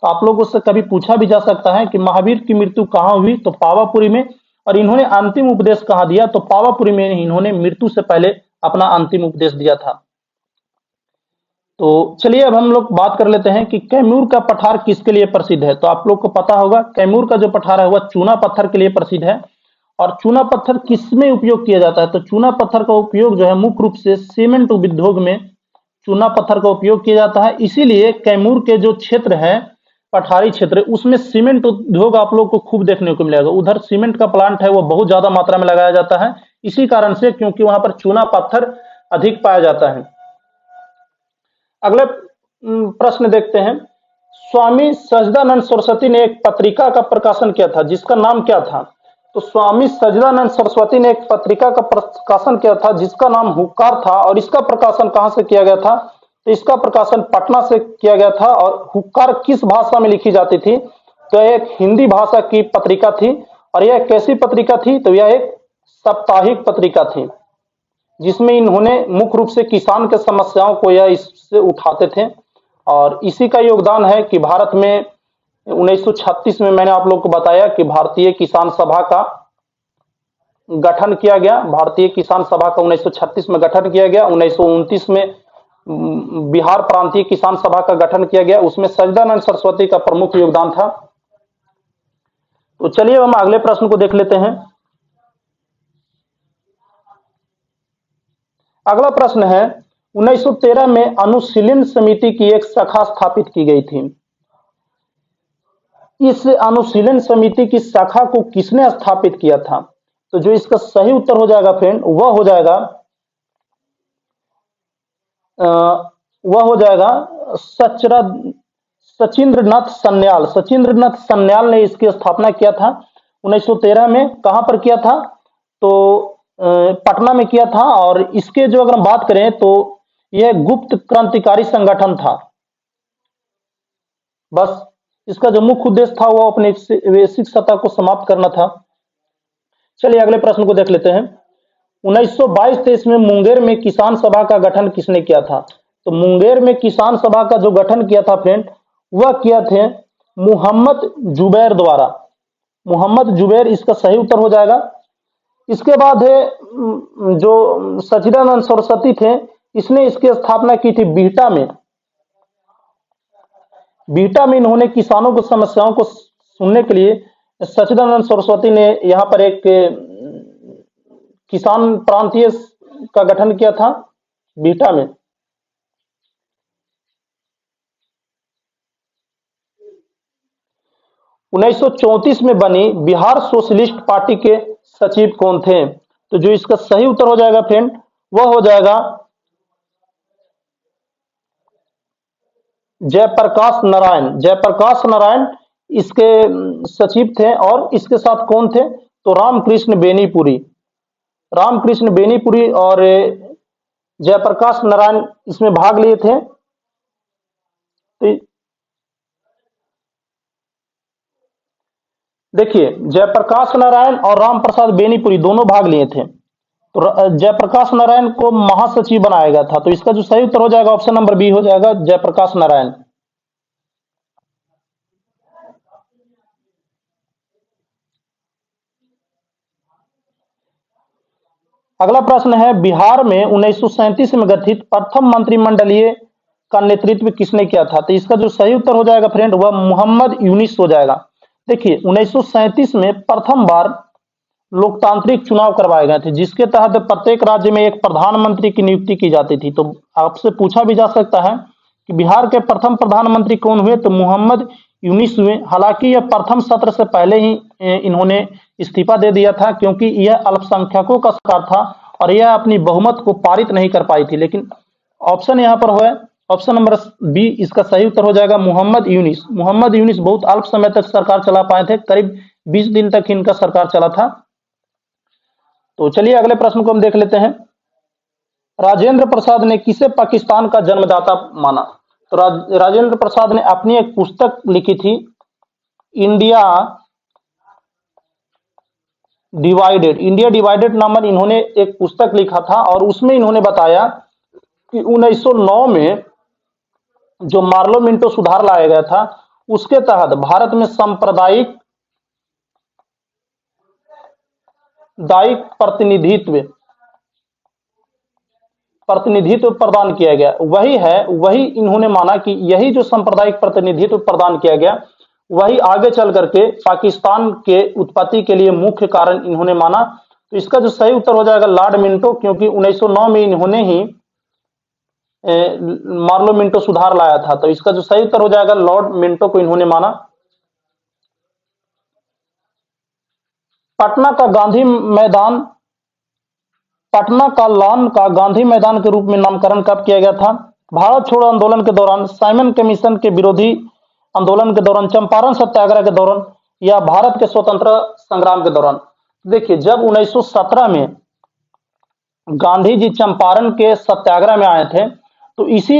तो आप लोगों से कभी पूछा भी जा सकता है कि महावीर की मृत्यु कहाँ हुई, तो पावापुरी में। और इन्होंने अंतिम उपदेश कहाँ दिया, तो पावापुरी में इन्होंने मृत्यु से पहले अपना अंतिम उपदेश दिया था। तो चलिए अब हम लोग बात कर लेते हैं कि कैमूर का पठार किसके लिए प्रसिद्ध है। तो आप लोग को पता होगा कैमूर का जो पठार है वह चूना पत्थर के लिए प्रसिद्ध है। और चूना पत्थर किसमें उपयोग किया जाता है, तो चूना पत्थर का उपयोग जो है मुख्य रूप से सीमेंट उद्योग में चूना पत्थर का उपयोग किया जाता है। इसीलिए कैमूर के जो क्षेत्र है पठारी क्षेत्र, उसमें सीमेंट उद्योग आप लोग को खूब देखने को मिलेगा। उधर सीमेंट का प्लांट है वो बहुत ज्यादा मात्रा में लगाया जाता है, इसी कारण से, क्योंकि वहां पर चूना पत्थर अधिक पाया जाता है। अगले प्रश्न देखते हैं। स्वामी सच्चिदानंद सरस्वती ने एक पत्रिका का प्रकाशन किया था जिसका नाम क्या था, तो स्वामी सच्चिदानंद सरस्वती ने एक पत्रिका का प्रकाशन किया था जिसका नाम हुक्कार था। और इसका प्रकाशन कहां से किया गया था, तो इसका प्रकाशन पटना से किया गया था। और हुक्कार किस भाषा में लिखी जाती थी, तो एक हिंदी भाषा की पत्रिका थी। और यह कैसी पत्रिका थी, तो यह एक साप्ताहिक पत्रिका थी जिसमें इन्होंने मुख्य रूप से किसान के समस्याओं को यह इससे उठाते थे। और इसी का योगदान है कि भारत में 1936 में मैंने आप लोग को बताया कि भारतीय किसान सभा का गठन किया गया। भारतीय किसान सभा का 1936 में गठन किया गया। 1929 में बिहार प्रांतीय किसान सभा का गठन किया गया, उसमें सच्चिदानंद सरस्वती का प्रमुख योगदान था। तो चलिए हम अगले प्रश्न को देख लेते हैं। अगला प्रश्न है, 1913 में अनुशीलन समिति की एक शाखा स्थापित की गई थी। इस अनुशीलन समिति की शाखा को किसने स्थापित किया था, तो जो इसका सही उत्तर हो जाएगा फ्रेंड वह हो जाएगा सचिंद्रनाथ सन्याल। सचिंद्रनाथ सन्याल ने इसकी स्थापना किया था 1913 में। कहां पर किया था, तो पटना में किया था। और इसके जो अगर हम बात करें तो यह गुप्त क्रांतिकारी संगठन था। बस इसका जो मुख्य उद्देश्य था वो अपने वैश्विक सत्ता को समाप्त करना था। चलिए अगले प्रश्न को देख लेते हैं। 1922-23 में मुंगेर में किसान सभा का गठन किसने किया था, तो मुंगेर में किसान सभा का जो गठन किया था फ्रेंड वह किया थे मोहम्मद जुबैर द्वारा। मोहम्मद जुबैर इसका सही उत्तर हो जाएगा। इसके बाद है जो सच्चिदानंद सरस्वती थे, इसने इसकी स्थापना की थी बिहटा में। बिहटा में इन्होंने किसानों की समस्याओं को सुनने के लिए सच्चिदानंद सरस्वती ने यहां पर एक किसान प्रांतीय का गठन किया था बिहटा में। उन्नीस में बनी बिहार सोशलिस्ट पार्टी के सचिव कौन थे, तो जो इसका सही उत्तर हो जाएगा फ्रेंड वह हो जाएगा जयप्रकाश नारायण। जयप्रकाश नारायण इसके सचिव थे और इसके साथ कौन थे तो रामकृष्ण बेनीपुरी। रामकृष्ण बेनीपुरी और जयप्रकाश नारायण इसमें भाग लिए थे। तो देखिए जयप्रकाश नारायण और राम प्रसाद बेनीपुरी दोनों भाग लिए थे। तो जयप्रकाश नारायण को महासचिव बनाया गया था। तो इसका जो सही उत्तर हो जाएगा ऑप्शन नंबर बी हो जाएगा जयप्रकाश नारायण। अगला प्रश्न है बिहार में 1937 में गठित प्रथम मंत्रिमंडलीय का नेतृत्व किसने किया था। तो इसका जो सही उत्तर हो जाएगा फ्रेंड वह मोहम्मद यूनिस हो जाएगा। देखिए 1937 में प्रथम बार लोकतांत्रिक चुनाव करवाए गए थे जिसके तहत प्रत्येक राज्य में एक प्रधानमंत्री की नियुक्ति की जाती थी। तो आपसे पूछा भी जा सकता है कि बिहार के प्रथम प्रधानमंत्री कौन हुए तो मोहम्मद यूनिस हुए। हालांकि यह प्रथम सत्र से पहले ही इन्होंने इस्तीफा दे दिया था क्योंकि यह अल्पसंख्यकों का सरकार था और यह अपनी बहुमत को पारित नहीं कर पाई थी। लेकिन ऑप्शन यहाँ पर हुआ ऑप्शन नंबर बी इसका सही उत्तर हो जाएगा मोहम्मद यूनिस। मोहम्मद यूनिस बहुत अल्प समय तक सरकार चला पाए थे, करीब 20 दिन तक इनका सरकार चला था। तो चलिए अगले प्रश्न को हम देख लेते हैं। राजेंद्र प्रसाद ने किसे पाकिस्तान का जन्मदाता माना। तो राजेंद्र प्रसाद ने अपनी एक पुस्तक लिखी थी इंडिया डिवाइडेड। इंडिया डिवाइडेड नामक इन्होंने एक पुस्तक लिखा था और उसमें इन्होंने बताया कि 1909 में जो मार्लो मिंटो सुधार लाया गया था उसके तहत भारत में सांप्रदायिक प्रतिनिधित्व प्रदान किया गया। वही इन्होंने माना कि यही जो सांप्रदायिक प्रतिनिधित्व प्रदान किया गया वही आगे चल करके पाकिस्तान के उत्पत्ति के लिए मुख्य कारण इन्होंने माना। तो इसका जो सही उत्तर हो जाएगा लॉर्ड मिंटो, क्योंकि 1909 में इन्होंने ही मार्लो मिंटो सुधार लाया था। तो इसका जो सही उत्तर हो जाएगा लॉर्ड मिंटो को इन्होंने माना। पटना का लॉन का गांधी मैदान के रूप में नामकरण कब किया गया था। भारत छोड़ो आंदोलन के दौरान, साइमन कमीशन के विरोधी आंदोलन के दौरान, चंपारण सत्याग्रह के दौरान या भारत के स्वतंत्रता संग्राम के दौरान। देखिए जब 1917 में गांधी जी चंपारण के सत्याग्रह में आए थे तो इसी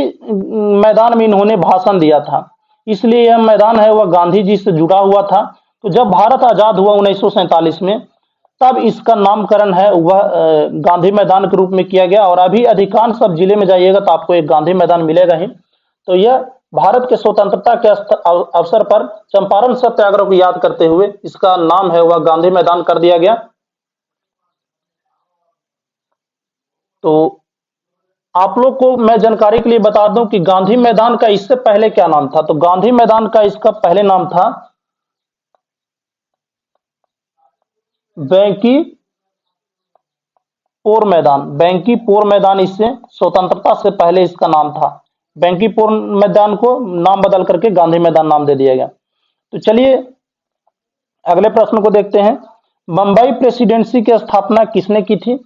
मैदान में इन्होंने भाषण दिया था, इसलिए यह मैदान है वह गांधी जी से जुड़ा हुआ था। तो जब भारत आजाद हुआ 1947 में तब इसका नामकरण है वह गांधी मैदान के रूप में किया गया। और अभी अधिकांश सब जिले में जाइएगा तो आपको एक गांधी मैदान मिलेगा ही। तो यह भारत के स्वतंत्रता के अवसर पर चंपारण सत्याग्रह को याद करते हुए इसका नाम है वह गांधी मैदान कर दिया गया। तो आप लोग को मैं जानकारी के लिए बता दूं कि गांधी मैदान का इससे पहले क्या नाम था। तो गांधी मैदान का इसका पहले नाम था बैंकीपोर मैदान। बैंकीपोर मैदान इससे स्वतंत्रता से पहले इसका नाम था। बैंकीपोर मैदान को नाम बदल करके गांधी मैदान नाम दे दिया गया। तो चलिए अगले प्रश्न को देखते हैं। बंबई प्रेसिडेंसी की स्थापना किसने की थी।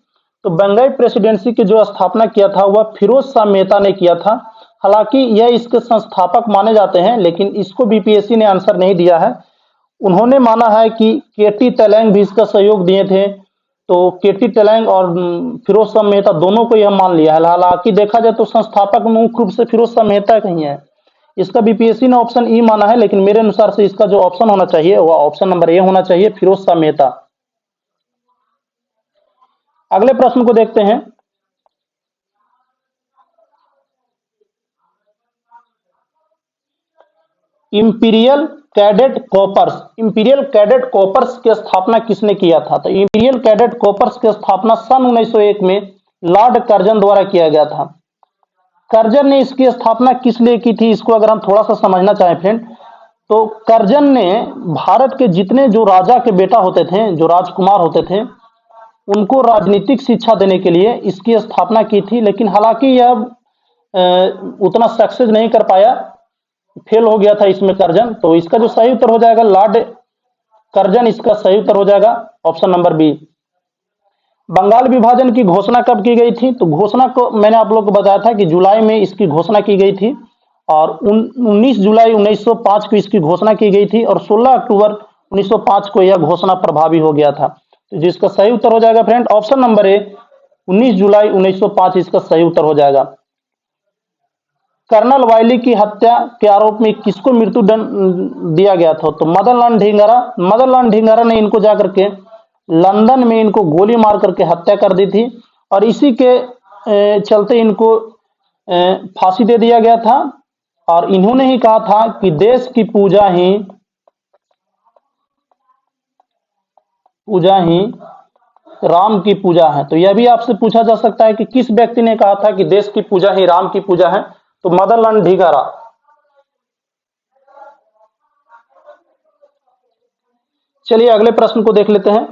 तो बंबई प्रेसिडेंसी की जो स्थापना किया था वह फिरोज शाह मेहता ने किया था। हालांकि यह इसके संस्थापक माने जाते हैं लेकिन इसको बीपीएससी ने आंसर नहीं दिया है। उन्होंने माना है कि केटी तेलंग भी इसका सहयोग दिए थे। तो केटी तेलंग और फिरोज शाह मेहता दोनों को यह मान लिया है। हालांकि देखा जाए तो संस्थापक मुख्य रूप से फिरोज शाह मेहता कहीं है। इसका बीपीएससी ने ऑप्शन ई माना है लेकिन मेरे अनुसार से इसका जो ऑप्शन होना चाहिए वह ऑप्शन नंबर ए होना चाहिए, फिरोज शाह मेहता। अगले प्रश्न को देखते हैं। इंपीरियल कैडेट कॉर्प्स की स्थापना किसने किया था। तो इंपीरियल कैडेट कॉर्प्स की स्थापना सन 1901 में लॉर्ड कर्जन द्वारा किया गया था। कर्जन ने इसकी स्थापना किस लिए की थी, इसको अगर हम थोड़ा सा समझना चाहें फ्रेंड, तो कर्जन ने भारत के जितने जो राजा के बेटा होते थे, जो राजकुमार होते थे, उनको राजनीतिक शिक्षा देने के लिए इसकी स्थापना की थी। लेकिन हालांकि यह उतना सक्सेस नहीं कर पाया, फेल हो गया था इसमें कर्जन। तो इसका जो सही उत्तर हो जाएगा लॉर्ड कर्जन, इसका सही उत्तर हो जाएगा ऑप्शन नंबर बी। बंगाल विभाजन की घोषणा कब की गई थी? तो घोषणा को मैंने आप लोग को बताया था कि जुलाई में इसकी घोषणा की गई थी और 19 जुलाई 1905 को इसकी घोषणा की गई थी और 16 अक्टूबर 1905 को यह घोषणा प्रभावी हो गया था। तो जिसका सही उत्तर हो जाएगा फ्रेंड ऑप्शन नंबर ए 19 जुलाई 1905 इसका सही उत्तर हो जाएगा। कर्नल वायली की हत्या के आरोप में किसको मृत्युदंड दिया गया था? तो मदनलाल ढींगरा ने इनको जाकर के लंदन में इनको गोली मार करके हत्या कर दी थी और इसी के चलते इनको फांसी दे दिया गया था और इन्होंने ही कहा था कि देश की पूजा ही राम की पूजा है। तो यह भी आपसे पूछा जा सकता है कि किस व्यक्ति ने कहा था कि देश की पूजा ही राम की पूजा है? तो मदनलाल ढींगरा। चलिए अगले प्रश्न को देख लेते हैं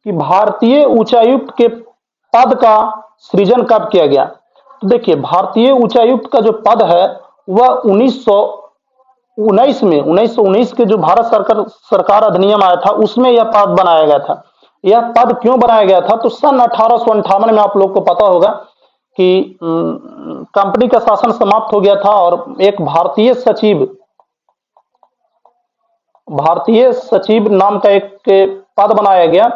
कि भारतीय उच्चायुक्त के पद का सृजन कब किया गया? तो देखिए भारतीय उच्चायुक्त का जो पद है वह 1919 के जो भारत सरकार अधिनियम आया था उसमें यह पद बनाया गया था। यह पद क्यों बनाया गया था? तो सन 1858 में आप लोग को पता होगा कि कंपनी का शासन समाप्त हो गया था और एक भारतीय सचिव नाम का एक पद बनाया गया।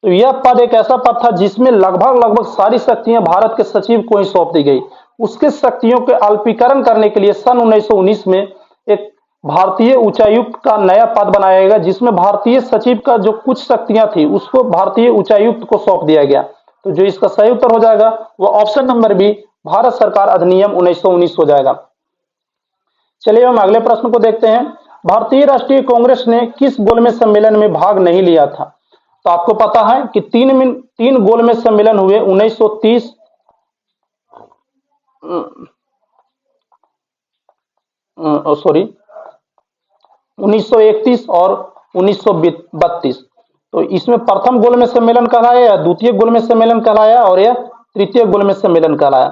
तो यह पद एक ऐसा पद था जिसमें लगभग सारी शक्तियां भारत के सचिव को ही सौंप दी गई। उसके शक्तियों के अल्पीकरण करने के लिए सन 1919 में एक भारतीय उच्चायुक्त का नया पद बनाया गया जिसमें भारतीय सचिव का जो कुछ शक्तियां थी उसको भारतीय उच्चायुक्त को सौंप दिया गया। तो जो इसका सही उत्तर हो जाएगा वो ऑप्शन नंबर बी भारत सरकार अधिनियम 1919 हो जाएगा। चलिए हम अगले प्रश्न को देखते हैं। भारतीय राष्ट्रीय कांग्रेस ने किस गोलमेज सम्मेलन में भाग नहीं लिया था? तो आपको पता है कि तीन गोलमेज सम्मेलन हुए 1931 और 1932। तो इसमें प्रथम गोलमेज सम्मेलन कहलाया या द्वितीय गोलमेज सम्मेलन कहलाया और यह तृतीय गोलमेज सम्मेलन कहलाया।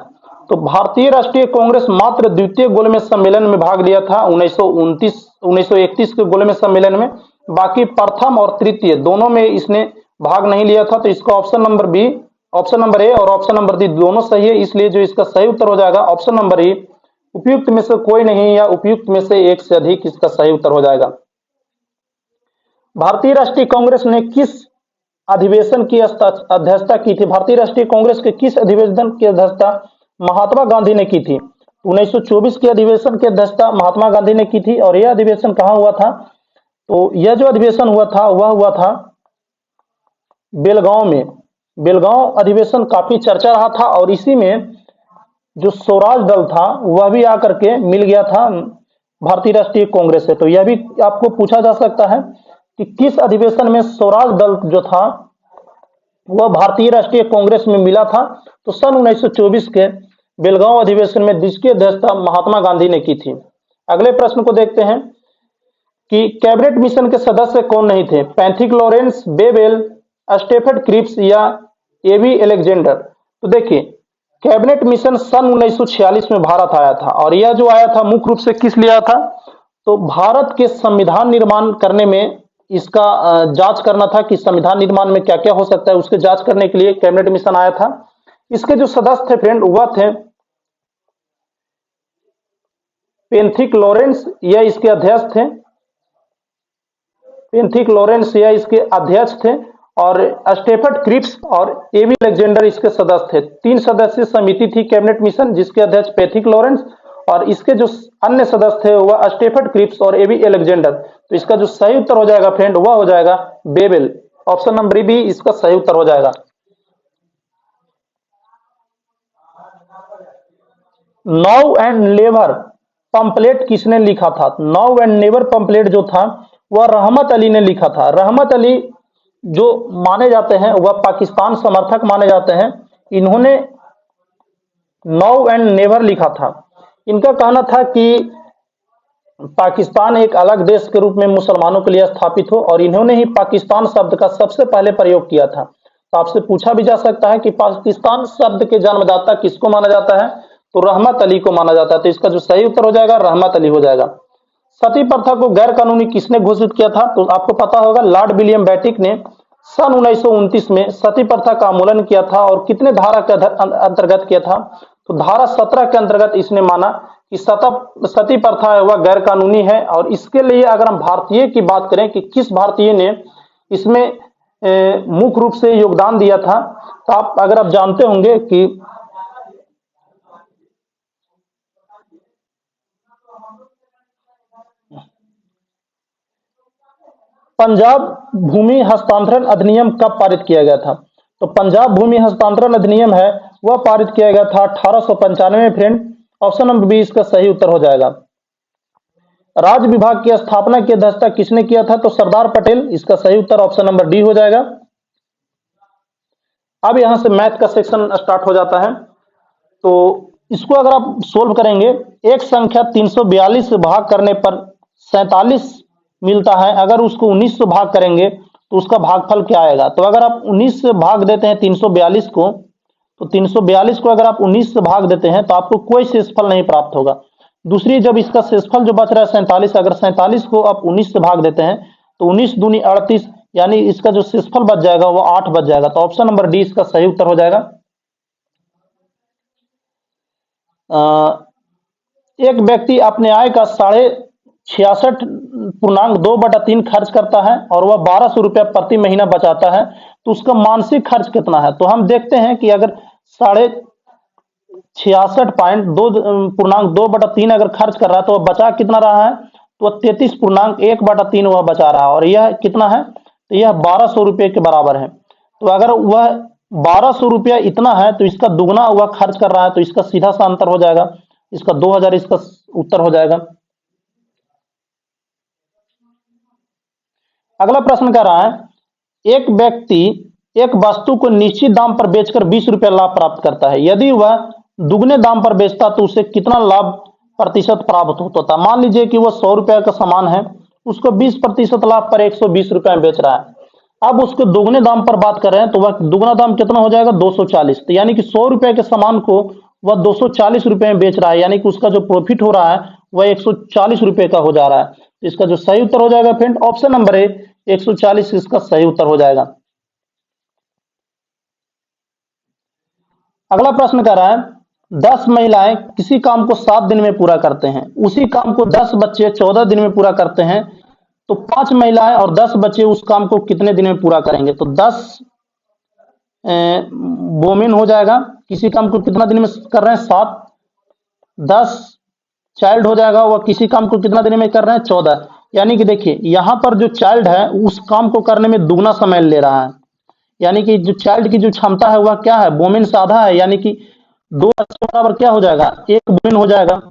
तो भारतीय राष्ट्रीय कांग्रेस मात्र द्वितीय गोलमेज सम्मेलन में भाग लिया था 1931 के गोलमेज सम्मेलन में। बाकी प्रथम और तृतीय दोनों में इसने भाग नहीं लिया था। तो इसका ऑप्शन नंबर ए और ऑप्शन नंबर डी दोनों सही है, इसलिए जो इसका सही उत्तर हो जाएगा ऑप्शन नंबर ए उपयुक्त में से कोई नहीं या उपयुक्त में से एक से अधिक इसका सही उत्तर हो जाएगा। भारतीय राष्ट्रीय कांग्रेस ने किस अधिवेशन की अध्यक्षता की थी? भारतीय राष्ट्रीय कांग्रेस के किस अधिवेशन की अध्यक्षता महात्मा गांधी ने की थी? 1924 के अधिवेशन की अध्यक्षता महात्मा गांधी ने की थी और यह अधिवेशन कहां हुआ था? तो यह जो अधिवेशन हुआ था वह हुआ था बेलगांव में। बेलगांव अधिवेशन काफी चर्चा रहा था और इसी में जो स्वराज दल था वह भी आकर के मिल गया था भारतीय राष्ट्रीय कांग्रेस से। तो यह भी आपको पूछा जा सकता है कि किस अधिवेशन में स्वराज दल जो था वह भारतीय राष्ट्रीय कांग्रेस में मिला था? तो सन 1924 के बेलगांव अधिवेशन में जिसकी अध्यक्षता महात्मा गांधी ने की थी। अगले प्रश्न को देखते हैं कि कैबिनेट मिशन के सदस्य कौन नहीं थे? पैथिक लॉरेंस, बेबेल, स्टेफर्ड क्रिप्स या एबी अलेक्जेंडर। तो देखिए कैबिनेट मिशन सन 1946 में भारत आया था और यह जो आया था मुख्य रूप से किस लिए आया था? तो भारत के संविधान निर्माण करने में इसका जांच करना था कि संविधान निर्माण में क्या क्या हो सकता है, उसके जांच करने के लिए कैबिनेट मिशन आया था। इसके जो सदस्य थे फ्रेंड वह थे पैथिक लॉरेंस, यह इसके अध्यक्ष थे। पैथिक लॉरेंस यह इसके अध्यक्ष थे और स्टेफर्ड क्रिप्स और एबी अलेक्जेंडर इसके सदस्य थे। 3 सदस्यीय समिति थी कैबिनेट मिशन जिसके अध्यक्ष पैथिक लॉरेंस और इसके जो अन्य सदस्य थे वह स्टेफर्ड क्रिप्स और एबी अलेक्जेंडर। तो इसका जो सही उत्तर हो जाएगा फ्रेंड वह हो जाएगा बेबेल। ऑप्शन नंबर बी इसका सही उत्तर हो जाएगा। नाउ एंड नेवर पंपलेट किसने लिखा था? नाउ एंड नेवर पंपलेट जो था वह रहमत अली ने लिखा था। रहमत अली जो माने जाते हैं वह पाकिस्तान समर्थक माने जाते हैं। इन्होंने नाउ एंड नेवर लिखा था। इनका कहना था कि पाकिस्तान एक अलग देश के रूप में मुसलमानों के लिए स्थापित हो और इन्होंने ही पाकिस्तान शब्द का सबसे पहले प्रयोग किया था। तो आपसे पूछा भी जा सकता है कि पाकिस्तान शब्द के जन्मदाता किसको माना जाता है? तो रहमत अली को माना जाता है। तो इसका जो सही उत्तर हो जाएगा रहमत अली हो जाएगा। सती प्रथा को गैर कानूनी किसने घोषित किया था? तो आपको पता होगा लॉर्ड विलियम बेटिक ने सन 1929 में सती प्रथा का उन्मूलन किया था और कितने धारा के अंतर्गत किया था? तो धारा 17 के अंतर्गत इसने माना कि सती प्रथा है वह गैर कानूनी है। और इसके लिए अगर हम भारतीय की बात करें कि किस भारतीय ने इसमें मुख्य रूप से योगदान दिया था, तो अगर आप जानते होंगे कि पंजाब भूमि हस्तांतरण अधिनियम कब पारित किया गया था? तो पंजाब भूमि हस्तांतरण अधिनियम है वह पारित किया गया था 1895 में फ्रेंड। ऑप्शन नंबर बी इसका सही उत्तर हो जाएगा। राज्य विभाग की स्थापना की अध्यक्षता किसने किया था? तो सरदार पटेल। इसका सही उत्तर ऑप्शन नंबर डी हो जाएगा। अब यहां से मैथ का सेक्शन स्टार्ट हो जाता है। तो इसको अगर आप सोल्व करेंगे, एक संख्या 342 से भाग करने पर 47 मिलता है, अगर उसको 19 से भाग करेंगे तो उसका भागफल क्या आएगा? तो अगर आप 19 से भाग देते हैं 342 को, तो 342 को अगर आप 19 से भाग देते हैं तो आपको कोई शेषफल नहीं प्राप्त होगा। दूसरी, जब इसका शेषफल जो बच रहा है 47, अगर 47 को आप 19 से भाग देते हैं तो 19 दूनी 38, यानी इसका जो शेषफल बच जाएगा वो 8 बच जाएगा। तो ऑप्शन नंबर डी इसका सही उत्तर हो जाएगा। एक व्यक्ति अपने आय का 66.2/3 खर्च करता है और वह 1200 रुपया प्रति महीना बचाता है, तो उसका मानसिक खर्च कितना है? तो हम देखते हैं कि अगर 66.2/3 अगर खर्च कर रहा है तो वह बचा कितना रहा है? तो 33.1/3 वह बचा रहा है। और यह कितना है? तो यह 1200 रुपये के बराबर है। तो अगर वह 1200 रुपया इतना है तो इसका दुगना वह खर्च कर रहा है, तो इसका सीधा सा अंतर हो जाएगा, इसका 2000 इसका उत्तर हो जाएगा। अगला प्रश्न कह रहा है, एक व्यक्ति एक वस्तु को निश्चित दाम पर बेचकर 20 रुपया लाभ प्राप्त करता है, यदि वह दुगने दाम पर बेचता तो उसे कितना लाभ प्रतिशत प्राप्त होता था? मान लीजिए कि वह 100 रुपया का सामान है, उसको 20% लाभ पर 120 रुपया में बेच रहा है। अब उसके दुगने दाम पर बात कर रहे हैं तो वह दुगना दाम कितना हो जाएगा? 240। तो यानी कि 100 रुपए के सामान को वह 240 रुपए में बेच रहा है, यानी कि उसका जो प्रॉफिट हो रहा है वह 140 रुपए का हो जा रहा है। तो इसका जो सही उत्तर हो जाएगा फ्रेंड ऑप्शन नंबर ए 140 इसका सही उत्तर हो जाएगा। अगला प्रश्न कह रहा है, 10 महिलाएं किसी काम को 7 दिन में पूरा करते हैं, उसी काम को 10 बच्चे 14 दिन में पूरा करते हैं, तो 5 महिलाएं और 10 बच्चे उस काम को कितने दिन में पूरा करेंगे? तो 10 वोमेन हो जाएगा, किसी काम को कितना दिन में कर रहे हैं? 7। 10 चाइल्ड हो जाएगा, वह किसी काम को कितना दिन में कर रहे हैं? 14। यानी कि देखिए यहां पर जो चाइल्ड है उस काम को करने में दुगना समय ले रहा है, यानी कि जो चाइल्ड की जो क्षमता है वह क्या है? वोमेन से आधा है, यानी कि 2 बराबर क्या हो जाएगा? 1 वोमेन हो जाएगा।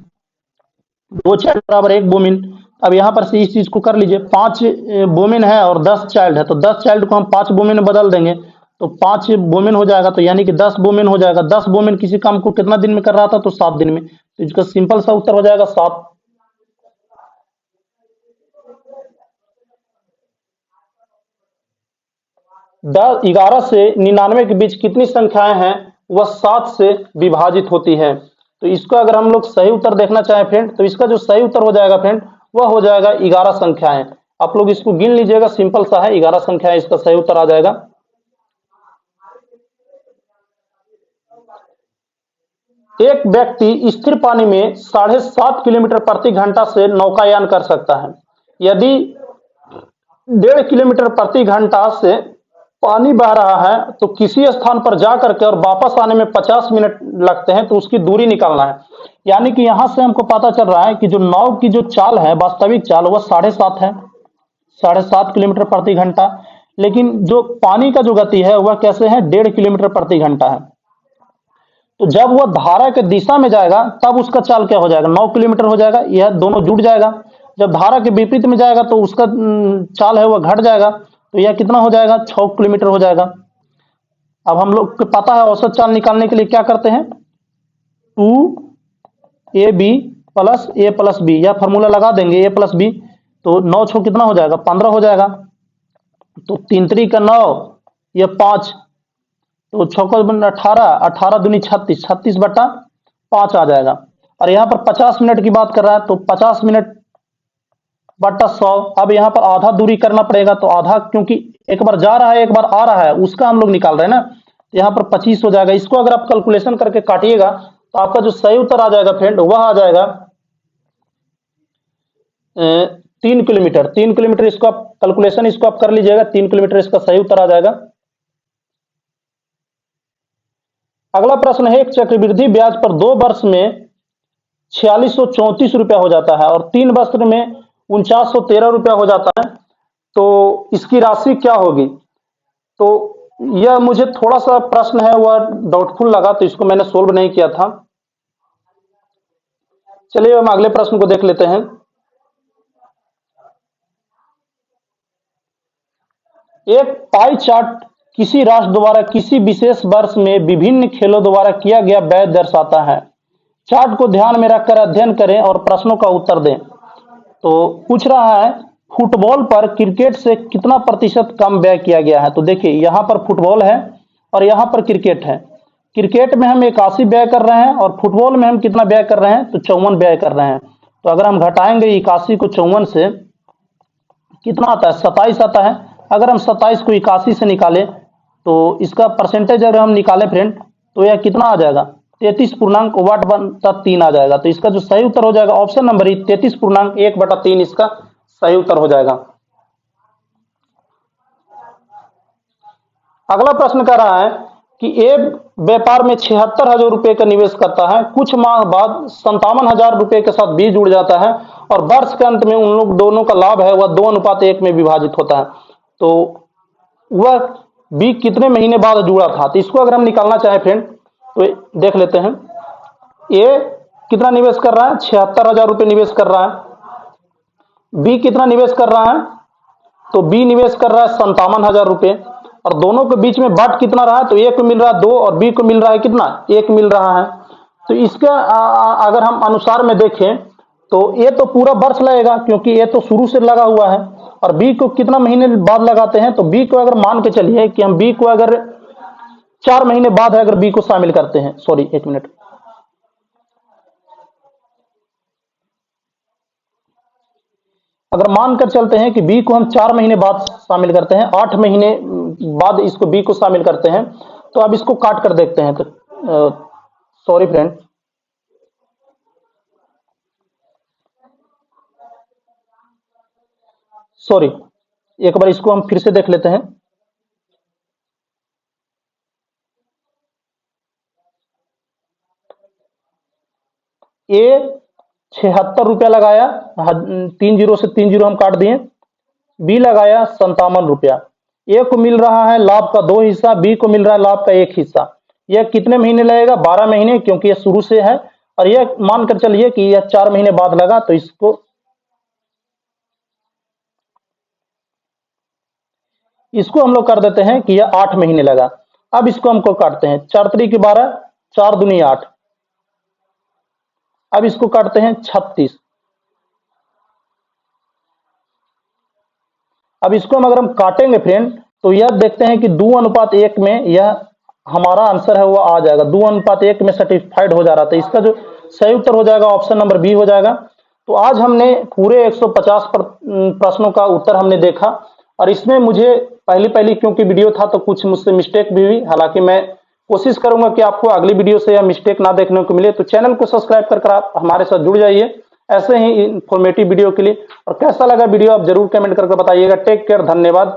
2 चाइल्ड बराबर 1 वोमेन। अब यहां पर से इस चीज को कर लीजिए, 5 वोमेन है और 10 चाइल्ड है, तो 10 चाइल्ड को हम 5 वोमेन में बदल देंगे तो 5 वोमेन हो जाएगा, तो यानी कि 10 वोमेन हो जाएगा। 10 वोमेन किसी काम को कितना दिन में कर रहा था? तो 7 दिन में। तो इसका सिंपल सा उत्तर हो जाएगा 7। 11 से 99 के बीच कितनी संख्याएं हैं? वह 7 से विभाजित होती है। तो इसको अगर हम लोग सही उत्तर देखना चाहें फ्रेंड, तो इसका जो सही उत्तर हो जाएगा फ्रेंड वह हो जाएगा 11 संख्याएं। आप लोग इसको गिन लीजिएगा, सिंपल सा है, 11 संख्याएं इसका सही उत्तर आ जाएगा। एक व्यक्ति स्थिर पानी में 7.5 किलोमीटर प्रति घंटा से नौकायान कर सकता है, यदि 1.5 किलोमीटर प्रति घंटा से पानी बह रहा है तो किसी स्थान पर जाकर के और वापस आने में 50 मिनट लगते हैं, तो उसकी दूरी निकालना है। यानी कि यहां से हमको पता चल रहा है कि जो नाव की जो चाल है, वास्तविक चाल, वह 7.5 है, 7.5 किलोमीटर प्रति घंटा, लेकिन जो पानी का जो गति है वह कैसे है? 1.5 किलोमीटर प्रति घंटा है। तो जब वह धारा के दिशा में जाएगा तब उसका चाल क्या हो जाएगा? 9 किलोमीटर हो जाएगा, यह दोनों जुड़ जाएगा। जब धारा के विपरीत में जाएगा तो उसका चाल है वह घट जाएगा, तो यह कितना हो जाएगा? 6 किलोमीटर हो जाएगा। अब हम लोग को पता है औसत चाल निकालने के लिए क्या करते हैं? 2ab plus a plus b, यह फॉर्मूला लगा देंगे, a प्लस b, तो 9 6 कितना हो जाएगा? 15 हो जाएगा। तो 3 3 का 9, यह 5, तो 6 को 18, 18 दूनी 36, 36/5 आ जाएगा। और यहाँ पर 50 मिनट की बात कर रहा है, तो 50 मिनट बटा 100। अब यहाँ पर आधा दूरी करना पड़ेगा, तो आधा क्योंकि एक बार जा रहा है एक बार आ रहा है, उसका हम लोग निकाल रहे हैं ना, तो यहाँ पर 25 हो जाएगा। इसको अगर आप कैलकुलेशन करके काटिएगा तो आपका जो सही उत्तर आ जाएगा फ्रेंड वह आ जाएगा 3 किलोमीटर। 3 किलोमीटर इसको आप कैलकुलेशन इसको आप कर लीजिएगा, 3 किलोमीटर इसका सही उत्तर आ जाएगा। अगला प्रश्न है, एक चक्रवृद्धि ब्याज पर 2 वर्ष में 4634 रुपया हो जाता है और 3 वर्ष में 4913 रुपया हो जाता है, तो इसकी राशि क्या होगी? तो यह मुझे थोड़ा सा प्रश्न है वह डाउटफुल लगा, तो इसको मैंने सोल्व नहीं किया था। चलिए हम अगले प्रश्न को देख लेते हैं। एक पाई चार्ट किसी राष्ट्र द्वारा किसी विशेष वर्ष में विभिन्न खेलों द्वारा किया गया व्यय दर्शाता है। चार्ट को ध्यान में रखकर अध्ययन करें और प्रश्नों का उत्तर दें। तो पूछ रहा है फुटबॉल पर क्रिकेट से कितना प्रतिशत कम व्यय किया गया है। तो देखिए यहाँ पर फुटबॉल है और यहाँ पर क्रिकेट है। क्रिकेट में हम 81 व्यय कर रहे हैं और फुटबॉल में हम कितना व्यय कर रहे हैं, तो 54 व्यय कर रहे हैं। तो अगर हम घटाएंगे 81 को 54 से कितना आता है, 27 आता है। अगर हम 27 को 81 से निकालें तो इसका परसेंटेज अगर हम निकालें फ्रेंड तो यह कितना आ जाएगा, 33.1/3 आ जाएगा। तो इसका जो सही उत्तर हो जाएगा ऑप्शन नंबर 33.1/3 इसका सही उत्तर हो जाएगा। अगला प्रश्न कह रहा है कि एक व्यापार में 76,000 रुपए का निवेश करता है, कुछ माह बाद 57,000 रुपए के साथ बी जुड़ जाता है और वर्ष के अंत में उन लोग दोनों का लाभ है वह 2:1 में विभाजित होता है। तो वह बी कितने महीने बाद जुड़ा था? तो इसको अगर हम निकालना चाहें फ्रेंड तो देख लेते हैं। ए कितना निवेश कर रहा है, 76,000 रुपए निवेश कर रहा है। बी कितना निवेश कर रहा है, तो बी निवेश कर रहा है 57,000 रुपए और दोनों के बीच में बट कितना रहा है, तो ए को मिल रहा है 2 और बी को मिल रहा है कितना, 1 मिल रहा है। तो इसका अगर हम अनुसार में देखें तो ए तो पूरा वर्ष लगेगा क्योंकि ए तो शुरू से लगा हुआ है और बी को कितना महीने बाद लगाते हैं, तो बी को अगर मान के चलिए कि हम बी को अगर 4 महीने बाद है अगर बी को शामिल करते हैं, सॉरी 1 मिनट, अगर मानकर चलते हैं कि बी को हम 4 महीने बाद शामिल करते हैं, 8 महीने बाद इसको बी को शामिल करते हैं, तो अब इसको काट कर देखते हैं। तो सॉरी फ्रेंड, सॉरी एक बार इसको हम फिर से देख लेते हैं। ए 76 रुपया लगाया, 3 जीरो से 3 जीरो हम काट दिए। बी लगाया 57 रुपया। ए को मिल रहा है लाभ का 2 हिस्सा, बी को मिल रहा है लाभ का 1 हिस्सा। यह कितने महीने लगेगा, 12 महीने, क्योंकि यह शुरू से है और यह मानकर चलिए कि यह 4 महीने बाद लगा, तो इसको हम लोग कर देते हैं कि यह 8 महीने लगा। अब इसको हमको काटते हैं, 4 3 12, 4 दूनी 8। अब इसको काटते हैं 36। अब इसको हम अगर हम काटेंगे फ्रेंड तो यह देखते हैं कि 2:1 में यह हमारा आंसर है वो आ जाएगा, 2:1 में सर्टिफाइड हो जा रहा था। इसका जो सही उत्तर हो जाएगा ऑप्शन नंबर बी हो जाएगा। तो आज हमने पूरे 150 प्रश्नों का उत्तर हमने देखा और इसमें मुझे पहली क्योंकि वीडियो था तो कुछ मुझसे मिस्टेक भी हुई, हालांकि मैं कोशिश करूंगा कि आपको अगली वीडियो से यह मिस्टेक ना देखने को मिले। तो चैनल को सब्सक्राइब कर आप हमारे साथ जुड़ जाइए ऐसे ही इंफॉर्मेटिव वीडियो के लिए। और कैसा लगा वीडियो आप जरूर कमेंट करके बताइएगा। टेक केयर, धन्यवाद।